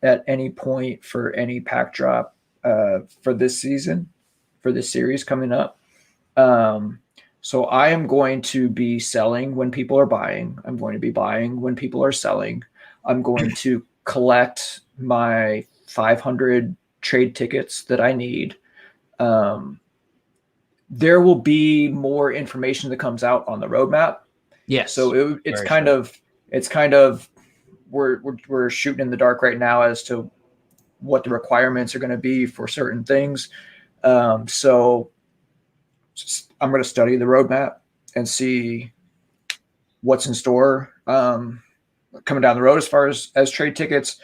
at any point for any pack drop for this season, for this series coming up. So I am going to be selling when people are buying. I'm going to be buying when people are selling. I'm going to collect my 500 trade tickets that I need. There will be more information that comes out on the roadmap. Yes. So it's kind of we're shooting in the dark right now as to what the requirements are going to be for certain things. So I'm going to study the roadmap and see what's in store coming down the road as far as trade tickets.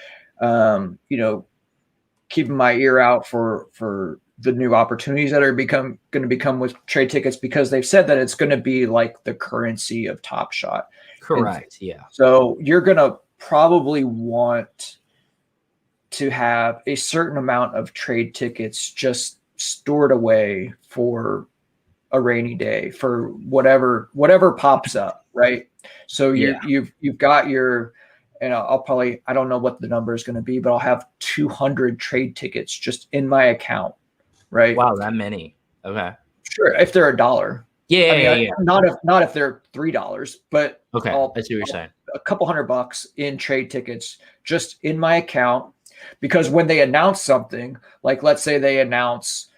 Keeping my ear out for the new opportunities that are going to become with trade tickets, because they've said that it's going to be like the currency of Top Shot. Correct. Yeah. So you're going to probably want to have a certain amount of trade tickets just stored away for a rainy day, for whatever pops up, right? So you've got your, and I'll probably, I don't know what the number is going to be, but I'll have 200 trade tickets just in my account, right? Wow, that many. Okay. Sure, if they're $1. Yeah. Not if they're $3, but okay. I see what you're saying. A couple $100 in trade tickets just in my account, because when they announce something, like let's say they announce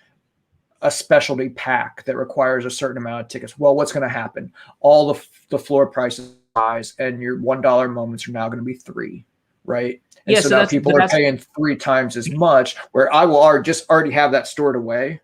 a specialty pack that requires a certain amount of tickets, well, what's going to happen? All the floor prices rise, and your $1 moments are now going to be $3, right? And Yeah, so now people are paying 3 times as much, where I will already have that stored away.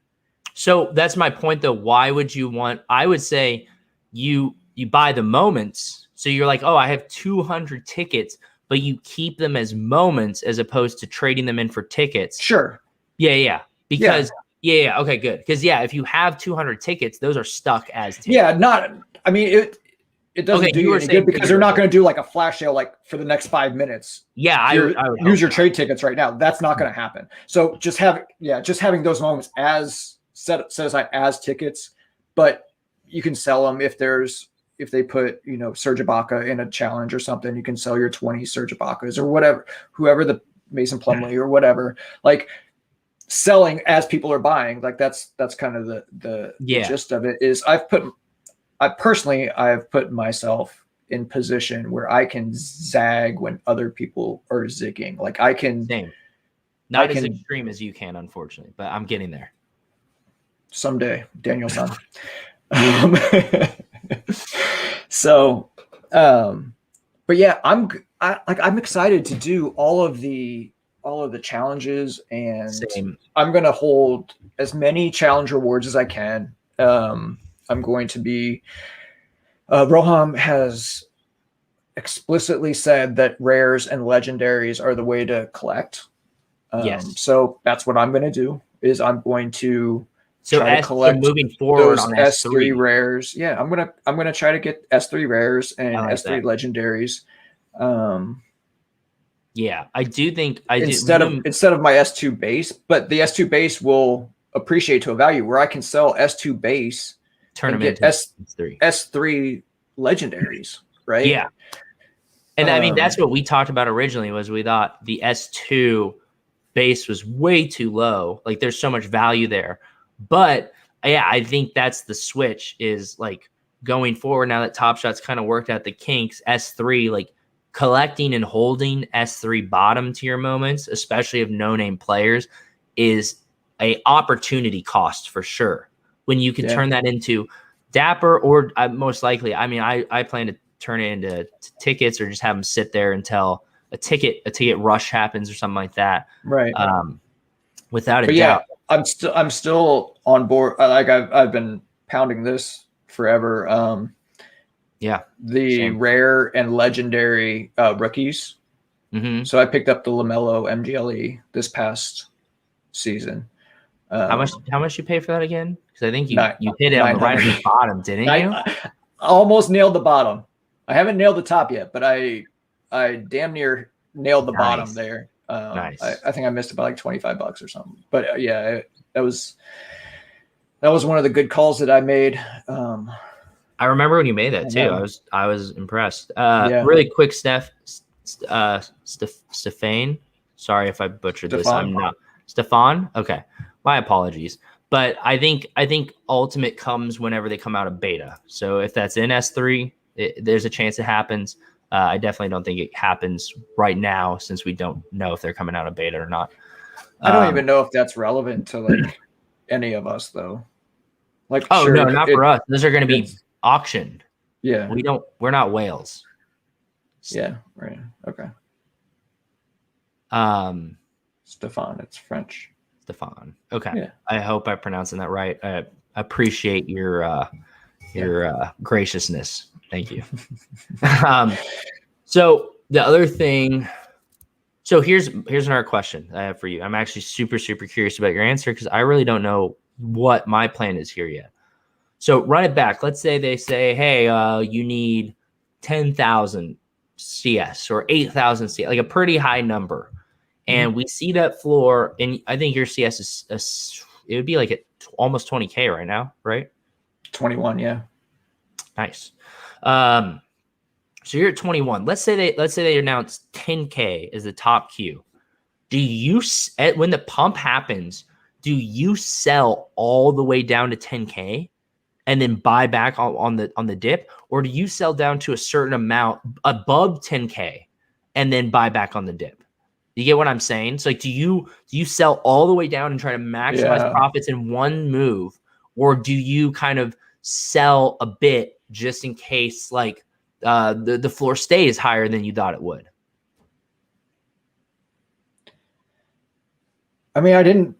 So that's my point, though. Why would you want? I would say you buy the moments, so you're like, oh, I have 200 tickets, but you keep them as moments as opposed to trading them in for tickets. Sure. Yeah. Because yeah. Okay, good. Because if you have 200 tickets, those are stuck as tickets. Yeah, it doesn't do you any good, because they're not going to do like a flash sale like for the next 5 minutes. Yeah, I would use your trade tickets right now. That's not going to happen. So just having those moments as set aside as tickets, but you can sell them if they put Serge Ibaka in a challenge or something. You can sell your 20 Serge Ibakas or whatever, whoever, the Mason Plumlee or whatever, like selling as people are buying. Like that's kind of the gist of it. Is I've put myself in position where I can zag when other people are zigging. Like I can. Same. Not as extreme as you can, unfortunately, but I'm getting there. Someday, Danielson. So, but yeah, I'm excited to do all of the challenges, and Same. I'm going to hold as many challenge rewards as I can. I'm going to be, Roham has explicitly said that rares and legendaries are the way to collect. Yes. So that's what I'm going to do, is I'm going to try to collect moving forward on S3 rares. Yeah, I'm gonna try to get S3 rares and S3 legendaries. Yeah, I do think instead of my S2 base, but the S2 base will appreciate to a value where I can sell S2 base, turn them into S3 legendaries, right? Yeah. And I mean, that's what we talked about originally, was we thought the S2 base was way too low. Like there's so much value there. But yeah, I think that's the switch, is like going forward, now that Top Shot's kind of worked out the kinks, S3, like collecting and holding S3 bottom tier moments, especially of no-name players, is a opportunity cost for sure. When you can turn that into Dapper, or most likely, I mean, I plan to turn it into tickets, or just have them sit there until a ticket rush happens or something like that. Right. Without a doubt. I'm still on board. Like I've been pounding this forever. The rare and legendary rookies. Mm-hmm. So I picked up the LaMelo MGLE this past season. How much you pay for that again? Because I think you hit it on the right at the bottom, didn't you? I almost nailed the bottom. I haven't nailed the top yet, but I damn near nailed the bottom there. Nice. I think I missed it by like $25 or something. But that was one of the good calls that I made. I remember when you made that too. I was impressed. Really quick, Stefan. Sorry if I butchered this. I'm not Stefan. Okay, my apologies. But I think Ultimate comes whenever they come out of beta. So if that's in S3, there's a chance it happens. I definitely don't think it happens right now, since we don't know if they're coming out of beta or not. I don't even know if that's relevant to like any of us, though. Like, no, not for us. Those are going to be auctioned. Yeah, we're not whales. Yeah, right. Okay. Stefan, it's French. Stefan. Okay. Yeah. I hope I'm pronouncing that right. I appreciate your graciousness. Thank you. So the other thing, so here's another question I have for you. I'm actually super curious about your answer because I really don't know what my plan is here yet. So run it back. Let's say they say, hey, you need 10,000 CS or 8,000 CS, like a pretty high number. And we see that floor, and I think your CS is it would be like at almost 20K right now, right? 21, yeah. Nice. So you're at 21. Let's say they announce 10K as the top queue. Do you, when the pump happens, do you sell all the way down to 10K and then buy back on the dip, or do you sell down to a certain amount above 10K and then buy back on the dip? You get what I'm saying? So like, do you sell all the way down and try to maximize profits in one move, or do you kind of sell a bit just in case like the floor stays higher than you thought it would? I mean,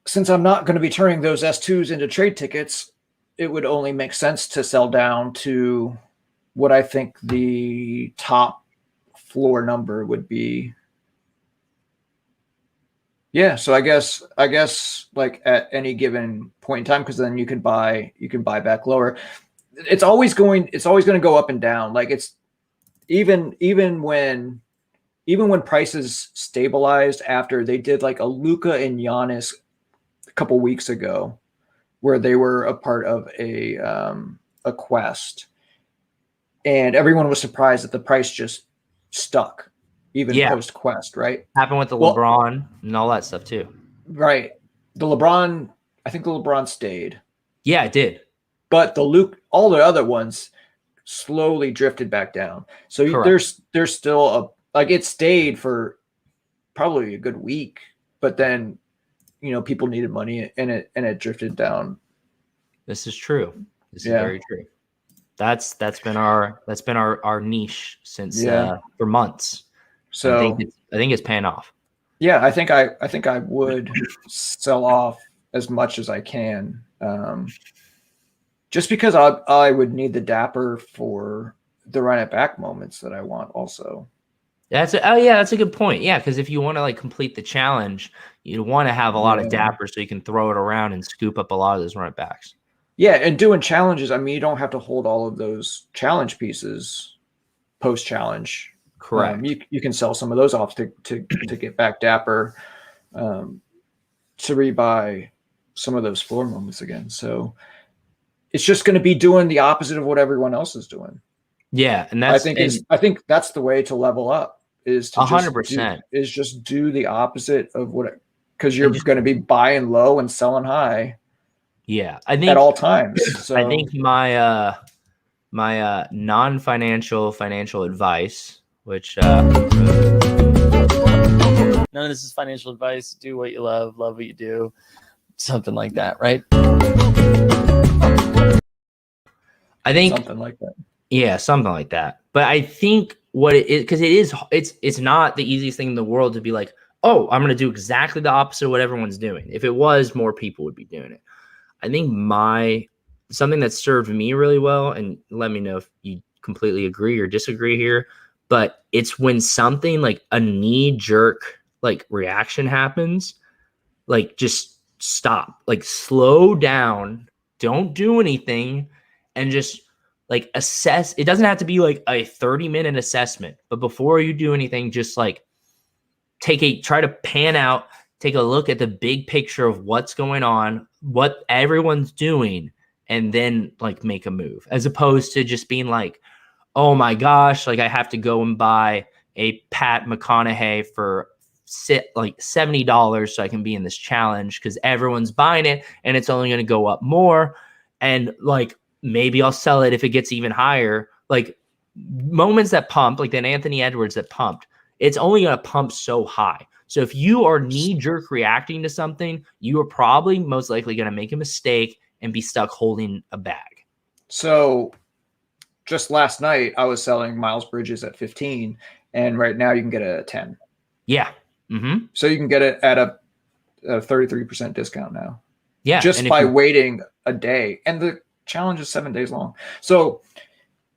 since I'm not going to be turning those S2s into trade tickets, it would only make sense to sell down to what I think the top floor number would be. Yeah, so I guess like at any given point in time, because then you can buy back lower. It's always going to go up and down. Like it's even when prices stabilized after they did like a Luka and Giannis a couple weeks ago, where they were a part of a quest, and everyone was surprised that the price just stuck. Even post quest, right? Happened with the LeBron and all that stuff too. Right. I think the LeBron stayed. Yeah, it did. But all the other ones slowly drifted back down. So there's still it stayed for probably a good week, but then, people needed money and it drifted down. This is true. This is very true. That's been our niche since for months. So I think it's paying off. Yeah, I think I would sell off as much as I can, just because I would need the dapper for the run it back moments that I want also. That's a good point. Yeah, because if you want to like complete the challenge, you want to have a lot of dapper so you can throw it around and scoop up a lot of those run it backs. Yeah, and doing challenges, I mean, you don't have to hold all of those challenge pieces post challenge. Correct. You can sell some of those off to get back dapper, to rebuy some of those floor moments again. So it's just going to be doing the opposite of what everyone else is doing. Yeah, and I think that's the way to level up, is to 100% is just do the opposite of because you're going to be buying low and selling high. Yeah, I think at all times. So I think my non-financial financial advice, which none of this is financial advice. Do what you love what you do, something like that, right? I think something like that. Yeah, something like that. But I think what it is, because it's not the easiest thing in the world to be like, oh, I'm going to do exactly the opposite of what everyone's doing. If it was, more people would be doing it. I think something that served me really well, and let me know if you completely agree or disagree here, but it's when something like a knee-jerk like reaction happens, like just stop, like slow down, don't do anything, and just like assess. It doesn't have to be like a 30-minute assessment, but before you do anything, just like try to pan out, take a look at the big picture of what's going on, what everyone's doing, and then like make a move, as opposed to just being like, oh my gosh, like I have to go and buy a Pat McConaughey for like $70 so I can be in this challenge because everyone's buying it and it's only going to go up more. And like, maybe I'll sell it if it gets even higher. Like moments that pump, like that Anthony Edwards that pumped, it's only going to pump so high. So if you are knee-jerk reacting to something, you are probably most likely going to make a mistake and be stuck holding a bag. So just last night, I was selling Miles Bridges at 15, and right now you can get it at 10. Yeah. Mm-hmm. So you can get it at a 33% discount now. Yeah. Just by waiting a day. And the challenge is 7 days long. So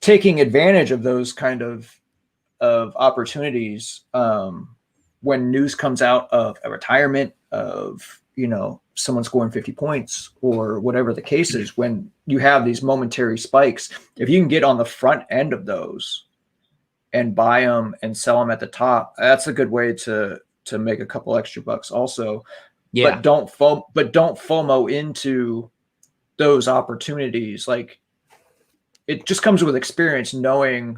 taking advantage of those kind of opportunities, when news comes out of a retirement, of, you know, someone scoring 50 points or whatever the case is, when you have these momentary spikes, if you can get on the front end of those and buy them and sell them at the top, that's a good way to make a couple extra bucks also. Yeah. But don't FOMO into those opportunities. Like, it just comes with experience, knowing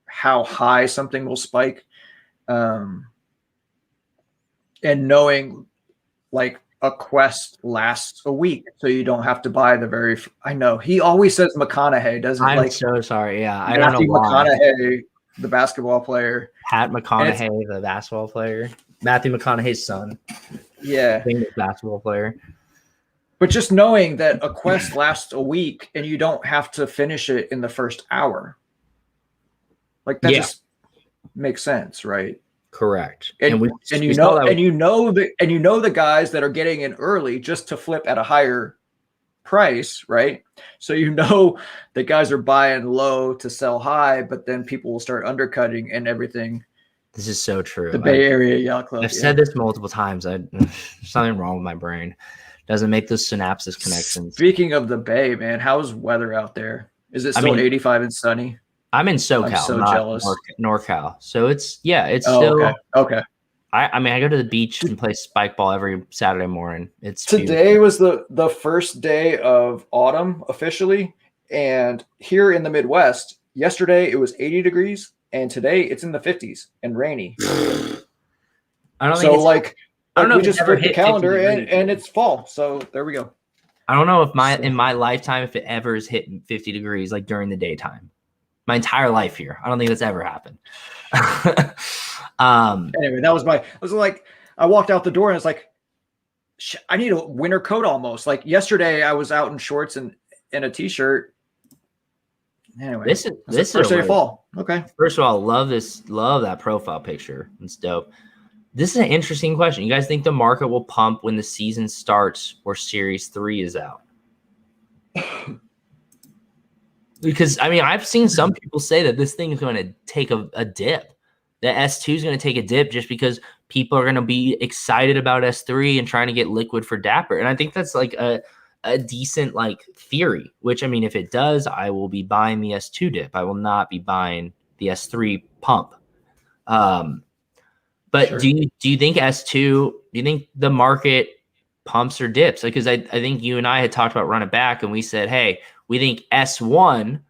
how high something will spike, and knowing like a quest lasts a week, so you don't have to buy the very. I know he always says McConaughey, doesn't I'm like so sorry. Yeah, I Matthew don't know why. McConaughey, the basketball player. Pat McConaughey, the basketball player. Matthew McConaughey's son. Yeah, Famous basketball player. but just knowing that a quest lasts a week and you don't have to finish it in the first hour, like that just makes sense, right? Correct. And you know the guys that are getting in early just to flip at a higher price, right? So you know the guys are buying low to sell high, but then people will start undercutting and everything. This is so true. The Bay Area Yacht Club. I've said this multiple times. There's something wrong with my brain. Doesn't make those synapses connections. Speaking of the Bay, man, how's weather out there? Is it still 85 and sunny? I'm in SoCal, I'm so not jealous. NorCal. So it's still okay. I mean, I go to the beach and play spike ball every Saturday morning. Today beautiful. Was the first day of autumn officially, and here in the Midwest, yesterday it was 80 degrees, and today it's in the 50s and rainy. I don't so think like I don't know we if just flipped the calendar and it's fall. So there we go. I don't know if in my lifetime if it ever has hit 50 degrees like during the daytime. My entire life here. I don't think that's ever happened. Anyway, I was like, I walked out the door and it's like, I need a winter coat almost. Like yesterday I was out in shorts and a t-shirt. Anyway, this is first day of fall. Okay. First of all, love that profile picture. It's dope. This is an interesting question. You guys think the market will pump when the season starts or Series 3 is out? Because, I mean, I've seen some people say that this thing is going to take a dip. The S2 is going to take a dip just because people are going to be excited about S3 and trying to get liquid for Dapper. And I think that's like a decent like theory, which, I mean, if it does, I will be buying the S2 dip. I will not be buying the S3 pump. But sure. Do you think S2, do you think the market pumps or dips? Because I think you and I had talked about run it back and we said, hey, we think S1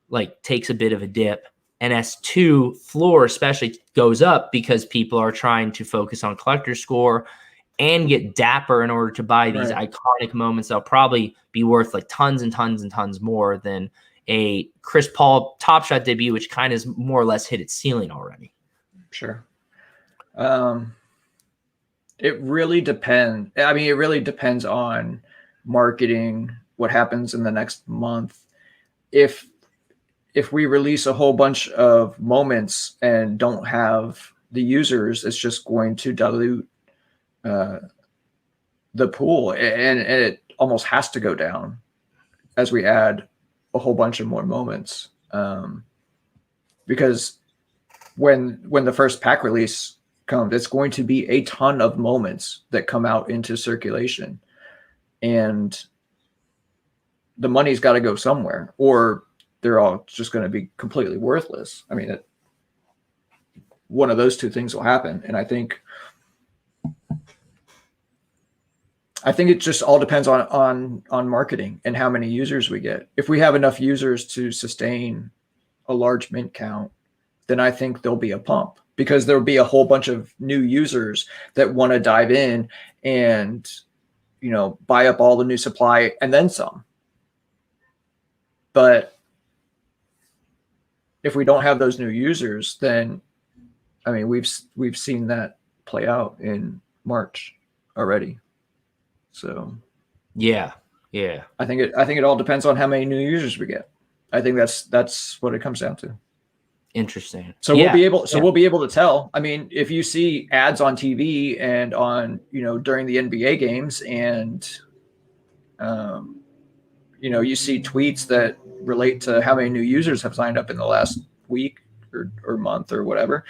like takes a bit of a dip and S2 floor especially goes up because people are trying to focus on collector score and get Dapper in order to buy these iconic moments that'll probably be worth like tons and tons and tons more than a Chris Paul Top Shot debut, which kind of is more or less hit its ceiling already. Sure. It really depends. I mean, it really depends on marketing, what happens in the next month. If we release a whole bunch of moments and don't have the users, it's just going to dilute the pool, and it almost has to go down as we add a whole bunch of more moments. Because when the first pack release comes, it's going to be a ton of moments that come out into circulation, and the money's got to go somewhere, or they're all just going to be completely worthless. I mean, one of those two things will happen. And I think it just all depends on marketing and how many users we get. If we have enough users to sustain a large mint count, then I think there'll be a pump, because there'll be a whole bunch of new users that want to dive in and, you know, buy up all the new supply and then some. But if we don't have those new users, then, I mean, we've seen that play out in March already. So, yeah. I think it all depends on how many new users we get. I think that's what it comes down to. Interesting. So we'll be able to tell. I mean, if you see ads on TV and on, during the NBA games, and you see tweets that relate to how many new users have signed up in the last week or month or whatever,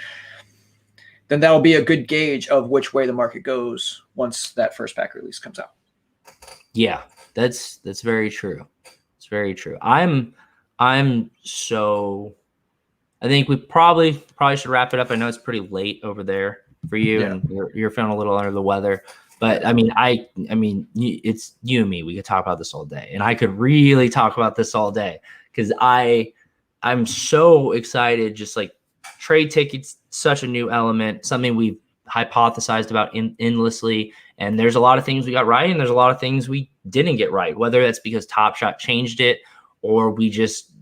then that'll be a good gauge of which way the market goes once that first pack release comes out. Yeah, that's very true. It's very true. I think we probably should wrap it up. I know it's pretty late over there for you, and you're feeling a little under the weather. But I mean, it's you and me. We could talk about this all day, and I could really talk about this all day because I'm so excited. Just like trade tickets, such a new element, something we've hypothesized about endlessly. And there's a lot of things we got right, and there's a lot of things we didn't get right. Whether that's because Top Shot changed it, or we just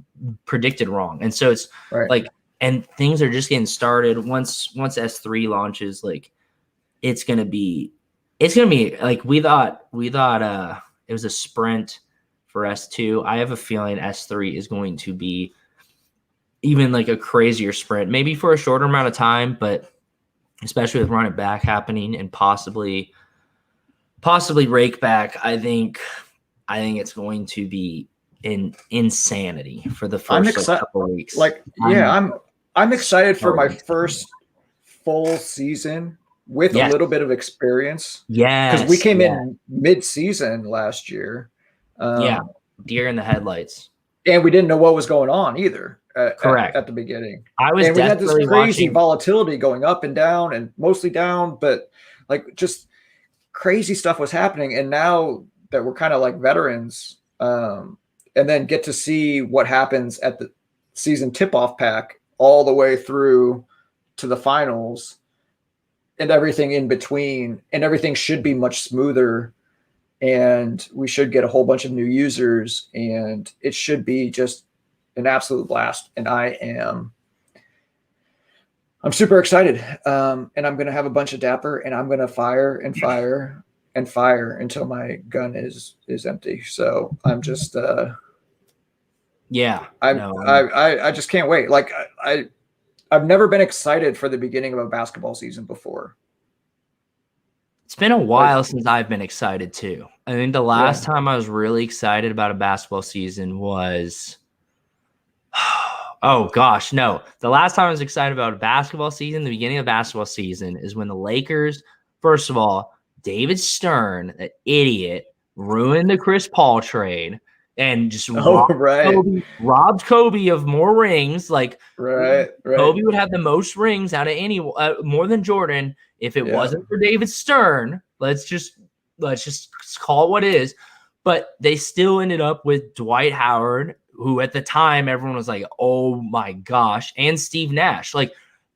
predicted wrong. And so it's like, and things are just getting started. Once S3 launches, like it's gonna be like we thought it was a sprint for S2. I have a feeling S3 is going to be even like a crazier sprint, maybe for a shorter amount of time, but especially with Run It Back happening and possibly Rake Back, I think it's going to be in insanity for the first couple of weeks. I'm excited for my first full season with a little bit of experience. Yeah, because we came in mid-season last year. Deer in the headlights, and we didn't know what was going on either. Correct. At the beginning, we had this crazy volatility going up and down, and mostly down, but like just crazy stuff was happening. And now that we're kind of like veterans, and then get to see what happens at the season tip-off pack all the way through to the finals and everything in between, and everything should be much smoother, and we should get a whole bunch of new users, and it should be just an absolute blast. And I'm super excited. And I'm going to have a bunch of Dapper, and I'm going to fire and fire and fire until my gun is empty. So I'm just, I just can't wait. Like I've never been excited for the beginning of a basketball season before. It's been a while since I've been excited too. I think the last time I was really excited about a basketball season was, oh gosh, no. The last time I was excited about a basketball season, the beginning of basketball season, is when the Lakers, first of all, David Stern, that idiot, ruined the Chris Paul trade and just robbed Kobe of more rings. Like Kobe would have the most rings out of any more than Jordan if it wasn't for David Stern. Let's just call it what it is. But they still ended up with Dwight Howard, who at the time everyone was like, oh my gosh, and Steve Nash. Like,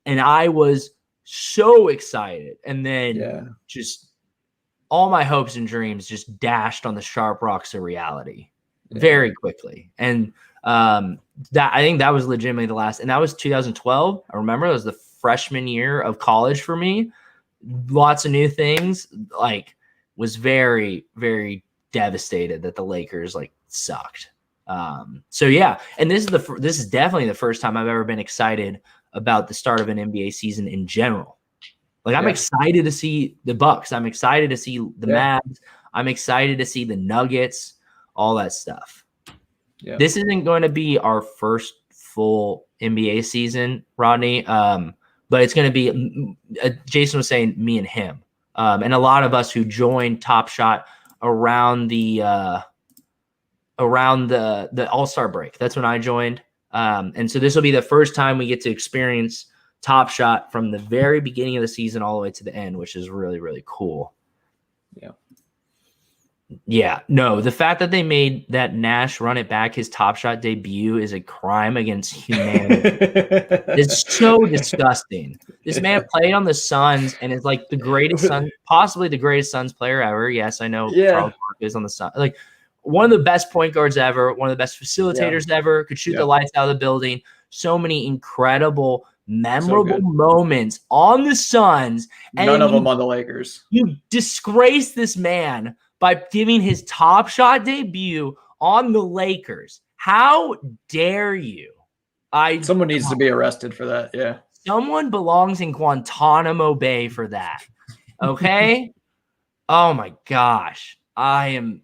and I was so excited. And then just all my hopes and dreams just dashed on the sharp rocks of reality very quickly. And that I think that was legitimately the last, and that was 2012. I remember it was the freshman year of college for me. Lots of new things, like was very, very devastated that the Lakers like sucked. So yeah, and this is definitely the first time I've ever been excited about the start of an NBA season in general. Like I'm excited to see the Bucks. I'm excited to see the Mavs. I'm excited to see the Nuggets, all that stuff. Yeah. This isn't going to be our first full NBA season, Rodney. But it's going to be, Jason was saying, me and him. And a lot of us who joined Top Shot around the All-Star break. That's when I joined. And so this will be the first time we get to experience Top Shot from the very beginning of the season all the way to the end, which is really, really cool. Yeah. Yeah. No, the fact that they made that Nash Run It Back his Top Shot debut is a crime against humanity. It's so disgusting. This man played on the Suns and is like the greatest Suns, possibly the greatest Suns player ever. Yes, I know Charles Barkley is on the Suns. Like one of the best point guards ever, one of the best facilitators ever, could shoot the lights out of the building. So many incredible, memorable moments on the Suns. And none of them on the Lakers. You disgrace this man by giving his Top Shot debut on the Lakers. How dare you? Someone needs to be arrested for that. Yeah. Someone belongs in Guantanamo Bay for that. Okay. Oh my gosh. I am.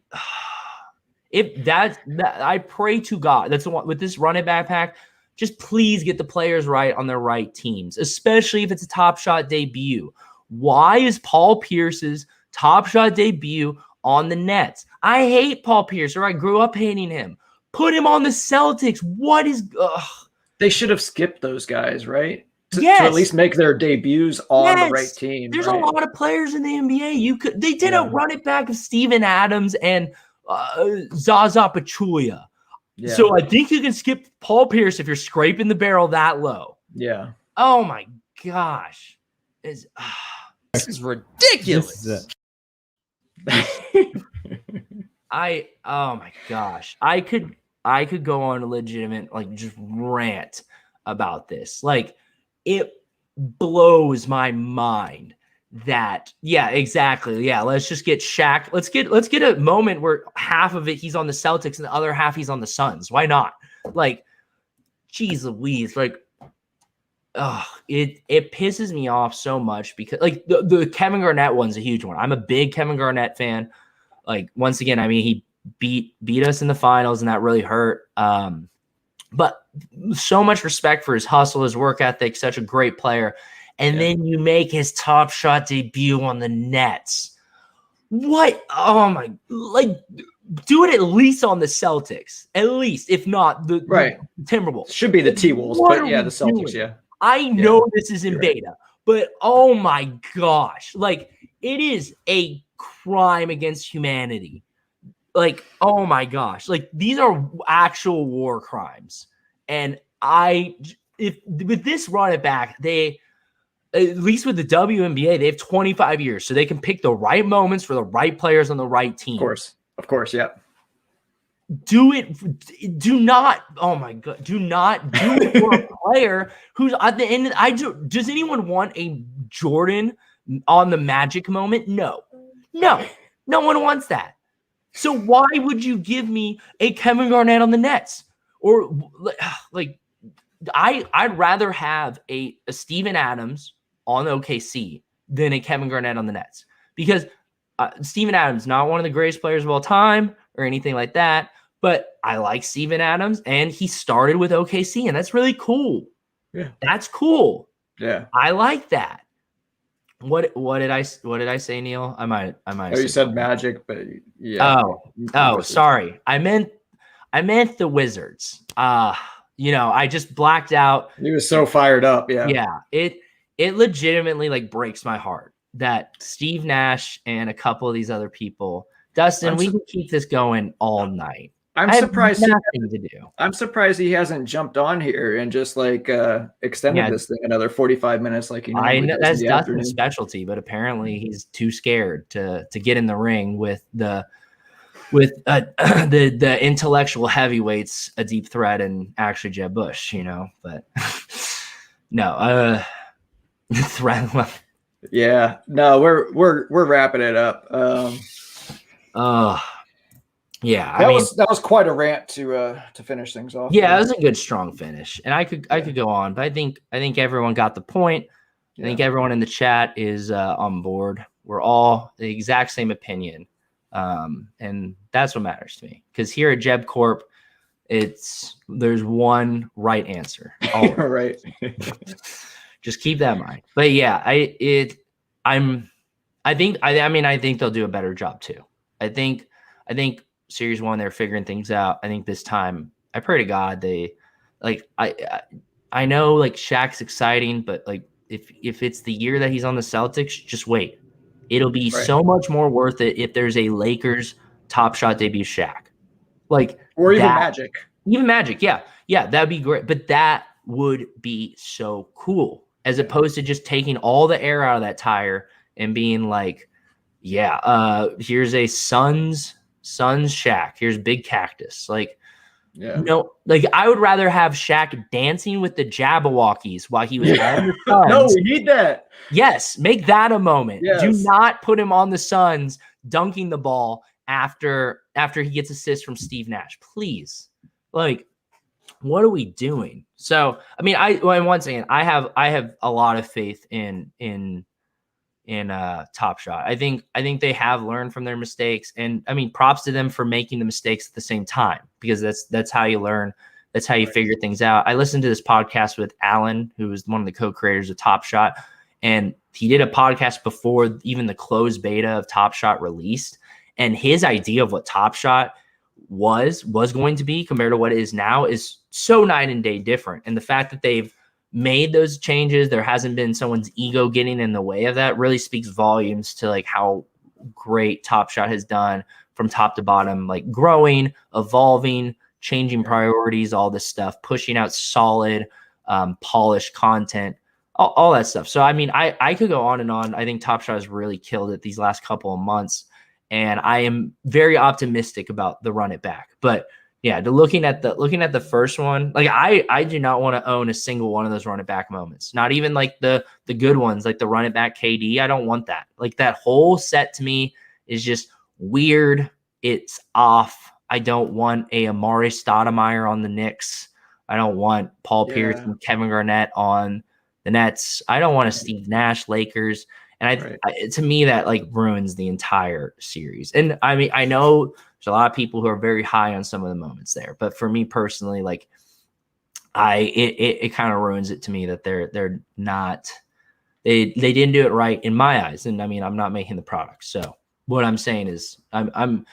If that, I pray to God. That's the one with this running back pack. Just please get the players right on their right teams, especially if it's a Top Shot debut. Why is Paul Pierce's Top Shot debut on the Nets? I hate Paul Pierce, or I grew up hating him. Put him on the Celtics. What is? They should have skipped those guys, right? To at least make their debuts on the right team. There's a lot of players in the NBA. They did a run it back of Steven Adams and Zaza Pachulia. Yeah. So I think you can skip Paul Pierce if you're scraping the barrel that low. Yeah. Oh my gosh. This is ridiculous. Oh my gosh. I could go on a legitimate just rant about this. It blows my mind that exactly. Yeah, let's just get Shaq. Let's get a moment where half of it he's on the Celtics and the other half he's on the Suns. Why not? Geez Louise. It pisses me off so much because the Kevin Garnett one's a huge one. I'm a big Kevin Garnett fan. Once again, I mean, he beat us in the finals and that really hurt. But so much respect for his hustle, his work ethic, such a great player. And then you make his Top Shot debut on the Nets. What? Oh my, do it at least on the Celtics. At least, if not the Timberwolves. Should be the T-Wolves, but the Celtics, doing? I know this is in beta, but oh my gosh. It is a crime against humanity. Oh my gosh. These are actual war crimes. And if with this run it back, they, at least with the WNBA, they have 25 years. So they can pick the right moments for the right players on the right team. Of course. Yeah. Do not do it for a player who's at the end. Does anyone want a Jordan on the Magic moment? No one wants that. So why would you give me a Kevin Garnett on the Nets? Or I'd rather have a Steven Adams on OKC than a Kevin Garnett on the Nets, because Steven Adams, not one of the greatest players of all time or anything like that, but I like Steven Adams, and he started with OKC, and that's really cool. Yeah, that's cool. Yeah, I like that. What did I say, Neil? I might. Oh, you said Magic, but yeah. Oh, sorry. I meant the Wizards. I just blacked out. He was so fired up. Yeah. Yeah. It legitimately breaks my heart that Steve Nash and a couple of these other people, Dustin, we can keep this going all night. I'm surprised he hasn't jumped on here and just extended this thing another 45 minutes. I know that's Dustin's specialty, but apparently he's too scared to get in the ring with the intellectual heavyweights, Adeepthret and actually Jeb Bush, but no, Threat. Yeah, no, we're wrapping it up. Yeah, that was quite a rant to finish things off. Yeah, it was a good strong finish, and I could go on, but I think everyone got the point. I think everyone in the chat is on board. We're all the exact same opinion, and that's what matters to me. Because here at Jeb Corp, there's one right answer. Right. Just keep that in mind. But yeah, I think they'll do a better job too. I think Series 1 they're figuring things out. I think this time I pray to God they I know Shaq's exciting, but if it's the year that he's on the Celtics, just wait. It'll be so much more worth it if there's a Lakers Top Shot debut Shaq. Or even Magic. Even Magic, yeah, that'd be great. But that would be so cool, as opposed to just taking all the air out of that tire and being here's a Suns Shaq. Here's Big Cactus. No, I would rather have Shaq dancing with the Jabberwockies while he was on the Suns. No, we need that. Yes, make that a moment. Yes. Do not put him on the Suns dunking the ball after he gets assists from Steve Nash. Please. what are we doing? So, I mean, once again, I have a lot of faith in Top Shot. I think they have learned from their mistakes, and I mean, props to them for making the mistakes at the same time, because that's how you learn. That's how you figure things out. I listened to this podcast with Alan, who was one of the co-creators of Top Shot, and he did a podcast before even the closed beta of Top Shot released, and his idea of what Top Shot was going to be compared to what it is now is so night and day different. And the fact that they've made those changes, there hasn't been someone's ego getting in the way of that, really speaks volumes to like how great Top Shot has done from top to bottom, like growing, evolving, changing priorities, all this stuff, pushing out solid, polished content, all that stuff. So, I mean, I could go on and on. I think Top Shot has really killed it these last couple of months, and I am very optimistic about the run it back. But yeah, looking at the first one, like I do not want to own a single one of those run it back moments. Not even like the good ones, like the run it back KD. I don't want that. Like that whole set to me is just weird. It's off. I don't want a Amari Stoudemire on the Knicks. I don't want Paul Pierce and Kevin Garnett on the Nets. I don't want a Steve Nash Lakers. And to me, that like ruins the entire series. And I mean, I know there's a lot of people who are very high on some of the moments there, but for me personally, like it kind of ruins it to me that they're not, they didn't do it right in my eyes. And I mean, I'm not making the product. So what I'm saying is I'm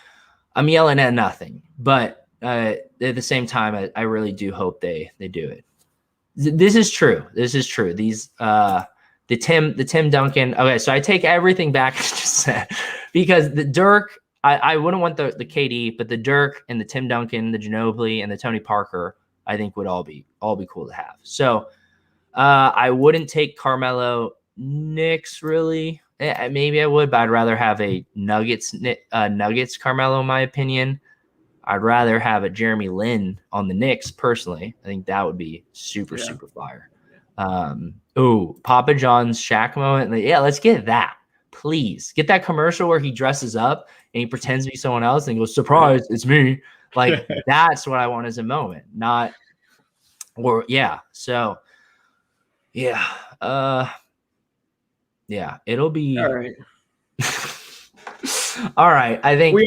yelling at nothing, but at the same time, I really do hope they do it. This is true. These, the Tim Duncan. Okay, so I take everything back I just said, because the Dirk, I wouldn't want the KD, but the Dirk and the Tim Duncan, the Ginobili and the Tony Parker, I think would all be cool to have. So I wouldn't take Carmelo Knicks really. Maybe I would, but I'd rather have a Nuggets Carmelo in my opinion. I'd rather have a Jeremy Lin on the Knicks personally. I think that would be super fire. Papa John's Shaq moment. Yeah, let's get that. Please get that commercial where he dresses up and he pretends to be someone else and goes, "Surprise, it's me." Like that's what I want as a moment, not or yeah. So yeah, it'll be all right. All right. I think we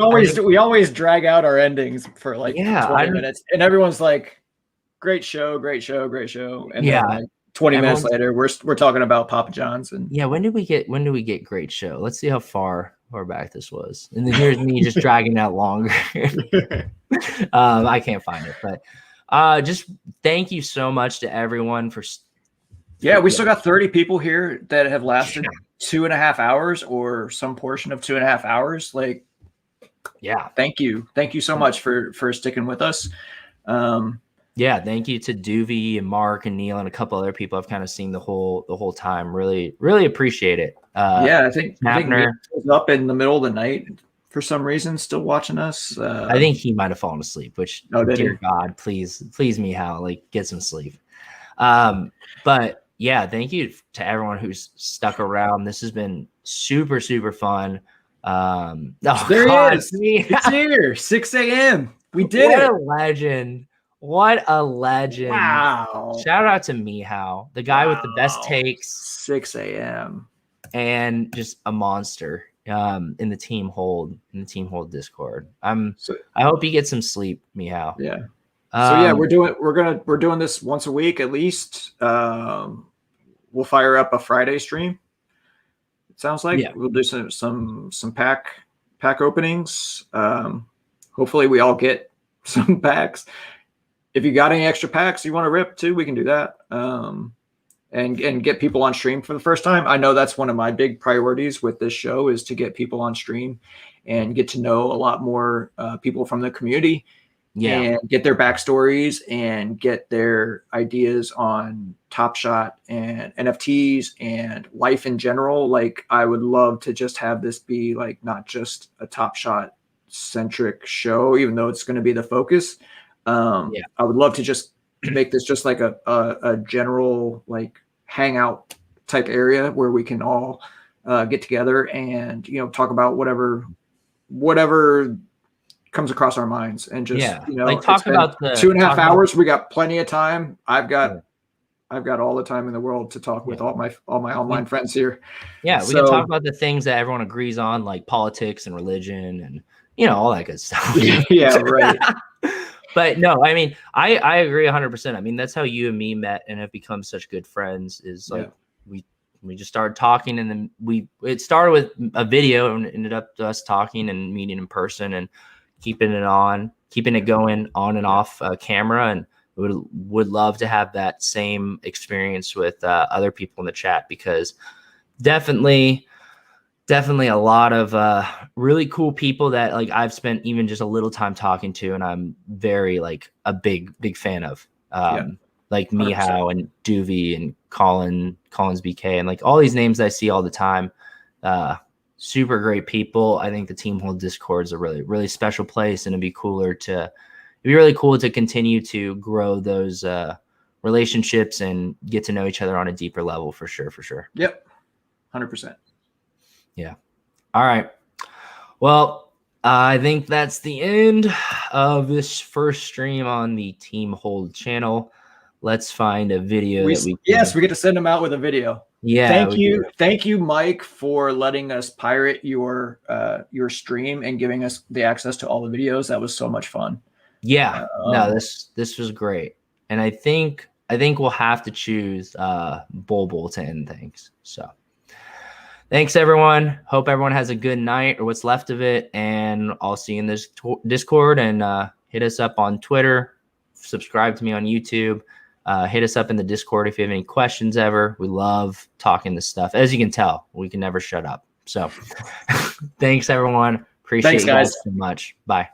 always drag out our endings for like 20 minutes, and everyone's like, "Great show, great show, great show," and then like 20 minutes later, we're talking about Papa John's. And when did we get great show? Let's see how far back this was. And then here's me just dragging out longer. I can't find it, but just thank you so much to everyone for. Yeah, we still got 30 people here that have lasted 2.5 hours or some portion of 2.5 hours. Like, yeah, thank you so much for sticking with us. Yeah, thank you to Duvie and Mark and Neil and a couple other people I've kind of seen the whole time. Really, really appreciate it. I think Neil was up in the middle of the night for some reason, still watching us. I think he might have fallen asleep, which dear God, please me, Hal, like get some sleep. But yeah, thank you to everyone who's stuck around. This has been super fun. There he is. It's here, 6 a.m. We did it. What a legend. Wow. Shout out to Mihao, the guy with the best takes. 6 a.m. And just a monster in the team hold Discord. I hope you get some sleep, Mihao. Yeah. So we're doing this once a week at least. We'll fire up a Friday stream. It sounds like we'll do some pack openings. Hopefully we all get some packs. If you got any extra packs you want to rip too, we can do that. And get people on stream for the first time. I know that's one of my big priorities with this show is to get people on stream and get to know a lot more people from the community. And get their backstories and get their ideas on Top Shot and NFTs and life in general. Like, I would love to just have this be like not just a Top Shot centric show, even though it's going to be the focus. I would love to just make this just like a general like hangout type area where we can all get together and talk about whatever comes across our minds, and just Yeah. you know, Like talk it's been about the 2.5 talk hours. We got plenty of time. I've Yeah. got all the time in the world to talk with all my online friends here. Yeah, we So- can talk about the things that everyone agrees on, like politics and religion and all that good stuff. Yeah, right. But no, I mean, I agree 100%. I mean, that's how you and me met and have become such good friends. Is like we just started talking, and then it started with a video and ended up us talking and meeting in person and keeping it going on and off camera. And would love to have that same experience with other people in the chat, because definitely a lot of really cool people that like I've spent even just a little time talking to, and I'm very like a big fan of, like 100%. Mihao and Doovy and Collins BK and like all these names that I see all the time. Super great people. I think the Team Hold Discord is a really, really special place, and it'd be really cool to continue to grow those relationships and get to know each other on a deeper level for sure. Yep. 100%. Yeah. All right. Well, I think that's the end of this first stream on the Team Hold channel. Let's find a video we that get to send them out with a video. Yeah. Thank you, Mike, for letting us pirate your stream and giving us the access to all the videos. That was so much fun. Yeah. No, this was great. And I think we'll have to choose Bulbul to end things. So thanks, everyone. Hope everyone has a good night or what's left of it. And I'll see you in this Discord, and hit us up on Twitter. Subscribe to me on YouTube. Hit us up in the Discord if you have any questions ever. We love talking this stuff. As you can tell, we can never shut up. So thanks, everyone. Appreciate you guys so much. Bye.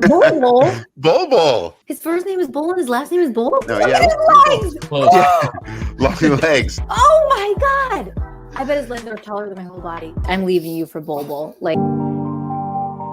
Bulbul. His first name is Bull and his last name is Bull? No, Look yeah. at his legs! Long legs. Oh my god! I bet his legs are taller than my whole body. I'm leaving you for Bulbul. Like...